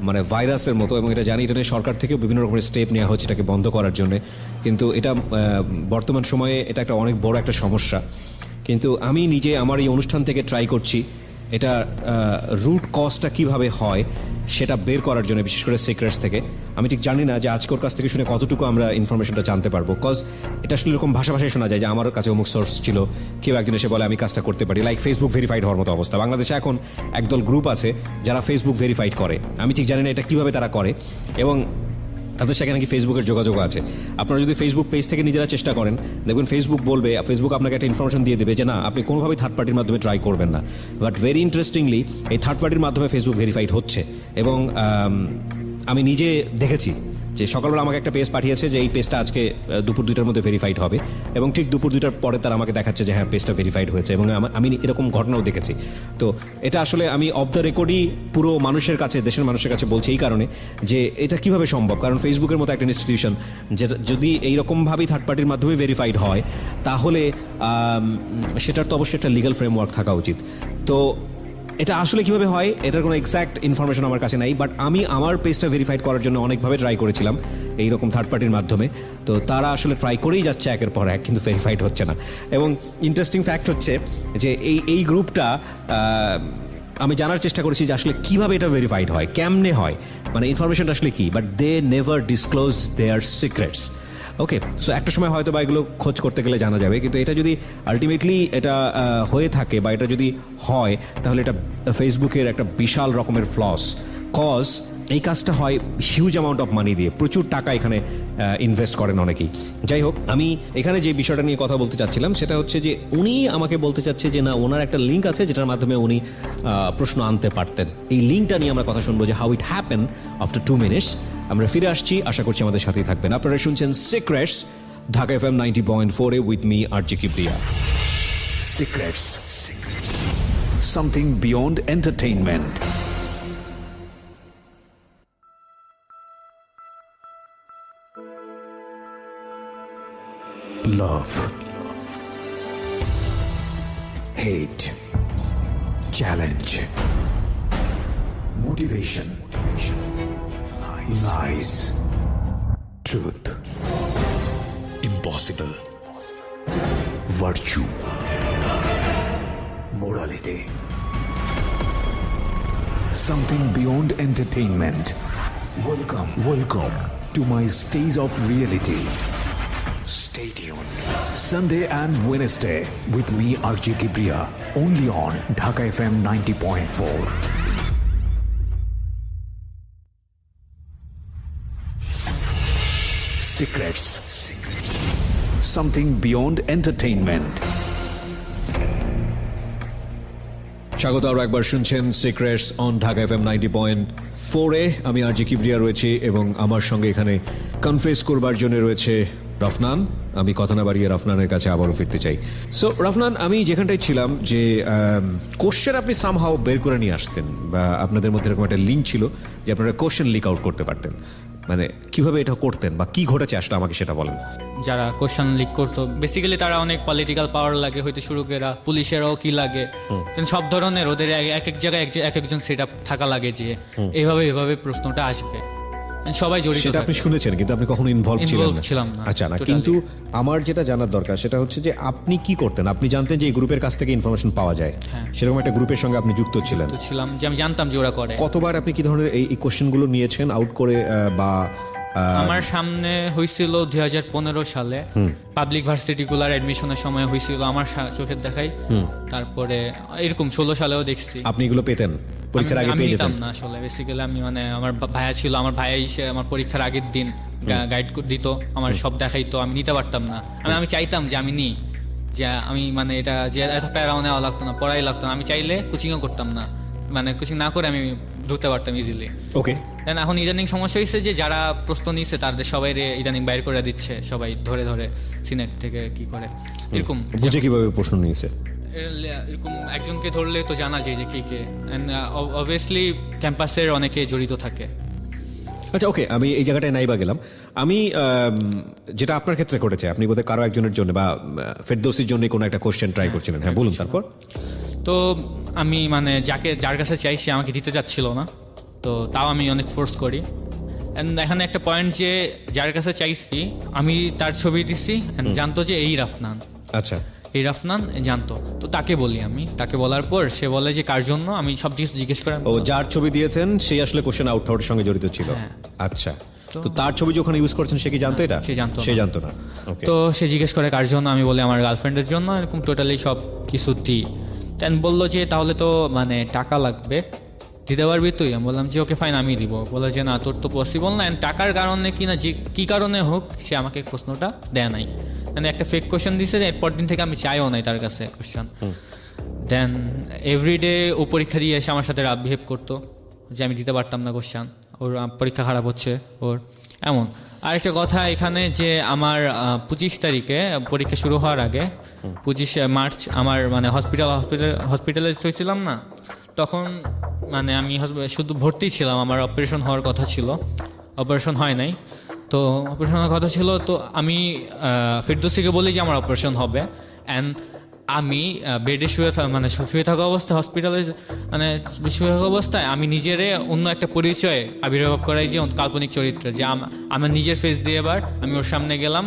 মানে ভাইরাসের মতো, এবং এটা জানি এটা নিয়ে সরকার থেকে বিভিন্ন রকমের স্টেপ নেওয়া হচ্ছে এটাকে বন্ধ করার জন্য। কিন্তু এটা বর্তমান সময়ে এটা একটা অনেক বড় একটা সমস্যা। কিন্তু আমি নিজে আমার এই অনুষ্ঠান থেকে ট্রাই করছি এটা রুট কজটা কিভাবে হয় সেটা বের করার জন্য, বিশেষ করে সিক্রেটস থেকে। আমি ঠিক জানি না যে আজকে ওর কাছ থেকে শুনে কতটুকু আমরা ইনফরমেশনটা জানতে পারবো, কজ এটা আসলে এরকম ভাষায় শোনা যায় যে আমার কাছে অমুক সোর্স ছিল, কেউ একজন এসে বলে আমি কাজটা করতে পারি, লাইক ফেসবুক ভেরিফাইড হওয়ার মতো অবস্থা। বাংলাদেশে এখন একদল গ্রুপ আছে যারা ফেসবুক ভেরিফাইড করে। আমি ঠিক জানি না এটা কিভাবে তারা করে, এবং তাদের সেখানে নাকি ফেসবুকের যোগাযোগ আছে। আপনারা যদি ফেসবুক পেজ থেকে নিজেরা চেষ্টা করেন, দেখবেন ফেসবুক বলবে, ফেসবুক আপনাকে একটা ইনফরমেশন দিয়ে দেবে যে না, আপনি কোনোভাবেই থার্ড পার্টির মাধ্যমে ট্রাই করবেন না। বাট ভেরি ইন্টারেস্টিংলি এই থার্ড পার্টির মাধ্যমে ফেসবুক ভেরিফাইড হচ্ছে। এবং আমি নিজে দেখেছি যে সকালবেলা আমাকে একটা পেজ পাঠিয়েছে যে এই পেজটা আজকে দুপুর 2টার মধ্যে ভেরিফাইড হবে, এবং ঠিক দুপুর 2টার পরে তারা আমাকে দেখাচ্ছে যে হ্যাঁ পেজটা ভেরিফাইড হয়েছে। এবং আমি এরকম ঘটনাও দেখেছি। তো এটা আসলে আমি অফ দ্য রেকর্ডই পুরো মানুষের কাছে, দেশের মানুষের কাছে বলছি এই কারণে যে এটা কিভাবে সম্ভব। কারণ ফেসবুকের মতো একটা ইনস্টিটিউশন যেটা যদি এইরকমভাবেই থার্ড পার্টির মাধ্যমে ভেরিফাইড হয়, তাহলে সেটার তো অবশ্যই একটা লিগ্যাল ফ্রেমওয়ার্ক থাকা উচিত। তো এটা আসলে কিভাবে হয় এটার কোনো এক্স্যাক্ট ইনফরমেশন আমার কাছে নাই, বাট আমি আমার পেজটা ভেরিফাইড করার জন্য অনেকভাবে ট্রাই করেছিলাম এইরকম থার্ড পার্টির মাধ্যমে। তো তারা আসলে ট্রাই করেই যাচ্ছে একের পর এক, কিন্তু ভেরিফাইড হচ্ছে না। এবং ইন্টারেস্টিং ফ্যাক্ট হচ্ছে যে এই গ্রুপটা আমি জানার চেষ্টা করেছি যে আসলে কিভাবে এটা ভেরিফাইড হয়, কেমনে হয়, মানে ইনফরমেশনটা আসলে কি, but they never disclose their secrets. Okay, so একটা সময় হয়তো বা এগুলো খোঁজ করতে গেলে জানা যাবে, কিন্তু এটা যদি আলটিমেটলি এটা হয়ে থাকে বা এটা যদি হয়, তাহলে এটা ফেসবুকের একটা বিশাল রকমের ফ্লস। কজ এই কাজটা হয় হিউজ অ্যামাউন্ট অফ মানি দিয়ে, প্রচুর টাকা এখানে ইনভেস্ট করেন অনেকেই। যাই হোক, আমি এখানে যে বিষয়টা নিয়ে কথা বলতে চাচ্ছিলাম সেটা হচ্ছে যে উনি আমাকে বলতে চাচ্ছে যে না, ওনার একটা লিঙ্ক আছে যেটার মাধ্যমে উনি প্রশ্ন আনতে পারতেন। এই লিঙ্কটা নিয়ে আমরা কথা শুনবো যে how it happen after 2 minutes. আমরা ফিরে আসছি, আশা করছি আমাদের সাথেই থাকবেন। আপনারা শুনছেন secrets, Dhaka FM 90.4 with me RG Kibria.
Secrets. Something beyond entertainment. Love. Hate. Challenge. Motivation. Lies. Truth. Impossible. Virtue. Morality. Something beyond entertainment. Welcome to my stage of reality. Stay tuned. Sunday and Wednesday with me RJ Kibriya, only on Dhaka FM 90.4. Secrets. Something beyond entertainment.
স্বাগত আরো একবার, শুনছেন সিক্রেটস অন ঢাকা FM 90.4-এ। আমি আরজি কিবরিয়া রয়েছি এবং আমার সঙ্গে এখানে কনফেস করবার জন্য রয়েছে রফনান। আমি কথা না বাড়িয়ে রফনানের কাছে আবারও ফিরতে চাই। সো রফনান, আমি যেখানটায় ছিলাম যে কোশ্চেন আপনি সামহাও বের করে নিয়ে আসতেন, বা আপনাদের মধ্যে এরকম একটা লিঙ্ক ছিল যে আপনারা কোশ্চেন লিক আউট করতে পারতেন। মানে কিভাবে এটা করতেন বা কি ঘটেছে আসলে আমাকে সেটা বলেন।
যারা কোশ্চেন লিক করতো বেসিক্যালি তারা অনেক পলিটিক্যাল পাওয়ার লাগে, হয়তো সুরকেরা, পুলিশেরাও কি লাগে, সব ধরনের ওদের এক এক জায়গায় এক একজন সেট আপ থাকা লাগে যে এভাবে প্রশ্নটা আসবে। সবাই জড়িত
সেটা আপনি
থাকে।
শুনেছেন কিন্তু আপনি কখনো ইনভলভ ছিলেন
Involved ছিলাম না,
আচ্ছা না,
totally।
কিন্তু আমার যেটা জানার দরকার সেটা হচ্ছে যে আপনি কি করতেন, আপনি জানতেন যে এই গ্রুপের কাছ থেকে ইনফরমেশন পাওয়া যায়,
হ্যাঁ।
সেরকম একটা গ্রুপের সঙ্গে আপনি যুক্ত ছিলেন।
তো ছিলাম যে আমি জানতাম যে ওরা করে।
কতবার আপনি কি ধরনের এই কোশ্চেনগুলো নিয়েছেন আউট করে বা
আমার সামনে হয়েছিল 2015 সালে পাবলিক ভার্সিটিগুলার অ্যাডমিশনের সময় হয়েছিল আমার চোখের দেখাই। তারপরে এরকম 16 সালেও দেখছি।
আপনি এগুলো পেতেন পরীক্ষার আগে
আমি
পেয়ে
নিতাম
যেতেন?
না আসলে, বেসিক্যালি আমি মানে আমার ভাইয়া ছিল, আমার ভাইয়া এসে আমার পরীক্ষার আগের দিন গাইড দিত, আমার সব দেখাইতো, আমি নিতে পারতাম না। আমি চাইতাম যে আমি নিই, যে আমি মানে এটা যে এত প্যারাও নেওয়া লাগতো না, পড়াই লাগতো না, আমি চাইলে কোচিংও করতাম না, মানে কোচিং না করে আমি ঢুকতে পারতাম ইজিলি।
ওকে,
এখন ইদানিং সমস্যা হয়েছে যে যারা প্রশ্ন নিচ্ছে তাদের সবাই ইদানিং বাইর করে দিচ্ছে, সবাই ধরে ধরে সিনেট থেকে কি করে এরকম
বুঝে কিভাবে প্রশ্ন নিয়েছে?
এরকম একজনকে ধরলে তো জানা যায় যে কে কে, অবভিয়াসলি ক্যাম্পাসের অনেকে জড়িত থাকে।
আচ্ছা ওকে, আমি এই জায়গাটায় নাই বা গেলাম। আমি যেটা আপনার ক্ষেত্রে ঘটেছে, আপনি বোধহয় কারো একজনের জন্য বা ফেরদৌসির জন্য কোনো একটা কোশ্চেন ট্রাই করছিলেন, হ্যাঁ বলুন তারপর।
তো আমি মানে যার কাছে চাই সে আমাকে দিতে চাচ্ছিল না, তো তাও আমি অনেক ফোর্স করি। অ্যান্ড এখানে একটা পয়েন্ট যে যার কাছে চাইছি আমি তার ছবি দিছি, জানতো যে এই রাফনান,
আচ্ছা,
এই রাফনান জানতো, তো তাকে বলি, আমি তাকে বলার পর সে বলে যে কার জন্য, আমি সব জিজ্ঞেস করে
ও যার ছবি দিয়েছেন সেই আসলে কোশ্চেন আউটের সঙ্গে জড়িত ছিল।
হ্যাঁ।
আচ্ছা, তো তার ছবি যখন ইউজ করছেন সে কি জানতো এটা?
সে জানতো না।
সে জানতো না। ওকে,
তো সে জিজ্ঞেস করে কার জন্য, আমি বলি আমার গার্লফ্রেন্ডের জন্য, এরকম টোটালি সব কিছু দিই। দেন বললো যে তাহলে তো মানে টাকা লাগবে, দিতে পারবি তুই? আমি বললাম যে ওকে ফাইন আমি দিব। বলে যে না তোর তো পসিবল না, টাকার কারণে কি না যে কী কারণে হোক সে আমাকে প্রশ্নটা দেয় নাই, মানে একটা ফেক কোশ্চেন দিছে, এরপর দিন থেকে আমি চাইও নাই তার কাছে কোশ্চেন। দেন এভরিডে ও পরীক্ষা দিয়ে এসে আমার সাথে রাফ বিহেভ করতো যে আমি দিতে পারতাম না কোশ্চেন, ওর পরীক্ষা খারাপ হচ্ছে ওর, এমন। আরেকটা কথা এখানে যে আমার 25 তারিখে পরীক্ষা শুরু হওয়ার আগে 25 মার্চ আমার মানে হসপিটালে হয়েছিলাম না, তখন মানে আমি শুধু ভর্তি ছিলাম, আমার অপারেশন হওয়ার কথা ছিল, অপারেশন হয় নাই। তো অপারেশন হওয়ার কথা ছিল, তো আমি ফেরদৌসিকে বলি যে আমার অপারেশন হবে, অ্যান্ড আমি বেডে শুয়ে থাকা অবস্থায় হসপিটালে মানে শুয়ে থাকা অবস্থায় আমি নিজেরে অন্য একটা পরিচয় আবির্ভাব করাই, যে কাল্পনিক চরিত্র, যে আমার নিজের ফেস দিয়ে এবার আমি ওর সামনে গেলাম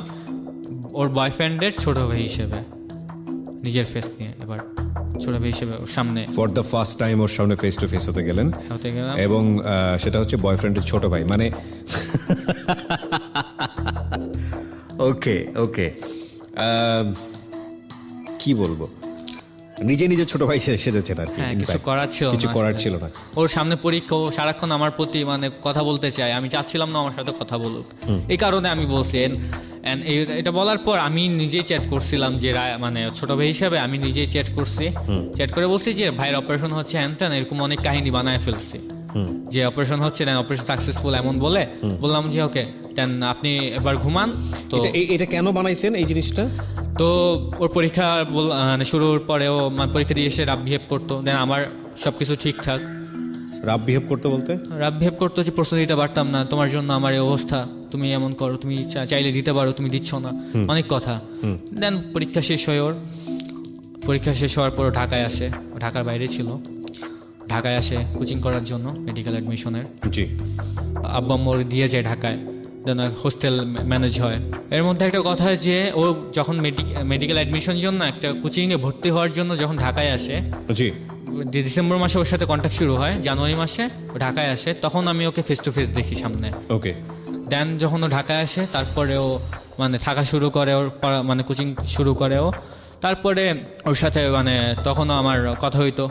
ওর বয়ফ্রেন্ডের ছোট ভাই হিসেবে, নিজের ফেস নিয়ে এবার ছোট ভাই হিসেবে ওর সামনে
ফর দ্য ফার্স্ট টাইম ওর সামনে ফেস টু ফেস হতে গেলেন, এবং সেটা হচ্ছে বয়ফ্রেন্ডের ছোট ভাই, মানে ওকে ওকে, কি বলবো, নিজে নিজে ছোট ভাই সেজেছেন আর কি।
হ্যাঁ, কিছু করার ছিল না,
কিছু করার
আসলে।
ছিল না।
ওর সামনে পরীক্ষা, ও সারাক্ষণ আমার প্রতি মানে কথা বলতে চায়, আমি চাচ্ছিলাম না আমার সাথে কথা বলুক, এই কারণে আমি বলছি। এটা বলার পর আমি নিজেই চ্যাট করছিলাম যে মানে ছোট ভাই হিসাবে আমি নিজেই চ্যাট করছি, চ্যাট করে বলছি যে ভাইয়ের অপারেশন হচ্ছে হ্যান ত্যান, এরকম অনেক কাহিনী বানায় ফেলছি যে অপারেশন হচ্ছে, দেন অপারেশন সাকসেসফুল এমন বলে বললাম যে ওকে দেন আপনি এবার ঘুমান। তো
এটা কেন বানাইছেন এই জিনিসটা?
তো ওর পরীক্ষা মানে শুরুর পরেও পরীক্ষা দিয়ে এসে রাফ বিহেভ করতো, দেন আমার সবকিছু ঠিকঠাক।
রাফ বিহেভ করতে বলতে?
রাফ বিহেভ করতো যে প্রশ্ন দিতে পারতাম না, তোমার জন্য আমার এই অবস্থা, তুমি এমন করো, তুমি চাইলে দিতে পারো, তুমি দিচ্ছ না, অনেক কথা। দেন পরীক্ষা শেষ হয়, ওর পরীক্ষা শেষ হওয়ার পর ঢাকায় আসে, ঢাকার বাইরে ছিল, ঢাকায় আসে কোচিং করার জন্য মেডিকেল অ্যাডমিশনের।
জি,
আব্বা মোর দিয়ে যায় ঢাকায়, দেন হোস্টেল ম্যানেজ হয়। এর মধ্যে একটা কথা যে ও যখন মেডিকেল অ্যাডমিশনের জন্য একটা কোচিংয়ে ভর্তি হওয়ার জন্য যখন ঢাকায় আসে,
জি,
ডিসেম্বর মাসে ওর সাথে কন্ট্যাক্ট শুরু হয়, জানুয়ারি মাসে ও ঢাকায় আসে, তখন আমি ওকে ফেস টু ফেস দেখি সামনে।
ওকে,
দেন যখন ও ঢাকায় আসে তারপরে ও মানে থাকা শুরু করে, ওর মানে কোচিং শুরু করে ও, তারপরে ওর সাথে মানে তখনও আমার কথা হইতো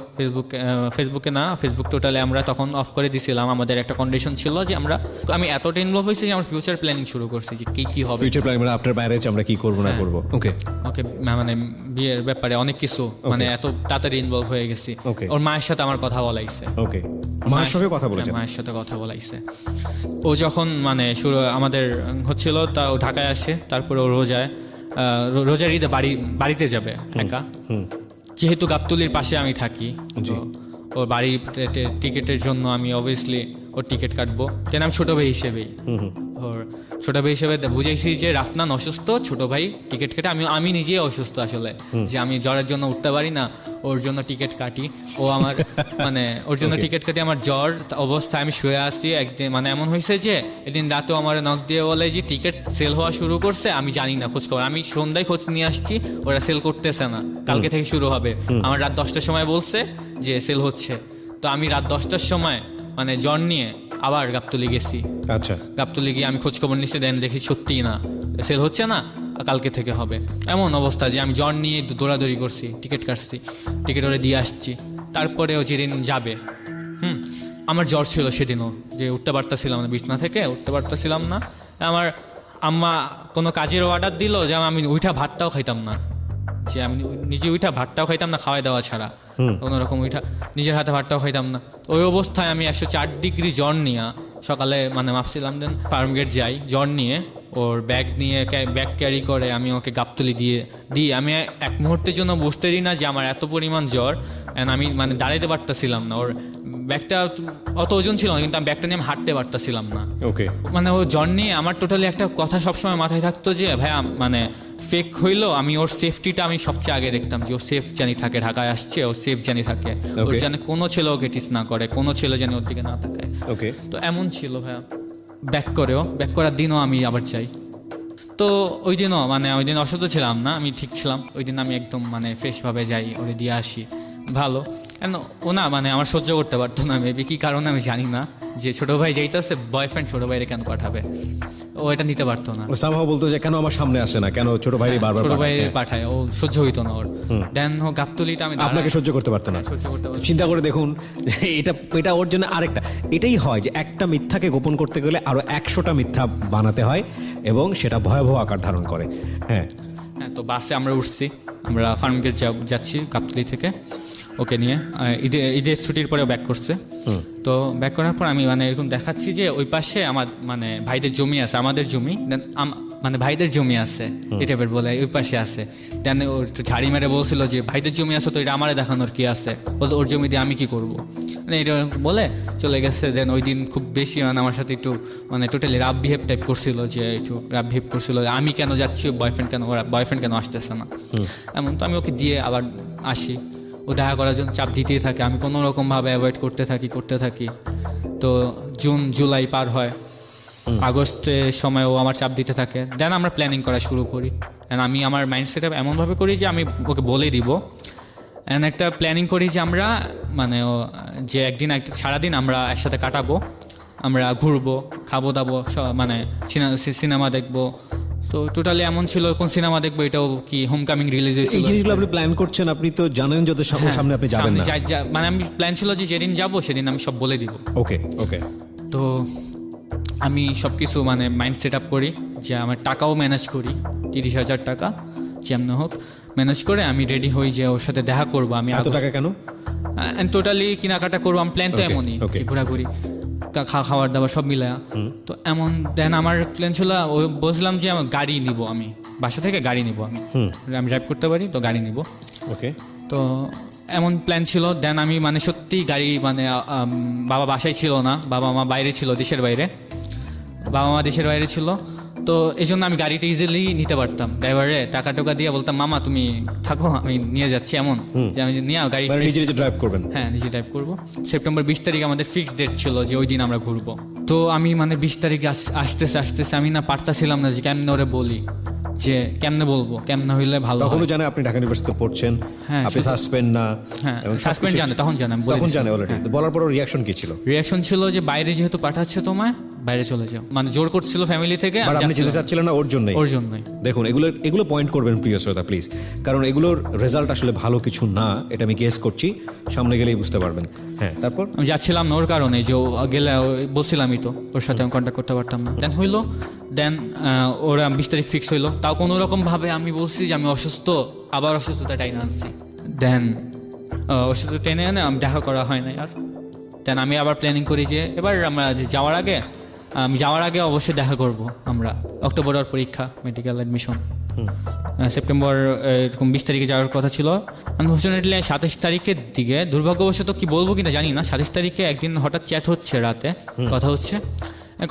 ফেসবুকে না, ফেসবুক টোটালি আমরা তখন অফ করে দিছিলাম। আমাদের একটা কন্ডিশন ছিল যে আমি এতটা ইনভলভ হয়েছি যে আমার ফিউচার প্ল্যানিং শুরু করছি যে কি হবে,
ফিউচার প্ল্যান, মানে আপনার ম্যারেজ আমরা কি করব না করব। ওকে
ওকে, মানে বিয়ের ব্যাপারে অনেক কিছু, মানে এত তাড়াতাড়ি ইনভলভ হয়ে গেছি।
Okay.
ওর মায়ের সাথে আমার কথা বলাইছে,
ওকে, মায়ের সঙ্গে কথা বলেছেন?
মায়ের সাথে কথা বলাইছে। ও যখন মানে শুরু আমাদের হচ্ছিল, তা ও ঢাকায় আসে, তারপরে ও রোজার ঈদে বাড়িতে যাবে একা, যেহেতু গাবতলীর পাশে আমি থাকি, তো ওর বাড়ি টিকিটের জন্য আমি অবভিয়াসলি ওর টিকিট কাটবো। দেন আমি ছোট ভাই হিসেবেই ওর ছোট ভাই হিসেবে বুঝাইছি যে রাফনান অসুস্থ, ছোট ভাই টিকিট কেটে, আমি নিজেই অসুস্থ আসলে, যে আমি জ্বরের জন্য উঠতে পারি না, ওর জন্য টিকিট কাটি। ও আমার মানে ওর জন্য টিকিট কাটি, আমার জ্বর অবস্থায় আমি শুয়ে আসছি। একদিন মানে এমন হয়েছে যে এদিন রাতেও আমার নক দিয়ে বলে যে টিকিট সেল হওয়া শুরু করছে, আমি জানি না খোঁজ খবর, আমি সন্ধ্যায় খোঁজ নিয়ে আসছি, ওরা সেল করতেছে না, কালকে থেকে শুরু হবে। আমার রাত 10টার সময় বলছে যে সেল হচ্ছে, তো আমি রাত 10টার সময় মানে জ্বর নিয়ে আবার গাবতলী গেছি।
আচ্ছা,
গাবতলী গিয়ে আমি খোঁজ খবর নিচ্ছে, দেন দেখি সত্যিই না, সেল হচ্ছে না, কালকে থেকে হবে। এমন অবস্থা যে আমি জ্বর নিয়ে দৌড়াদৌড়ি করছি, টিকিট কাটছি, টিকিট ওরে দিয়ে আসছি। তারপরেও যেদিন যাবে আমার জ্বর ছিল সেদিনও, যে উঠতে পারতাছিলাম না, বিছনা থেকে উঠতে পারতাছিলাম না। আমার আম্মা কোনো কাজের অর্ডার দিল যে আমি উঠা ভাতটাও খাইতাম না, যে আমি নিজে উঠা ভাতটাও খাইতাম না খাওয়াই দেওয়া ছাড়া, কোনোরকম উঠা নিজের হাতে ভাতটাও খাইতাম না। ওই অবস্থায় আমি 104 ডিগ্রি জ্বর নিয়ে সকালে মানে মাপছিলাম, দেন ফার্মগেট যাই জ্বর নিয়ে, ওর ব্যাগ নিয়ে ব্যাগ ক্যারি করে আমি ওকে গাবতলী দিয়ে আমি এক মুহূর্তের জন্য বুঝতে দিই না যে আমার এত পরিমাণ জ্বর, অ্যান্ড আমি মানে দাঁড়াইতে পারতাছিলাম না। ওর ব্যাগটা অত ওজন ছিল না, কিন্তু আমি ব্যাগটা নিয়ে আমি হাঁটতে পারতাছিলাম না।
ওকে,
মানে ও জ্বর নিয়ে আমার টোটালি একটা কথা সবসময় মাথায় থাকতো যে ভাইয়া মানে ফেক হইলো, আমি ওর সেফটিটা আমি সবচেয়ে আগে দেখতাম, যে ও সেফ জানি থাকে, ঢাকায় আসছে ও সেফ জানি থাকে, ওর জানে কোনো ছেলে ওকে টিস না করে, কোনো ছেলে জানি ওর দিকে না তাকায়।
ওকে,
তো এমন ছিল ভাইয়া। ব্যাক করার দিনও আমি আবার চাই। তো ওই দিনও মানে ওই দিন অসুস্থ ছিলাম না, আমি ঠিক ছিলাম। ওই দিন আমি একদম মানে ফ্রেশভাবে যাই, ওরে দিয়ে আসি ভালো। কেন ও না মানে আমার সহ্য করতে পারতো না, মেবি কি কারণে আমি জানি না, যে ছোট ভাই যাইতেছে, বয়ফ্রেন্ড ছোট ভাইরে কেন পাঠাবে, ও এটা নিতে পারতো না।
ও সামহাও বলতো যে কেন আমার সামনে আসে না, কেন ছোট ভাই বারবার
ছোট ভাই
পাঠায়?
পাঠায়, ও সহ্য হইতো না ওর। দেন ও গাবতলীতে আমি
আপনাকে সহ্য করতে পারতো না।
সহ্য করতে পারতো না।
চিন্তা করে দেখুন, এটা ওর জন্য আরেকটা, এটাই হয় যে একটা মিথ্যাকে গোপন করতে গেলে আরো 100টা মিথ্যা বানাতে হয় এবং সেটা ভয়াবহ আকার ধারণ করে। হ্যাঁ,
তো বাসে আমরা উঠছি, আমরা ফার্মগেট যাচ্ছি গাবতলী থেকে ওকে নিয়ে। ঈদের ছুটির পরে ব্যাক করছে। তো ব্যাক করার পর আমি মানে এরকম দেখাচ্ছি যে ওই পাশে আমার মানে ভাইদের জমি আছে, আমাদের জমি, দেন মানে ভাইদের জমি আছে এই টাইপের বলে, ওই পাশে আছে। দেন ওর একটু ঝাড়ি মেরে বলছিল যে ভাইদের জমি আছে, তো এটা আমারে দেখানোর কি আছে, ওর জমি দিয়ে আমি কি করবো, মানে এটা বলে চলে গেছে। দেন ওই দিন খুব বেশি মানে আমার সাথে একটু মানে টোটালি রাফ বিহেভ টাইপ করছিল, যে একটু রাফ বিহেভ করছিল, আমি কেন যাচ্ছি, বয়ফ্রেন্ড কেন আসতেছে না এমন। তো আমি ওকে দিয়ে আবার আসি, ও দেখা করার জন্য চাপ দিতেই থাকে, আমি কোনো রকমভাবে অ্যাভয়েড করতে থাকি। তো জুন জুলাই পার হয়, আগস্টের সময় ও আমার চাপ দিতে থাকে। দেন আমরা প্ল্যানিং করা শুরু করি, অ্যান্ড আমি আমার মাইন্ড সেট আপ এমনভাবে করি যে আমি ওকে বলে দিব, অ্যান্ড একটা প্ল্যানিং করি যে আমরা মানে যে একদিন সারাদিন আমরা একসাথে কাটাবো, আমরা ঘুরবো, খাবো দাবো, মানে সিনেমা দেখবো। তো টোটালি এমন ছিল, কোন সিনেমা দেখবো এটাও কি হোমকামিং রিলিজ হয়েছিল।
এই জিনিসগুলো আপনি প্ল্যান করছেন, আপনি তো জানেন যত সামনে আপনি যাবেন না।
মানে আমি প্ল্যান ছিল যে যেদিন যাবো সেদিন আমি সব বলে দিব।
ওকে,
তো আমি সব কিছু মানে মাইন্ড সেট আপ করি, যে আমার টাকাও ম্যানেজ করি, 30,000 টাকা যেমন হোক ম্যানেজ করে আমি রেডি হই যে ওর সাথে দেখা করবো। আমি
এত টাকা কেন?
টোটালি কেনাকাটা করবো, আমি প্ল্যান তো এমনই, ঘোরাঘুরি খাওয়ার দাওয়ার সব মিলায়া। তো এমন দেন আমার প্ল্যান ছিল, বলছিলাম যে আমার গাড়ি নিব, আমি বাসা থেকে গাড়ি নিব, আমি ড্রাইভ করতে পারি, তো গাড়ি নিব।
ওকে,
তো এমন প্ল্যান ছিল। দেন আমি মানে সত্যি গাড়ি মানে বাবা বাসায় ছিল না, বাবা মা বাইরে ছিল, দেশের বাইরে, বাবা মা দেশের বাইরে ছিল। তো এই জন্য আমি গাড়িটা ইজিলি নিতে পারতাম, ড্রাইভারে টাকা টোকা দিয়ে বলতাম মামা তুমি থাকো আমি নিয়ে যাচ্ছি, এমন যে আমি নিয়ে গাড়ি
নিজে ড্রাইভ করবেন।
হ্যাঁ, নিজে ড্রাইভ করবো। সেপ্টেম্বর 20 তারিখ আমাদের ফিক্সড ডেট ছিল যে ওই দিন আমরা ঘুরবো। তো আমি মানে 20 তারিখে আসতেছে আমি না পারতাছিলাম না যে কেমনে ওরে বলি, যে কেমনে বলবো, কেমনে হইলে ভালো।
তখনও জানে আপনি ঢাকা ইউনিভার্সিটিতে পড়ছেন, আপনি সাসপেন্ড না?
হ্যাঁ, সাসপেন্ড জানে, তখন জানে,
তখন জানে অলরেডি। বলার পর রিঅ্যাকশন কি ছিল?
রিঅ্যাকশন ছিল যে বাইরে যেহেতু পাঠাচ্ছে তোমায়, বাইরে চলে যাও, মানে জোর করছিল ফ্যামিলি থেকে।
আপনি যেতে চাচ্ছিলেন না ওর জন্যই?
ওর জন্যই।
দেখুন, এগুলো পয়েন্ট করবেন প্রিয় শ্রোতা প্লিজ, কারণ এগুলোর রেজাল্ট আসলে ভালো কিছু না, এটা আমি গেস করছি, সামনে গেলেই বুঝতে পারবেন। হ্যাঁ, তারপর
আমি যাচ্ছিলাম না ওর কারণে, যে ও গেলে বলছিলামই তো ওর সাথে আমি কন্ট্যাক্ট করতে পারতাম না। দেন হইলো, দেন ওরা 20 তারিখ ফিক্স হইলো। তাও কোনো রকম ভাবে আমি বলছি যে আমি অসুস্থ, আবার অসুস্থতা টাইনে আনছি। দেন অসুস্থ টেনে এনে আমি দেখা করা হয় না আর। দেন আমি আবার প্ল্যানিং করি যে এবার আমরা যাওয়ার আগে অবশ্যই দেখা করব আমরা, অক্টোবরের পরীক্ষা, মেডিকেল অ্যাডমিশন। সেপ্টেম্বর এরকম 20 তারিখে যাওয়ার কথা ছিল। আনফর্চুনেটলি 27 তারিখের দিকে দুর্ভাগ্যবশত কি বলবো কিনা জানি না, 27 তারিখে একদিন হঠাৎ চ্যাট হচ্ছে, রাতে কথা হচ্ছে,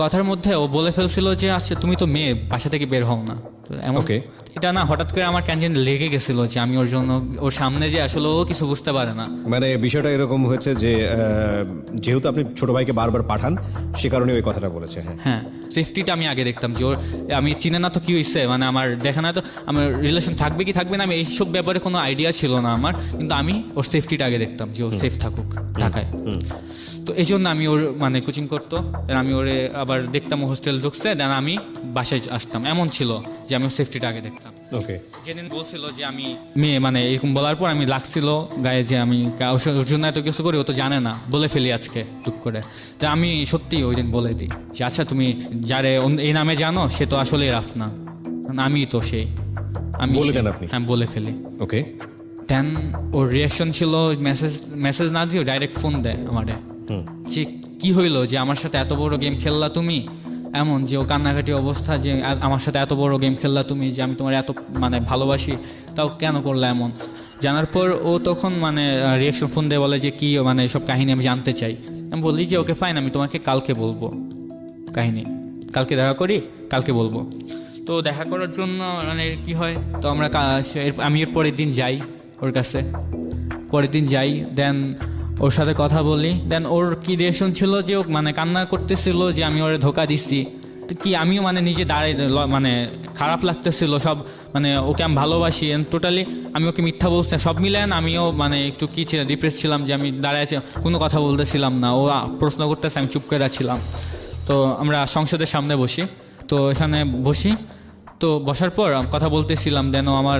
কথার মধ্যে ও বলে ফেলছিল যে আচ্ছা তুমি তো মেয়ে, বাসা থেকে বের হও না। তো এমন এটা না হঠাৎ করে আমার কেন জানি লেগে গেছিল যে আমি ওর জন্য ওর সামনে যে আসলে ও কিছু বুঝতে পারে না।
মানে বিষয়টা এরকম হয়েছে যে যেহেতু আপনি ছোট ভাইকে বারবার পাঠান, সে কারণে ওই কথাটা বলেছে।
হ্যাঁ, সেফটিটা আমি আগে দেখতাম যে ওর, আমি চিনে না তো কি হয়েছে, মানে আমার দেখা না তো আমার রিলেশন থাকবে কি থাকবে না, আমি এইসব ব্যাপারে কোনো আইডিয়া ছিল না আমার, কিন্তু আমি ওর সেফটিটা আগে দেখতাম যে ও সেফ থাকুক ঢাকায়। তো এই জন্য আমি ওর মানে কোচিং করতো, আমি ওরে আবার দেখতাম হোস্টেল ঢুকছে, দেন আমি বাসায় আসতাম, এমন ছিল যে আমি ওর সেফটিটা আগে দেখতাম।
ওকে,
যেদিন বলছিল যে আমি মেয়ে, মানে এরকম বলার পর আমি লাগছিল গায়ে যে আমি ওর জন্য এত কিছু করি, ও তো জানে না, বলে ফেলি আজকে টুক করে। তা আমি সত্যি ওই দিন বলে দিই যে আচ্ছা তুমি যারে এই নামে জানো সে তো আসলে রাফ না, আমি তো সেই, আমি
বলে দেন আপনি?
হ্যাঁ, বলে ফেলি।
ওকে,
দেন ওর রিয়াকশন ছিল মেসেজ না দিয়ে ডাইরেক্ট ফোন দেয় আমারে যে কি হইলো যে আমার সাথে এত বড় গেম খেললা তুমি, এমন যে ও কান্নাকাটি অবস্থা যে আমার সাথে এত বড় গেম খেললা তুমি, যে আমি তোমার এত মানে ভালোবাসি, তাও কেন করলা এমন। জানার পর ও তখন মানে রিয়াকশন ফোন দিয়ে বলে যে কি মানে সব কাহিনী আমি জানতে চাই। আমি বলি যে ওকে ফাইন, আমি তোমাকে কালকে বলবো কাহিনী, কালকে দেখা করি, কালকে বলবো। তো দেখা করার জন্য মানে কি হয়, তো আমরা আমি এর পরের দিন যাই ওর কাছে, পরের দিন যাই, দেন ওর সাথে কথা বলি। দেন ওর কি রিয়েকশন ছিল যে ও মানে কান্না করতেছিল যে আমি ওরে ধোকা দিচ্ছি, কি আমিও মানে নিজে দাঁড়াই মানে খারাপ লাগতেছিল সব, মানে ওকে আমি ভালোবাসি, টোটালি আমি ওকে মিথ্যা বলছি সব মিলেন, আমিও মানে একটু কি ছিল ডিপ্রেস ছিলাম যে আমি দাঁড়ায় আছি, কোনো কথা বলতেছিলাম না, ও প্রশ্ন করতেছে আমি চুপ করে ছিলাম। তো আমরা সংসদের সামনে বসি, তো এখানে বসি, তো বসার পর কথা বলতেছিলাম, দেন ও আমার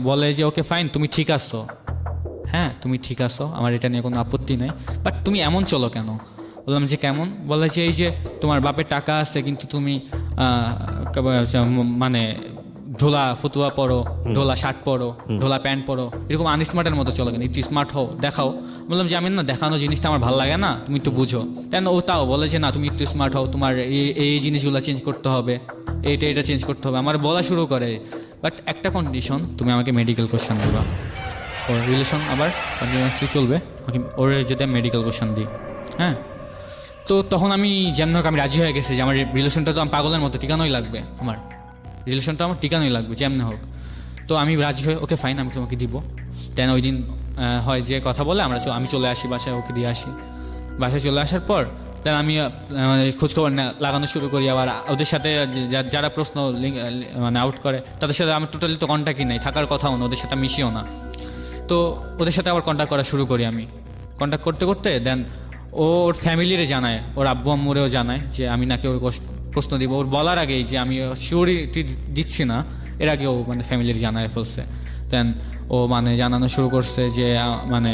বলে যে ওকে ফাইন, তুমি ঠিক আছো, হ্যাঁ তুমি ঠিক আছো, আমার এটা নিয়ে কোনো আপত্তি নেই, বাট তুমি এমন চলো কেন। বললাম যে কেমন, বলে যে এই যে তোমার বাপের টাকা আছে কিন্তু তুমি মানে ঢোলা ফতুয়া পরো, ঢোলা শার্ট পরো, ঢোলা প্যান্ট পরো, এরকম আনস্মার্টের মতো চলো কেন, একটু স্মার্ট হও, দেখাও। বললাম যে আমি না দেখানো জিনিসটা আমার ভালো লাগে না, তুমি একটু বুঝো। দেন ও তাও বলে যে না তুমি একটু স্মার্ট হও, তোমার এই জিনিসগুলো চেঞ্জ করতে হবে, এটা চেঞ্জ করতে হবে, আমার বলা শুরু করে। বাট একটা কন্ডিশন, তুমি আমাকে মেডিকেল কোশ্চেন দেবা, ওর রিলেশন আবার কন্টিনিউয়াসলি চলবে, ওর যদি আমি মেডিকেল কোশ্চেন দিই। হ্যাঁ, তো তখন আমি যেমন হোক আমি রাজি হয়ে গেছি যে আমার রিলেশনটা তো আমার পাগলের মতো টিকানোই লাগবে, আমার রিলেশনটা আমার টিকানোই লাগবে যেমন হোক। তো আমি রাজি হয়ে ওকে ফাইন আমি তোমাকে দিব। দেন ওই দিন হয় যে কথা বলে আমি চলে আসি বাসায়, ওকে দিয়ে আসি। বাসায় চলে আসার পর দেন আমি খোঁজখবর লাগানো শুরু করি, আবার ওদের সাথে যারা প্রশ্ন মানে আউট করে তাদের সাথে আমি টোটালি তো কন্ট্যাক্টই নেই, থাকার কথাও না, ওদের সাথে মিশিও না। তো ওদের সাথে আবার কন্ট্যাক্ট করা শুরু করি আমি, কন্ট্যাক্ট করতে করতে দেন ওর ফ্যামিলিরে জানায়, ওর আব্বু আম্মুরেও জানায় যে আমি নাকি ওর প্রশ্ন দিব। ওর বলার আগেই যে আমি সিওরিটি দিচ্ছি না, এর আগেও মানে ফ্যামিলির জানায় ফেলছে। দেন ও মানে জানানো শুরু করছে যে মানে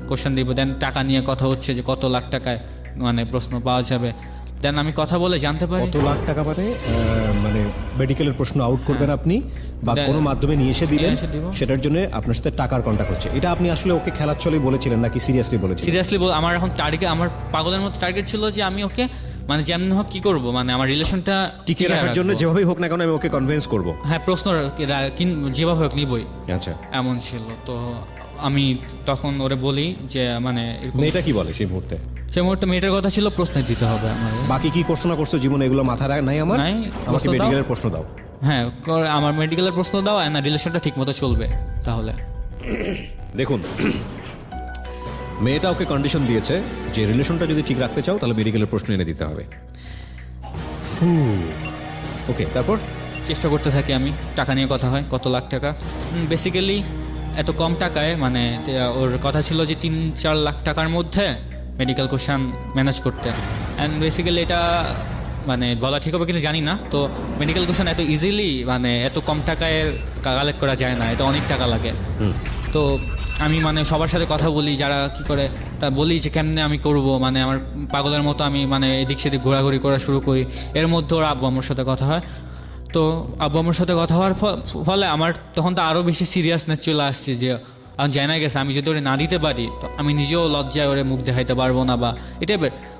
কোশ্চেন দিব। দেন টাকা নিয়ে কথা হচ্ছে যে কত লাখ টাকায় মানে প্রশ্ন পাওয়া যাবে। দেন আমি কথা বলে জানতে পারি
কত লাখ টাকা মানে মেডিকেলের প্রশ্ন আউট করবেন আপনি বা কোনো মাধ্যমে নিয়ে এসে দিবেন, সেটার জন্য আপনার সাথে টাকার কন্ট্যাক্ট হচ্ছে। এটা আপনি আসলে ওকে খেলার ছলে বলেছিলেন নাকি সিরিয়াসলি বলেছিলেন?
সিরিয়াসলি আমার এখন টার্গেট, আমার পাগলের মতো টার্গেট ছিল যে আমি ওকে মানে যেমন হোক কি করবো, মানে আমার রিলেশনটা
টিকে রাখার জন্য যেভাবেই হোক না কেন আমি ওকে কনভিন্স করব।
হ্যাঁ, প্রশ্ন যেভাবে হোক নিবই,
আচ্ছা
এমন ছিল। তো আমি তখন ওরে বলি যে মানে
মেয়েটা কি বলে সেই মুহূর্তে?
সেই মুহূর্তে মেয়েটার কথা ছিল প্রশ্ন দিতে হবে আমার,
বাকি কি করছো না করছো জীবনে এগুলো মাথায় নাই আমার, আমাকে মেডিকেলের প্রশ্ন দাও।
হ্যাঁ, আমার মেডিকেলের প্রশ্ন দাও, না রিলেশনটা ঠিক মতো চলবে তাহলে।
দেখুন, মেয়েটা ওকে কন্ডিশন দিয়েছে যে রিলেশনটা যদি ঠিক রাখতে চাও তাহলে মেডিকেলের প্রশ্ন এনে দিতে হবে। ওকে, তারপর
চেষ্টা করতে থাকি আমি, টাকা নিয়ে কথা হয়, কত লাখ টাকা। বেসিক্যালি এত কম টাকায় মানে ওর কথা ছিল যে 3-4 লাখ টাকার মধ্যে মেডিকেল কোশ্চেন ম্যানেজ করতে। অ্যান্ড বেসিক্যালি এটা মানে বলা ঠিক হবে কিনা জানি না, তো মেডিকেল কোশ্চেন এত ইজিলি মানে এত কম টাকায় কালেক্ট করা যায় না, এটা অনেক টাকা লাগে। তো আমি মানে সবার সাথে কথা বলি যারা কি করে, তা বলি যে কেমনে আমি করব, মানে আমার পাগলের মতো আমি মানে এদিক সেদিক ঘোরাঘুরি করা শুরু করি। এর মধ্যে ওর আব্বু আমার সাথে কথা হয়। তো আব্বু আমার সাথে কথা হওয়ার ফলে আমার তখন তো আরও বেশি সিরিয়াসনেস চলে আসছে যে আমি জানা গেছে আমি যদি ওরে না দিতে পারি তো আমি নিজেও লজ্জায় ওরে মুখ দেখাইতে পারবো না, বা এটাই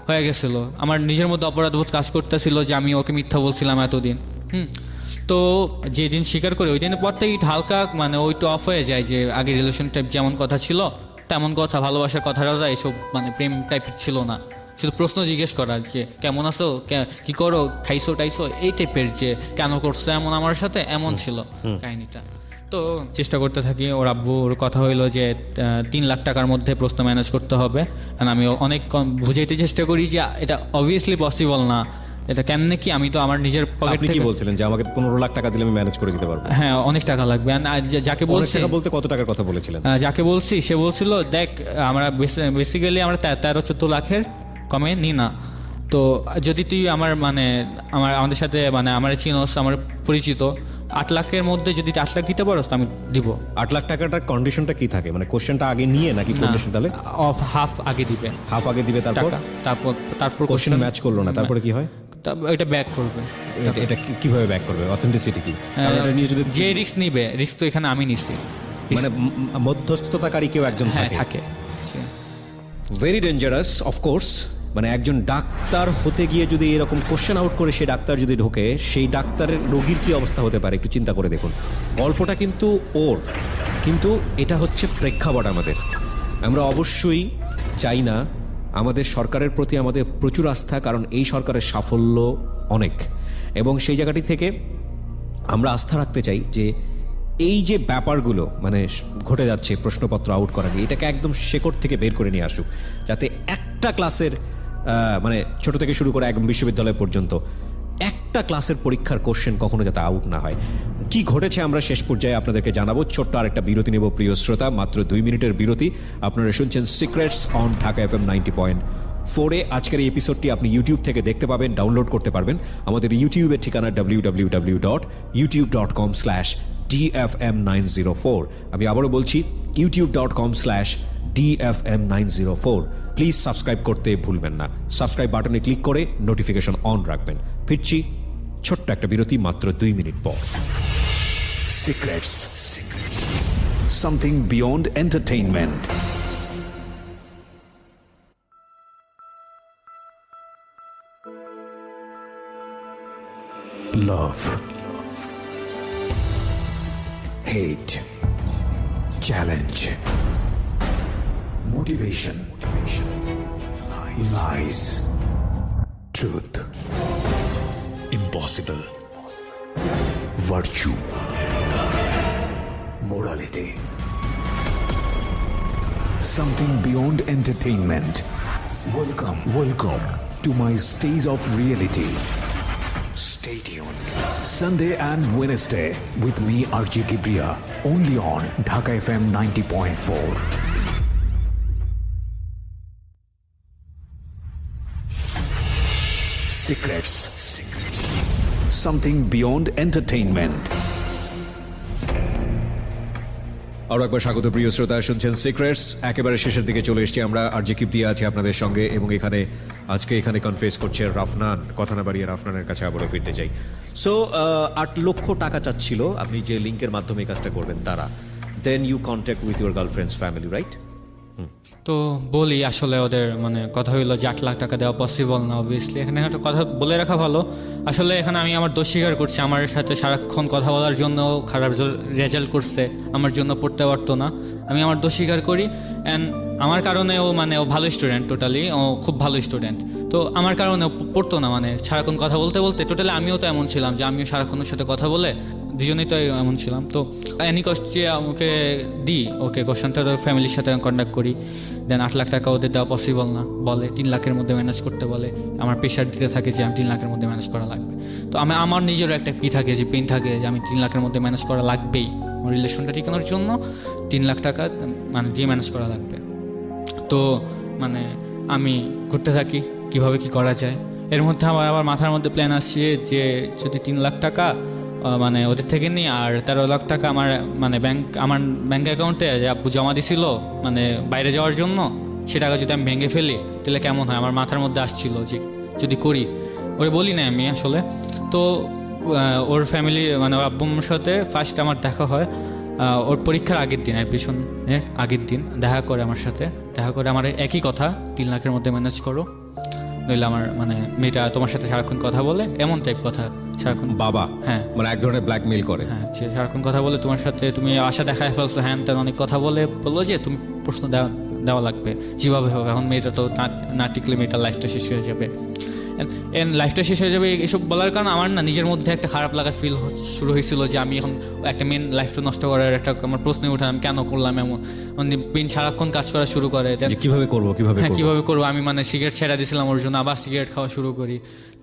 হয়ে গেছিলো। আমার নিজের মধ্যে অপরাধবোধ কাজ করতেছিল যে আমি ওকে মিথ্যা বলছিলাম এতদিন। তো তো যেদিন স্বীকার করি ওই দিনের পর থেকে একটু হালকা মানে ওইটা অফ হয়ে যায়, যে আগে রিলেশন টাইপ যেমন কথা ছিল তেমন কথা, ভালোবাসার কথাটা এসব মানে প্রেম টাইপের ছিল না। শুধু প্রশ্ন জিজ্ঞেস করা যে কেমন আছো, কি করো, খাইছো টাইছো, এই টাইপের, যে কেন করছো এমন আমার সাথে, এমন ছিল কাহিনীটা। তো চেষ্টা করতে থাকি। ওর আব্বুর কথা হইলো যে 3 লাখ টাকার মধ্যে প্রশ্ন ম্যানেজ করতে হবে। কারণ আমি অনেক বুঝাইতে চেষ্টা করি যে এটা অবভিয়াসলি পসিবল না, এটা কেমনে কি, আমি তো আমার নিজের পকেট
আপনি কি
থেকে।
বলছিলেন যে আমাকে 15 লাখ টাকা দিলে আমি ম্যানেজ করে দিতে পারবো?
হ্যাঁ, অনেক টাকা লাগবে। আর যাকে
অনেক
বলছি,
টাকা বলতে কত টাকার কথা বলেছিলেন?
যাকে বলছি সে বলছিল দেখ আমরা বেসিক্যালি আমরা 13-14 লাখের কমে নি না। তো যদি তুই আমার মানে আমাদের সাথে মানে আমার চিনোস, আমার পরিচিত, 8 লাখের মধ্যে যদি 8 লাখ দিতে পারো তো আমি দিব।
8 লাখ টাকাটার কন্ডিশনটা কি থাকে, মানে কোশ্চেনটা আগে নিয়ে নাকি কন্ডিশন? তাহলে
অফ হাফ আগে দিবে,
হাফ আগে দিবে, তারপর
টাকা, তারপর
কোশ্চেন ম্যাচ করলো না, তারপরে কি হয়?
এটা ব্যাক করবে।
এটা কিভাবে ব্যাক করবে? অথেন্টিসিটি কি? কারণ এটা নিয়ে যদি
যে রিস্ক নিবে, রিস্ক তো এখানে আমি নিছি।
মানে মধ্যস্থতাকারী কেউ একজন
হ্যাঁ
থাকে।
থাকে।
Very dangerous of course. মানে একজন ডাক্তার হতে গিয়ে যদি এরকম কোশ্চেন আউট করে সেই ডাক্তার যদি ঢোকে, সেই ডাক্তারের রোগীর কি অবস্থা হতে পারে একটু চিন্তা করে দেখুন। গল্পটা কিন্তু ওর, কিন্তু এটা হচ্ছে প্রেক্ষাপট আমাদের। আমরা অবশ্যই চাই না, আমাদের সরকারের প্রতি আমাদের প্রচুর আস্থা, কারণ এই সরকারের সাফল্য অনেক, এবং সেই জায়গাটি থেকে আমরা আস্থা রাখতে চাই যে এই যে ব্যাপারগুলো মানে ঘটে যাচ্ছে প্রশ্নপত্র আউট করা নিয়ে, এটাকে একদম শেকড় থেকে বের করে নিয়ে আসুক, যাতে একটা ক্লাসের মানে ছোট থেকে শুরু করে একদম বিশ্ববিদ্যালয় পর্যন্ত একটা ক্লাসের পরীক্ষার কোশ্চেন কখনো যাতে আউট না হয়। কি ঘটেছে আমরা শেষ পর্যায়ে আপনাদেরকে জানাবো। ছোট্ট আরেকটা বিরতি নেব প্রিয় শ্রোতা, মাত্র 2 মিনিটের বিরতি। আপনারা শুনছেন সিক্রেটস অন ঢাকা FM 90.4-এ। আজকের এই এপিসোডটি আপনি ইউটিউব থেকে দেখতে পাবেন, ডাউনলোড করতে পারবেন। আমাদের ইউটিউবের ঠিকানা www.youtube.com/DFM904। আমি আবারও বলছি youtube.com/DFM904। প্লিজ সাবস্ক্রাইব করতে ভুলবেন না। সাবস্ক্রাইব বাটনে ক্লিক করে নোটিফিকেশন অন রাখবেন। ফিরছি ছোট্ট একটা বিরতি মাত্র 2 মিনিট পর।
Secrets. Something beyond entertainment. Love. Hate. Challenge. Motivation. Lies. Truth. Impossible. Virtue. Morality. Something beyond entertainment. Welcome to my stage of reality. Stay tuned. Sunday and Wednesday with me RJ Kibriya, only on Dhaka FM 90.4. Secrets. Something beyond entertainment.
আরো একবার স্বাগত প্রিয় শ্রোতা, শুনছেন সিক্রেটস। একেবারে শেষের দিকে চলে এসেছি আমরা। আর যে কিপ্রিয়া আছে আপনাদের সঙ্গে, এবং আজকে এখানে কনফেস করছে রাফনান। কথা না বাড়িয়ে রাফনানের কাছে আবারও ফিরতে চাই। সো 8 লক্ষ টাকা চাচ্ছিল আপনি যে লিঙ্কের মাধ্যমে কাজটা করবেন তারা। Then you contact with your girlfriends family, right?
তো বলি আসলে ওদের মানে কথা হইলো যে 8 লাখ টাকা দেওয়া পসিবল না। অবভিয়াসলি এখানে একটা কথা বলে রাখা ভালো, আসলে এখানে আমি আমার দোষ স্বীকার করছি। আমার সাথে সারাক্ষণ কথা বলার জন্য খারাপ রেজাল্ট করছে, আমার জন্য পড়তে পারতো না, আমি আমার দোষ স্বীকার করি। অ্যান্ড আমার কারণে ও ভালো স্টুডেন্ট, টোটালি ও খুব ভালো স্টুডেন্ট। তো আমার কারণে পড়তো না, মানে সারাক্ষণ কথা বলতে টোটালি আমিও তো এমন ছিলাম যে আমিও সারাক্ষণের সাথে কথা বলে দুজনেই তো এমন ছিলাম। তো এনি কষ্ট যে আমাকে দিই, ওকে কোশ্চেনটা ফ্যামিলির সাথে কন্ট্যাক্ট করি। দেন 8 লাখ টাকা ওদের দেওয়া পসিবল না বলে, 3 লাখের মধ্যে ম্যানেজ করতে বলে। আমার প্রেশার দিতে থাকে যে আমি 3 লাখের মধ্যে ম্যানেজ করা লাগবে। তো আমার নিজেরও একটা কি থাকে যে পেন থাকে যে আমি 3 লাখের মধ্যে ম্যানেজ করা লাগবেই, আমার রিলেশনটা ঠিকানোর জন্য 3 লাখ টাকা মানে দিয়ে ম্যানেজ করা লাগবে। তো মানে আমি ঘুরতে থাকি কিভাবে কি করা যায়। এর মধ্যে আবার মাথার মধ্যে প্ল্যান আসছে যে যদি 3 লাখ টাকা মানে ওদের থেকে নিই, আর 13 লাখ টাকা আমার ব্যাংক অ্যাকাউন্টে আব্বু জমা দিছিল মানে বাইরে যাওয়ার জন্য, সে টাকা যদি আমি ভেঙে ফেলি তাহলে কেমন হয়। আমার মাথার মধ্যে আসছিল যে যদি করি, ওরে বলি না আমি আসলে। তো ওর ফ্যামিলি মানে ওর আব্বুর সাথে ফার্স্ট আমার দেখা হয় ওর পরীক্ষার আগের দিন, আগের দিন দেখা করে আমার সাথে। দেখা করে আমার একই কথা, 3 লাখের মধ্যে ম্যানেজ করো। নইলে আমার মানে মেয়েটা তোমার সাথে সারাক্ষণ কথা বলে, এমন টাইপ কথা সারাক্ষণ।
বাবা
হ্যাঁ
মানে এক ধরনের ব্ল্যাকমেইল করে।
হ্যাঁ, সে সারাক্ষণ কথা বলে তোমার সাথে, তুমি আশা দেখায় ফেলছো, হ্যান তেন অনেক কথা বলে বললো যে তুমি প্রশ্ন দেওয়া লাগবে যেভাবে হোক। এখন মেয়েটা তো না টিকলে মেয়েটার লাইফটা শেষ হয়ে যাবে, লাইফটা শেষ হয়ে যাবে। এসব বলার কারণে আমার না নিজের মধ্যে একটা খারাপ লাগা ফিল শুরু হয়েছিল যে আমি এখন একটা মেন লাইফটা নষ্ট করার একটা আমার প্রশ্ন উঠে, আমি কেন করলাম এমন। মেন সারাক্ষণ কাজ করা শুরু করে,
যে কিভাবে করবো
হ্যাঁ কিভাবে করবো। আমি মানে সিগারেট ছেড়ে দিয়েছিলাম ওর জন্য, আবার সিগারেট খাওয়া শুরু করি।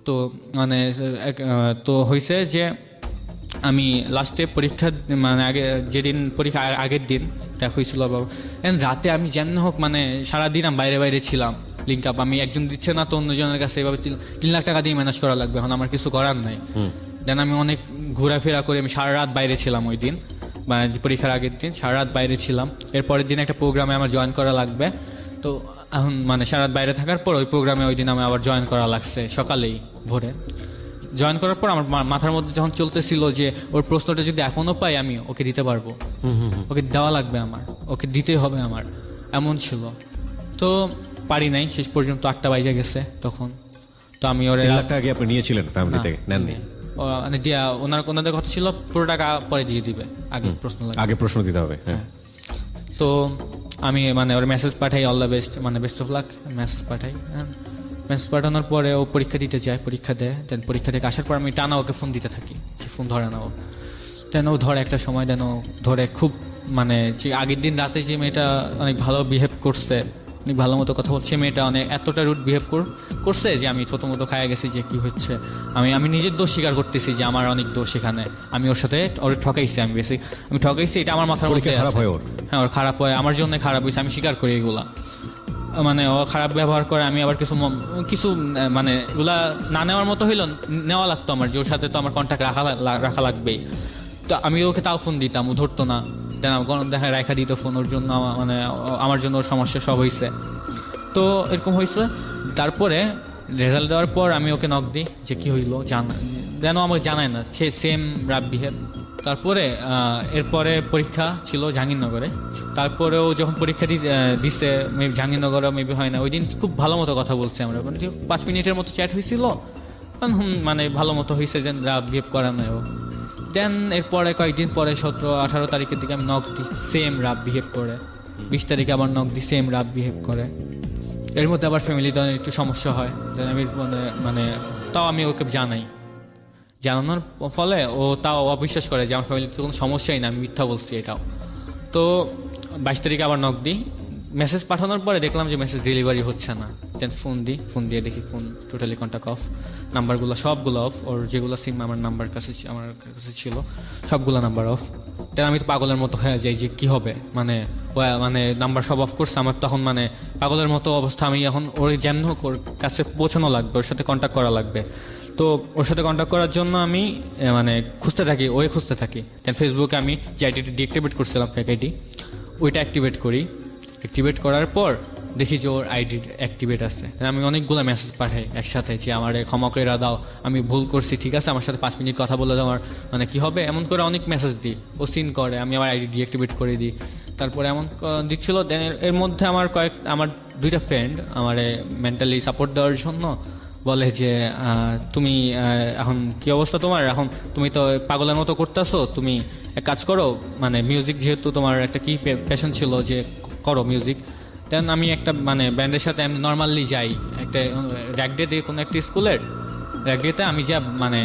তো মানে তো হয়েছে যে আমি লাস্টে পরীক্ষা মানে আগে যেদিন পরীক্ষা আগের দিন দেখা হয়েছিল বাবা, রাতে আমি যেন হোক মানে সারাদিন আমি বাইরে ছিলাম। লিঙ্ক আপ আমি একজন দিচ্ছে না তো অন্যজনের কাছে এভাবে 3 লাখ টাকা দিয়ে ম্যানেজ করা লাগবে, এখন আমার কিছু করার নাই। দেন আমি অনেক ঘোরাফেরা করে আমি সারা রাত বাইরে ছিলাম ওই দিন, মানে পরীক্ষার আগের দিন সারা রাত বাইরে ছিলাম। এরপরের দিন একটা প্রোগ্রামে আমার জয়েন করা লাগবে, তো এখন মানে সারা রাত বাইরে থাকার পর ওই প্রোগ্রামে ওই দিন আমি আবার জয়েন করা লাগছে সকালেই ভোরে। জয়েন করার পর আমার মাথার মধ্যে যখন চলতেছিল যে ওর প্রশ্নটা যদি এখনো পাই আমি ওকে দিতে পারবো, ওকে দেওয়া লাগবে আমার, ওকে দিতে হবে আমার, এমন ছিল। তো পারি নাই, শেষ পর্যন্ত 8টা বাজে গেছে তখন। তো আমি ওর
3 লাখ টাকা কি আপনি নিয়েছিলেন ফ্যামিলি থেকে? নেননি?
মানে ওনাদের কথা ছিল পুরো টাকা পরে দিয়ে দিবে, আগে প্রশ্ন লাগবে,
আগে প্রশ্ন দিতে হবে। হ্যাঁ
তো আমি মানে ওর মেসেজ পাঠাই, অল দ্য বেস্ট, মানে বেস্ট অফ লাক মেসেজ পাঠাই। মেসেজ পাঠানোর পরে ও পরীক্ষা দিতে যায়, পরীক্ষা দেয়। দেন পরীক্ষা থেকে আসার পর আমি টানা ওকে ফোন দিতে থাকি, যে ফোন ধরে না ও। দেন ও ধরে একটা সময়, দেন ও ধরে খুব মানে যে আগের দিন রাতে যে মেয়েটা অনেক ভালো বিহেভ করছে, অনেক ভালো মতো কথা বলছে, মেয়েটা অনেক এতটা রুড বিহেভ করছে যে আমি প্রথমত খায়া গেছি যে কি হচ্ছে। আমি নিজের দোষ স্বীকার করতেছি যে আমার অনেক দোষ এখানে, আমি ওর সাথে ওর ঠকাইছি, আমি ঠকাইছি, এটা আমার মাথার মধ্যে
খারাপ হয় ওর।
হ্যাঁ ওর খারাপ হয়, আমার জন্য খারাপ হয়েছে, আমি স্বীকার করি এগুলা। মানে ও খারাপ ব্যবহার করে, আমি আবার কিছু মানে এগুলা না নেওয়ার মতো হইলো, নেওয়া লাগতো আমার, যে ওর সাথে তো আমার কন্ট্যাক্ট রাখা লাগবেই। তো আমি ওকে তাও ফোন দিতাম, ও ধরতো না। দেন দেখা রাখা দিত ফোন, ওর জন্য মানে আমার জন্য ওর সমস্যা সব হয়েছে। তো এরকম হয়েছে। তারপরে রেজাল্ট দেওয়ার পর আমি ওকে নক দিই যে কি হইলো, যেন আমাকে জানায় না, সে সেম রাব বিহেভ। তারপরে এরপরে পরীক্ষা ছিল জাহাঙ্গীরনগরে। তারপরেও যখন পরীক্ষা দিছে জাহাঙ্গীরনগরে মেবি হয় না, ওই দিন খুব ভালো মতো কথা বলছি আমরা, 5 মিনিটের মতো চ্যাট হয়েছিল, মানে ভালো মতো হয়েছে, যেন রাব বিহেভ করা নয় ও। দেন এরপরে কয়েকদিন পরে 17-18 তারিখের দিকে আমি নক দিই, সেম রাব বিহেভ করে। 20 তারিখে আবার নক দিই, সেম রাব বিহেভ করে। এর মধ্যে আবার ফ্যামিলিতে একটু সমস্যা হয়। দেন আমি মানে তাও আমি ওকে জানানোর ফলে ও তাও অবিশ্বাস করে যে আমার ফ্যামিলিতে কোনো সমস্যাই না, আমি মিথ্যা বলছি এটাও। তো 22 তারিখে আবার নক দিই, মেসেজ পাঠানোর পরে দেখলাম যে মেসেজ ডেলিভারি হচ্ছে না। দেন ফোন দিয়ে দেখি ফোন টোটালি কন্ট্যাক্ট অফ, নাম্বারগুলো সবগুলো অফ, ওর যেগুলো সিম আমার কাছে ছিল সবগুলো নাম্বার অফ। দেন আমি তো পাগলের মতো হয়ে যাই যে কি হবে, মানে নাম্বার সব অফ করছে আমার। তখন মানে পাগলের মতো অবস্থা, আমি এখন ওর যেমন হোক ওর কাছে পৌঁছানো লাগবে, ওর সাথে কন্ট্যাক্ট করা লাগবে। তো ওর সাথে কন্ট্যাক্ট করার জন্য আমি মানে খুঁজতে থাকি। দেন ফেসবুকে আমি যে আইডিটা ডিঅ্যাক্টিভেট করছিলাম, ফেক আইডি, ওইটা অ্যাক্টিভেট করার পর দেখি যে ওর আইডি অ্যাক্টিভেট আছে। আমি অনেকগুলো মেসেজ পাঠাই একসাথে যে আমার ক্ষমা করে দাও, আমি ভুল করছি, ঠিক আছে আমার সাথে 5 মিনিট কথা বলে দাও, আমার মানে কি হবে, এমন করে অনেক মেসেজ দিই। ও সিন করে, আমি আমার আইডি ডিঅ্যাক্টিভেট করে দিই। তারপরে এমন দিচ্ছিল। দেন এর মধ্যে আমার 2টা ফ্রেন্ড আমার মেন্টালি সাপোর্ট দেওয়ার জন্য বলে যে তুমি এখন কি অবস্থা তোমার, এখন তুমি তো পাগলের মতো করতেছো, তুমি এক কাজ করো, মানে মিউজিক যেহেতু তোমার একটা কি প্যাশন ছিল যে করো মিউজিক। দেন আমি একটা মানে ব্যান্ডের সাথে আমি নর্মালি যাই, একটা র্যাক ডে দিয়ে কোনো একটা স্কুলের র্যাক ডেতে আমি যা মানে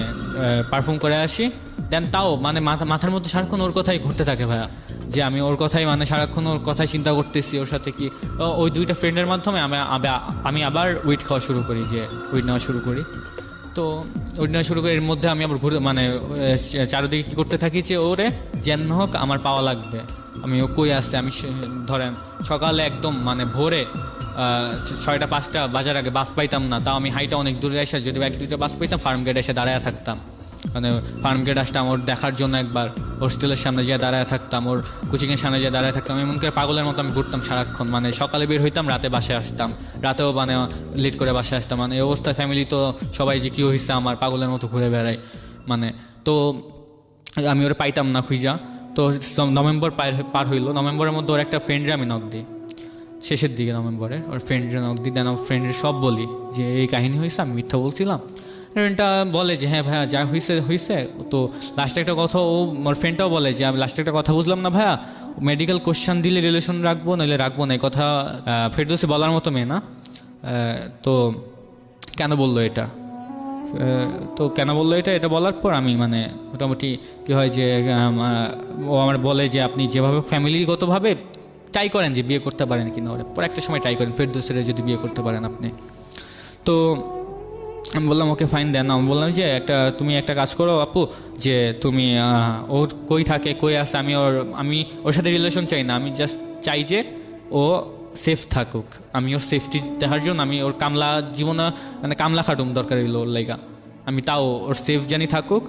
পারফর্ম করে আসি। দেন তাও মানে মাথার মধ্যে সারাক্ষণ ওর কথাই ঘুরতে থাকে ভাইয়া, যে আমি ওর কথাই মানে সারাক্ষণ ওর কথাই চিন্তা করতেছি, ওর সাথে কি ওই 2টা ফ্রেন্ডের মাধ্যমে আমি আবার উইট নেওয়া শুরু করি। তো উইট নেওয়া শুরু করি, এর মধ্যে আমি আবার মানে চারিদিকে কি করতে থাকি যে ওরে যেন হোক আমার পাওয়া লাগবে। আমি ও কই আসছে, আমি ধরেন সকালে একদম মানে ভোরে 6টা-5টা বাজার আগে বাস পাইতাম না, তাও আমি হাইটা অনেক দূরে এসে যদি 1-2টা বাস পাইতাম ফার্ম গেটে এসে দাঁড়ায় থাকতাম, মানে ফার্ম গেট আসতাম ওর দেখার জন্য, একবার হোস্টেলের সামনে যেয়ে দাঁড়ায় থাকতাম, ওর কোচিংয়ের সামনে যেয়ে দাঁড়ায় থাকতাম। এমন করে পাগলের মতো আমি ঘুরতাম সারাক্ষণ, মানে সকালে বের হইতাম, রাতে বাসায় আসতাম, রাতেও মানে লেট করে বাসায় আসতাম। মানে এই অবস্থায় ফ্যামিলি তো সবাই যে কি হয়েছে আমার, পাগলের মতো ঘুরে বেড়াই মানে। তো আমি ওরা পাইতাম না খুঁজা। তো নভেম্বর পার হইলো, নভেম্বরের মধ্যে ওর একটা ফ্রেন্ডরে আমি নক দিই শেষের দিকে নভেম্বরে ওর ফ্রেন্ডরা নক দিই, দেন ওর ফ্রেন্ডের সব বলি যে এই কাহিনী হয়েছে, আমি মিথ্যা বলছিলাম। ফ্রেন্ডটা বলে যে হ্যাঁ ভাইয়া যা হয়েছে হয়েছে। তো লাস্টে একটা কথা ও ওর ফ্রেন্ডটাও বলে যে আমি লাস্টে একটা কথা বুঝলাম না ভাইয়া, মেডিকেল কোশ্চেন দিলে রিলেশন রাখবো নইলে রাখবো না, এই কথা ফেরদৌসী বলার মতো মেয়ে না। তো কেন বললো এটা, তো কেন বললো এটা বলার পর আমি মানে মোটামুটি কী হয় যে ও আমার বলে যে আপনি যেভাবে ফ্যামিলিগতভাবে ট্রাই করেন যে বিয়ে করতে পারেন কিনা, ওরা পর একটা সময় ট্রাই করেন ফেরদৌসীর যদি বিয়ে করতে পারেন আপনি। তো আমি বললাম ওকে ফাইন দেন। আমি বললাম যে তুমি একটা কাজ করো আপু, যে তুমি ওর কই থাকে কই আসে, আমি ওর সাথে রিলেশন চাই না, আমি জাস্ট চাই যে ও সেফ থাকুক। আমি ওর সেফটি দেখার জন্য আমি ওর কামলা জীবনে মানে কামলা খাটুম দরকার হইলো ওর লাইগা, আমি তাও ওর সেফ জানি থাকুক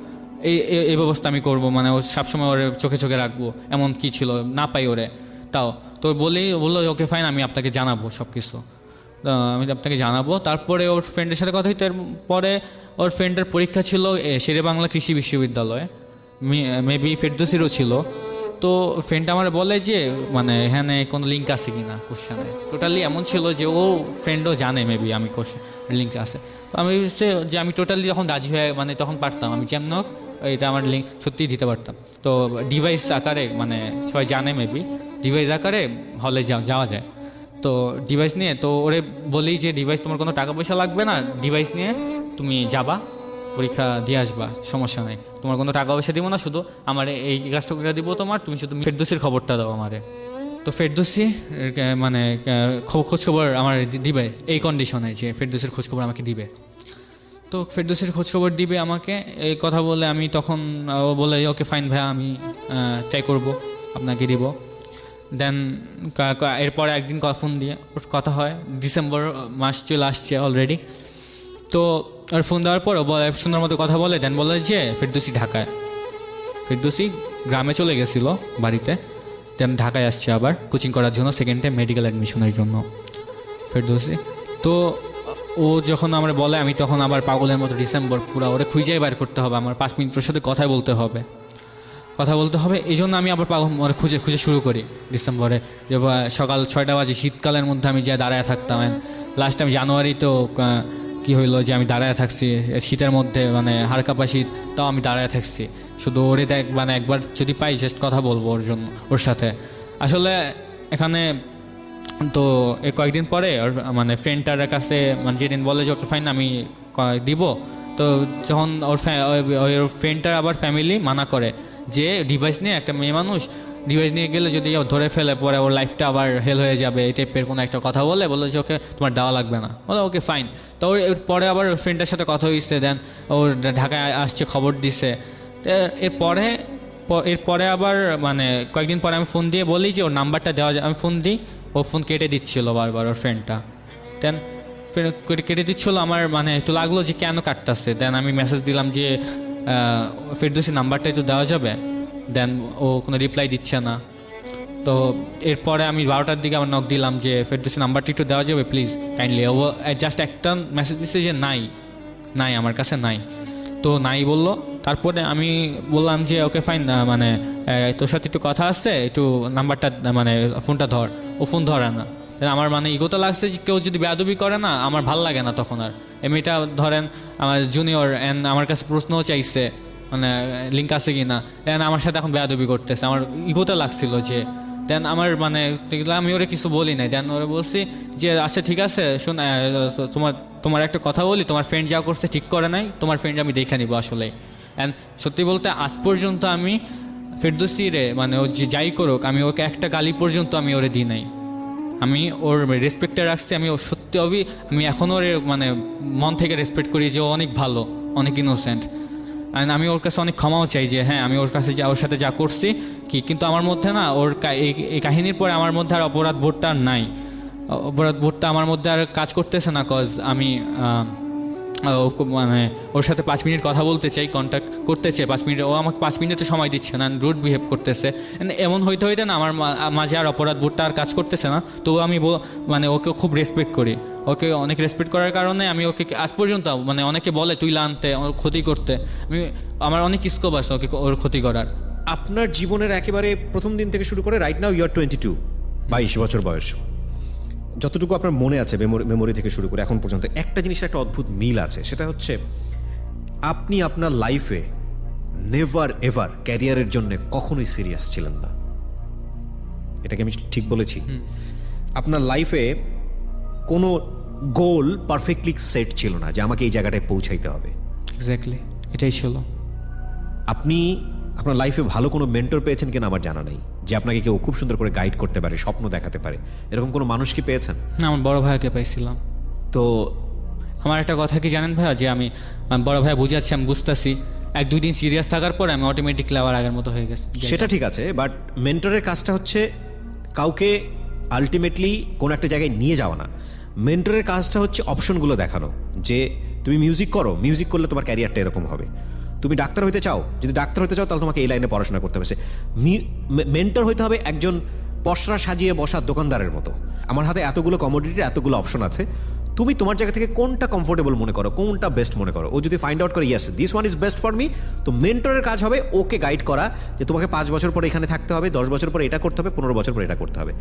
এই ব্যবস্থা আমি করবো, মানে ও সবসময় ওর চোখে চোখে রাখবো, এমন কি ছিল না পাই ওরে তাও। তো বললো ওকে ফাইন আমি আপনাকে জানাবো সব কিছু, আমি আপনাকে জানাবো। তারপরে ওর ফ্রেন্ডের সাথে কথা হইতে পরে ওর ফ্রেন্ডের পরীক্ষা ছিল শেরে বাংলা কৃষি বিশ্ববিদ্যালয়ে, মেবি ফেরদৌসীরও ছিল। তো ফ্রেন্ড আমার বলে যে মানে এখানে কোনো লিঙ্ক আছে কি না কোশ্চেনে, টোটালি এমন ছিল যে ও ফ্রেন্ডও জানে মেবি আমি কোশ্চেন লিঙ্ক আছে। তো আমি যে আমি টোটালি যখন রাজি হয়ে মানে তখন পারতাম, আমি যেমন এটা আমার লিঙ্ক সত্যিই দিতে পারতাম। তো ডিভাইস আকারে মানে সবাই জানে মেবি ডিভাইস আকারে হলে যাওয়া যায়। তো ডিভাইস নিয়ে তো ওরে বলি যে ডিভাইস তোমার কোনো টাকা পয়সা লাগবে না, ডিভাইস নিয়ে তুমি যাবা পরীক্ষা দিয়ে আসবা, সমস্যা নেই, তোমার কোনো টাকা পয়সা দিব না, শুধু আমার এই কাজটা করে দিব তোমার, তুমি শুধু ফেরদৌসীর খবরটা দাও আমারে। তো ফেরদৌসী মানে খোঁজখবর আমার দিবে এই কন্ডিশনে যে ফেরদৌসীর খোঁজখবর আমাকে দিবে। তো ফেরদৌসীর খোঁজখবর দিবে আমাকে, এই কথা বলে আমি তখন ও বলে ওকে ফাইন ভাইয়া আমি ট্রাই করবো আপনাকে দিব। দেন এরপরে একদিন ফোন দিয়ে ওর কথা হয়, ডিসেম্বর মাস চলে আসছে অলরেডি। তো ওর ফোন দেওয়ার পর ও বলে সুন্দর মতো কথা বলে, দেন বলে যে ফেরদৌসী ঢাকায়, ফেরদৌসী গ্রামে চলে গেছিলো বাড়িতে, দেন ঢাকায় আসছে আবার কোচিং করার জন্য সেকেন্ড টাইম মেডিকেল অ্যাডমিশনের জন্য ফেরদৌসী। তো ও যখন আমরা বলে আমি তখন আবার পাগলের মতো ডিসেম্বর পুরো ওরে খুঁজেই বার করতে হবে, আমার 5 মিনিট ওর সাথে কথা বলতে হবে, এই জন্য আমি আবার ওরে খুঁজে শুরু করি ডিসেম্বরে। যে সকাল 6টা বাজে শীতকালের মধ্যে আমি যা দাঁড়ায় থাকতাম, লাস্ট আমি জানুয়ারি তো কি হইলো যে আমি দাঁড়ায় থাকছি শীতের মধ্যে, মানে হাড়কাপা শীত, তাও আমি দাঁড়ায় থাকছি শুধু ওরে মানে একবার যদি পাই জাস্ট কথা বলবো ওর সাথে। আসলে এখানে তো এই কয়েকদিন পরে ওর মানে ফ্রেন্ডটার কাছে মানে যেদিন বলে যে ওকে ফাইন আমি দিব, তো যখন ওর ফ্রেন্ডটার আবার ফ্যামিলি মানা করে যে ডিভাইস নিয়ে একটা মেয়ে মানুষ ডিভাইস নিয়ে গেলে যদি ধরে ফেলে পরে ওর লাইফটা আবার হেল হয়ে যাবে, এই টাইপের কোনো একটা কথা বলে যে ওকে তোমার দেওয়া লাগবে না, বলে ওকে ফাইন। তো ওর পরে আবার ওর ফ্রেন্ডের সাথে কথা হয়েছে, দেন ওর ঢাকায় আসছে খবর দিছে। এরপরে আবার মানে কয়েকদিন পরে আমি ফোন দিয়ে বলি যে ওর নাম্বারটা দেওয়া যায়, আমি ফোন দিই, ও ফোন কেটে দিচ্ছিল বারবার ওর ফ্রেন্ডটা, দেন কেটে দিচ্ছিলো। আমার মানে একটু লাগলো যে কেন কাটতেছে, দেন আমি মেসেজ দিলাম যে ফেরদৌসীর নাম্বারটা একটু দেওয়া যাবে, দেন ও কোনো রিপ্লাই দিচ্ছে না। তো এরপরে আমি 12টার দিকে আমার নক দিলাম যে ফেরদৌসীর নাম্বারটা একটু দেওয়া যাবে প্লিজ কাইন্ডলি। ও জাস্ট একটা মেসেজ দিচ্ছে যে নাই আমার কাছে নাই, তো নাই বললো। তারপরে আমি বললাম যে ওকে ফাইন মানে তোর সাথে একটু কথা আছে, একটু নাম্বারটা মানে ফোনটা ধর, ও ফোন ধরে না। আমার মানে ইগোতে লাগছে যে কেউ যদি বেয়াদবি করে না আমার ভাল লাগে না তখন আর। এমনিটা ধরেন আমার জুনিয়র অ্যান্ড আমার কাছে প্রশ্নও চাইছে মানে লিঙ্ক আছে কি না, দেন আমার সাথে এখন বেয়াদবি করতেছে, আমার ইগোতে লাগছিল যে, দেন আমার মানে আমি ওরে কিছু বলি নাই, দেন ওরে বলছি যে আচ্ছা ঠিক আছে শোন তোমার একটা কথা বলি, তোমার ফ্রেন্ড যা করছে ঠিক করে নাই, তোমার ফ্রেন্ড আমি দেখে নিবো আসলে। অ্যান্ড সত্যি বলতে আজ পর্যন্ত আমি ফেরদৌসী রে মানে ও যে যাই করুক আমি ওকে একটা গালি পর্যন্ত আমি ওরে দিই নাই, আমি ওর রেসপেক্টে রাখছি, আমি ওর সত্যি আমি এখনও ওর মানে মন থেকে রেসপেক্ট করি যে ও অনেক ভালো, অনেক ইনোসেন্ট। অ্যান্ড আমি ওর কাছে অনেক ক্ষমাও চাই যে হ্যাঁ আমি ওর কাছে ওর সাথে যা করছি কিন্তু আমার মধ্যে না ওর এই কাহিনীর পরে আমার মধ্যে আর অপরাধ বোধটা আর নাই, অপরাধ বোধটা আমার মধ্যে আর কাজ করতেছে না, কজ আমি মানে ওর সাথে 5 মিনিট কথা বলতে চাই, কন্ট্যাক্ট করতে চাই 5 মিনিট, ও আমাকে 5 মিনিটে সময় দিচ্ছে না, রুড বিহেভ করতেছে। এমন হইতে না আমার মাঝে আর অপরাধ বোধটা আর কাজ করতেছে না, তো আমি মানে ওকে খুব রেসপেক্ট করি, ওকে অনেক রেসপেক্ট করার কারণে আমি ওকে আজ পর্যন্ত মানে অনেকে বলে তুই লানতে ওর ক্ষতি করতে, আমার অনেক স্কোপ আছে ওকে ওর ক্ষতি করার।
আপনার জীবনের একেবারে প্রথম দিন থেকে শুরু করে রাইট নাও ইউ আর 22, 22 বছর বয়স, যতটুকু আপনার মনে আছে মেমোরি থেকে শুরু করে এখন পর্যন্ত একটা জিনিসের একটা অদ্ভুত মিল আছে, সেটা হচ্ছে আপনি আপনার লাইফে নেভার এভার ক্যারিয়ারের জন্য কখনোই সিরিয়াস ছিলেন না। এটাকে আমি ঠিক বলেছি? আপনার লাইফে কোনো গোল পারফেক্টলি সেট ছিল না যে আমাকে এই জায়গাটায় পৌঁছাইতে হবে।
এক্স্যাক্টলি এটাই ছিল।
আপনি আপনার লাইফে ভালো কোনো মেন্টর পেয়েছেন কিনা আমার জানা নেই, যে আপনাকে কেউ খুব সুন্দর করে গাইড করতে পারে, স্বপ্ন দেখাতে পারে, এরকম কোনো মানুষ কি পেয়েছেন?
না, আমার বড় ভাইকে পাইছিলাম।
তো
আমার একটা কথা কি জানেন ভাইয়া, যে আমি বড় ভাইয়া বুঝাচ্ছি, আমি বুঝতেছি, 1-2 দিন সিরিয়াস থাকার পরে আমি অটোমেটিকলি আবার আগের মতো হয়ে গেছি।
সেটা ঠিক আছে, বাট মেন্টরের কাজটা হচ্ছে কাউকে আলটিমেটলি কোনো একটা জায়গায় নিয়ে যাওয়া না। মেন্টরের কাজটা হচ্ছে অপশনগুলো দেখানো, যে তুমি মিউজিক করো, মিউজিক করলে তোমার ক্যারিয়ারটা এরকম হবে। তুমি ডাক্তার হতে চাও, যদি ডাক্তার হতে চাও তাহলে তোমাকে এই লাইনে পড়াশোনা করতে হবে। মেন্টর হতে হবে একজন পসরা সাজিয়ে বসা দোকানদারের মতো। আমার হাতে এতগুলো কমোডিটির এতগুলো অপশন আছে, তুমি তোমার জায়গা থেকে কোনটা কমফোর্টেবল মনে করো, কোনটা বেস্ট মনে করো। ও যদি ফাইন্ড আউট করে yes this one is best for me, তো মেন্টরের কাজ হবে ওকে গাইড করা, যে তোমাকে 5 বছর পরে এখানে থাকতে হবে, 10 বছর পরে এটা করতে হবে, 15 বছর পরে এটা করতে হবে।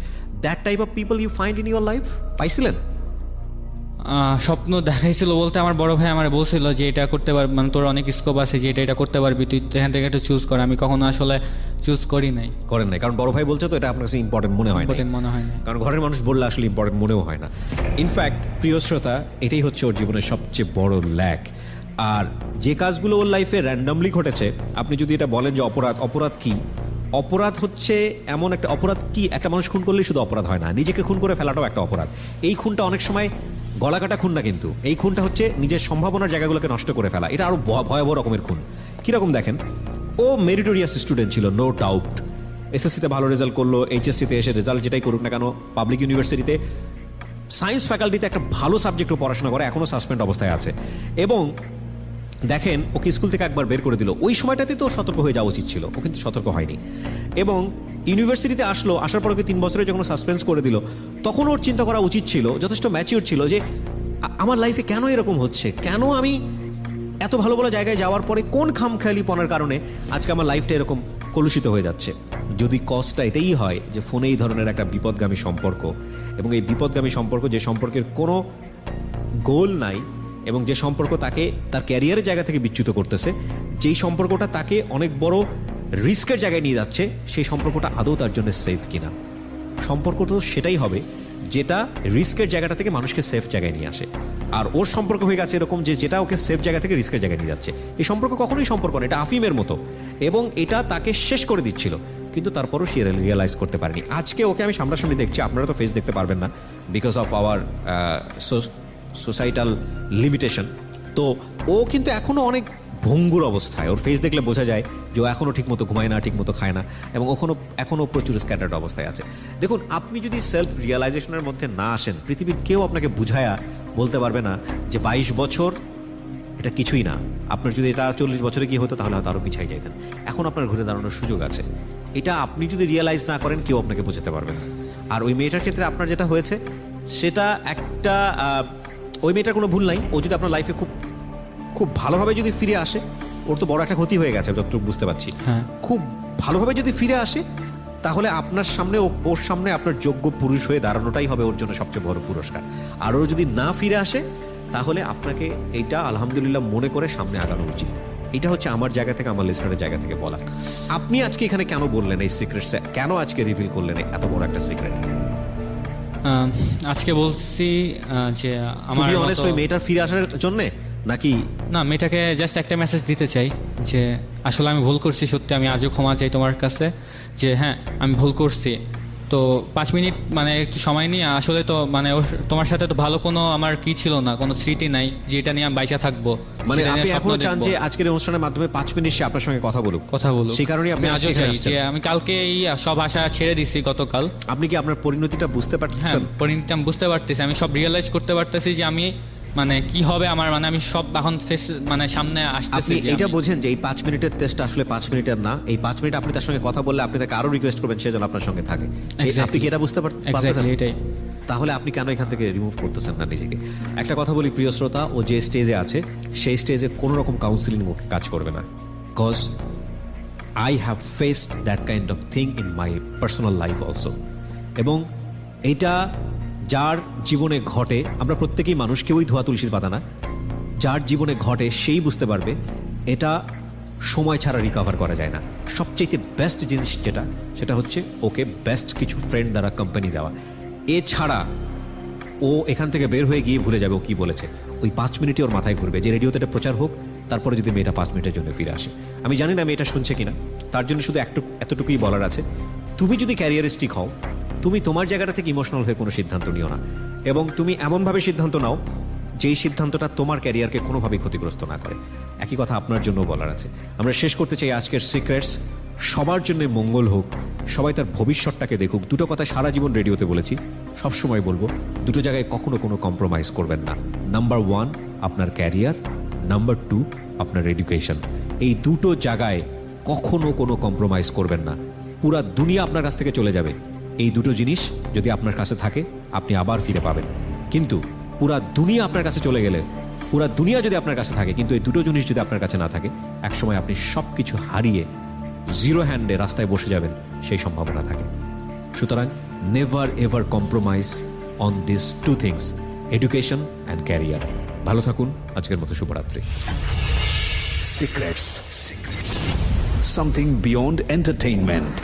That type of people you find in your life. পাইছিলেন?
স্বপ্ন দেখাইছিল বলতে, আমার বড় ভাই আমার বলছিল যে এটা করতে পারবি, মানে তোর অনেক স্কোপ আছে, যে এটা করতে পারবি, তুই এখান থেকে একটা চুজ কর। আমি কখনো আসলে চুজ করি নাই,
করেন নাই, কারণ বড় ভাই বলছে তো এটা আপনার কাছে ইম্পর্টেন্ট মনে হয় না।
ইম্পর্টেন্ট মনে হয় না,
কারণ ঘরের মানুষ বললে আসলে ইম্পর্টেন্ট মনেও হয় না। ইনফ্যাক্ট প্রিয় শ্রোতা, এটাই হচ্ছে ওর জীবনের সবচেয়ে বড় ল্যাক। আর যে কাজগুলো ওর লাইফে র্যান্ডামলি ঘটেছে, আপনি যদি এটা বলেন যে অপরাধ কি, অপরাধ হচ্ছে এমন একটা অপরাধ কি, একটা মানুষ খুন করলেই শুধু অপরাধ হয় না, নিজেকে খুন করে ফেলাটাও একটা অপরাধ। এই খুনটা অনেক সময় গলা কাটা খুন না, কিন্তু এই খুনটা হচ্ছে নিজের সম্ভাবনার জায়গাগুলোকে নষ্ট করে ফেলা। এটা আরো ভয়াবহ রকমের খুন। কিরকম দেখেন, ও মেরিটোরিয়াস স্টুডেন্ট ছিল, নো ডাউট। এসএসসিতে ভালো রেজাল্ট করলো, এইচএসসিতে এসে রেজাল্ট যেটাই করুক না কেন, পাবলিক ইউনিভার্সিটিতে সায়েন্স ফ্যাকাল্টিতে একটা ভালো সাবজেক্টও পড়াশোনা করে, এখনো সাসপেন্ড অবস্থায় আছে। এবং দেখেন, ওকে স্কুল থেকে একবার বের করে দিল। ওই সময়টাতে তো সতর্ক হয়ে যাওয়া উচিত ছিল, ও কিন্তু সতর্ক হয়নি। এবং ইউনিভার্সিটিতে আসার পর ওকে 3 বছরে যখন সাসপেন্স করে দিল, তখন ওর চিন্তা করা উচিত ছিল, যথেষ্ট ম্যাচিওর ছিল, যে আমার লাইফে কেন এরকম হচ্ছে, কেন আমি এত ভালো ভালো জায়গায় যাওয়ার পরে কোন খামখেয়ালিপনার কারণে আজকে আমার লাইফটা এরকম কলুষিত হয়ে যাচ্ছে। যদি কজটা এটাই হয় যে ফোনে এই ধরনের একটা বিপদগামী সম্পর্ক, এবং এই বিপদগামী সম্পর্ক, যে সম্পর্কের কোনো গোল নাই, এবং যে সম্পর্ক তাকে তার ক্যারিয়ারের জায়গা থেকে বিচ্যুত করতেছে, যেই সম্পর্কটা তাকে অনেক বড় রিস্কের জায়গায় নিয়ে যাচ্ছে, সেই সম্পর্কটা আদৌ তার জন্য সেফ কিনা। সম্পর্ক তো সেটাই হবে যেটা রিস্কের জায়গাটা থেকে মানুষকে সেফ জায়গায় নিয়ে আসে। আর ওর সম্পর্ক হয়ে গেছে এরকম যে যেটা ওকে সেফ জায়গা থেকে রিস্কের জায়গায় নিয়ে যাচ্ছে। এই সম্পর্ক কখনোই সম্পর্ক না, এটা আফিমের মতো, এবং এটা তাকে শেষ করে দিচ্ছিল, কিন্তু তারপরও সে রিয়েলাইজ করতে পারেনি। আজকে ওকে আমি সামনাসামনি দেখছি, আপনারা তো ফেস দেখতে পারবেন না because of our societal limitation. তো ও কিন্তু এখনো অনেক ভঙ্গুর অবস্থায়, ওর ফেস দেখলে বোঝা যায় যে ও এখনো ঠিকমতো ঘুমায় না, ঠিকমতো খায় না, এবং এখনো প্রচুর স্ক্যাটার্ড অবস্থায় আছে। দেখুন, আপনি যদি সেলফ রিয়েলাইজেশনের মধ্যে না আসেন, পৃথিবীর কেউ আপনাকে বুঝায়া বলতে পারবে না যে 22 বছর এটা কিছুই না। আপনার যদি এটা 40 বছরে কি হতো, তাহলে হয়তো আরো পিছাই যাইতেন। এখন আপনার ঘুরে দাঁড়ানোর সুযোগ আছে। এটা আপনি যদি রিয়েলাইজ না করেন, কেউ আপনাকে বোঝাতে পারবে না। আর ওই মেয়েটার ক্ষেত্রে আপনার যেটা হয়েছে, সেটা একটা ওই মেয়েটার কোনো ভুল নাই। ও যদি আপনার লাইফে খুব ভালোভাবে যদি ফিরে আসে, ওর তো বড় একটা ক্ষতি হয়ে গেছে যতটুকু বুঝতে পারছি। খুব ভালোভাবে যদি ফিরে আসে, তাহলে আপনার সামনে, ওর সামনে আপনার যোগ্য পুরুষ হয়ে দাঁড়ানোটাই হবে ওর জন্য সবচেয়ে বড় পুরস্কার। আর ও যদি না ফিরে আসে, তাহলে আপনাকে এইটা আলহামদুলিল্লাহ মনে করে সামনে আগানো উচিত। এটা হচ্ছে আমার জায়গা থেকে, আমার লিসনারের জায়গা থেকে বলা। আপনি আজকে এখানে কেন বললেন এই সিক্রেট, কেন আজকে রিভিল করলেন এত বড় একটা সিক্রেট?
আজকে বলছি যে আমার
অনেস্ট, ওই মেয়েটার ফিরে আসার জন্য, নাকি
না, মেয়েটাকে জাস্ট একটা মেসেজ দিতে চাই যে আসলে আমি ভুল করছি, সত্যি আমি আজও ক্ষমা চাই তোমার কাছে, যে হ্যাঁ আমি ভুল করছি। তো 5 মিনিট মানে একটু সময় নিয়ে, আসলে তো মানে তোমার সাথে তো ভালো কোনো আমার কি ছিল না, কোনো স্মৃতি নাই যেটা নিয়ে আমি বাইচা থাকবো।
মানে আপনি এখনো চান যে আজকের অনুষ্ঠানের মাধ্যমে 5 মিনিট সে আপনার সঙ্গে কথা বলুক? সেই কারণে আপনি
আজও চাই যে আমি কালকে এই সব আশা ছেড়ে দিছি গতকাল।
আপনি কি আপনার পরিণতিটা বুঝতে পারছেন?
হ্যাঁ, পরিণতি আমি বুঝতে পারতেছি, আমি সব রিয়েলাইজ করতে পারতেছি যে আমি মানে কি হবে আমার, মানে আমি সব এখন ফেস মানে সামনে আসতেছি।
আপনি এটা বোঝেন যে এই 5 মিনিটের টেস্টটা আসলে 5 মিনিটের না। এই 5 মিনিট আপনি তার সঙ্গে কথা বললে আপনি তাকে আরো রিকোয়েস্ট করবেন সে যেন আপনার সঙ্গে থাকে। আপনি কি এটা বুঝতে পারতেছেন?
এটাই।
তাহলে আপনি কেন এখান থেকে রিমুভ করতেছেন না নিজেকে? একটা কথা বলি প্রিয় শ্রোতা, ও যে স্টেজে আছে সেই স্টেজে কোনো রকম কাউন্সিলিং মুখে কাজ করবে না। Cause I have faced that kind of thing in my personal life also. এবং এইটা যার জীবনে ঘটে, আমরা প্রত্যেকেই মানুষ, কেউই ধোয়া তুলসীর পাতা না, যার জীবনে ঘটে সেই বুঝতে পারবে এটা সময় ছাড়া রিকভার করা যায় না। সবচেয়ে বেস্ট জিনিস যেটা, সেটা হচ্ছে ওকে বেস্ট কিছু ফ্রেন্ড দ্বারা কোম্পানি দেওয়া। এছাড়া ও এখান থেকে বের হয়ে গিয়ে ভুলে যাবে ও কি বলেছে। ওই 5 মিনিটে ওর মাথায় ঘুরবে যে রেডিওতে এটা প্রচার হোক, তারপরে যদি মেয়েটা 5 মিনিটের জন্য ফিরে আসে। আমি জানি না মেয়েটা শুনছে কিনা, তার জন্য শুধু এতটুকুই বলার আছে, তুমি যদি ক্যারিয়ারিস্টিক হও, তুমি তোমার জায়গাটা থেকে ইমোশনাল হয়ে কোনো সিদ্ধান্ত নিও না, এবং তুমি এমনভাবে সিদ্ধান্ত নাও যেই সিদ্ধান্তটা তোমার ক্যারিয়ারকে কোনোভাবেই ক্ষতিগ্রস্ত না করে। একই কথা আপনার জন্য বলার আছে। আমরা শেষ করতে চাই আজকের সিক্রেটস। সবার জন্য মঙ্গল হোক, সবাই তার ভবিষ্যৎটাকে দেখুক। দুটো কথা সারা জীবন রেডিওতে বলেছি, সবসময় বলবো, দুটো জায়গায় কখনো কোনো কম্প্রোমাইজ করবেন না। নাম্বার 1 আপনার ক্যারিয়ার, নাম্বার 2 আপনার এডুকেশন। এই দুটো জায়গায় কখনো কোনো কম্প্রোমাইজ করবেন না। পুরা দুনিয়া আপনার কাছ থেকে চলে যাবে, এই দুটো জিনিস যদি আপনার কাছে থাকে আপনি আবার ফিরে পাবেন। কিন্তু পুরা দুনিয়া আপনার কাছে চলে গেলে, পুরা দুনিয়া যদি আপনার কাছে থাকে কিন্তু এই দুটো জিনিস যদি আপনার কাছে না থাকে, একসময় আপনি সব কিছু হারিয়ে জিরো হ্যান্ডে রাস্তায় বসে যাবেন, সেই সম্ভাবনা থাকে। সুতরাং never ever compromise on this two things, education and career. ভালো থাকুন, আজকের মতো শুভরাত্রি।
Secrets. Something beyond entertainment.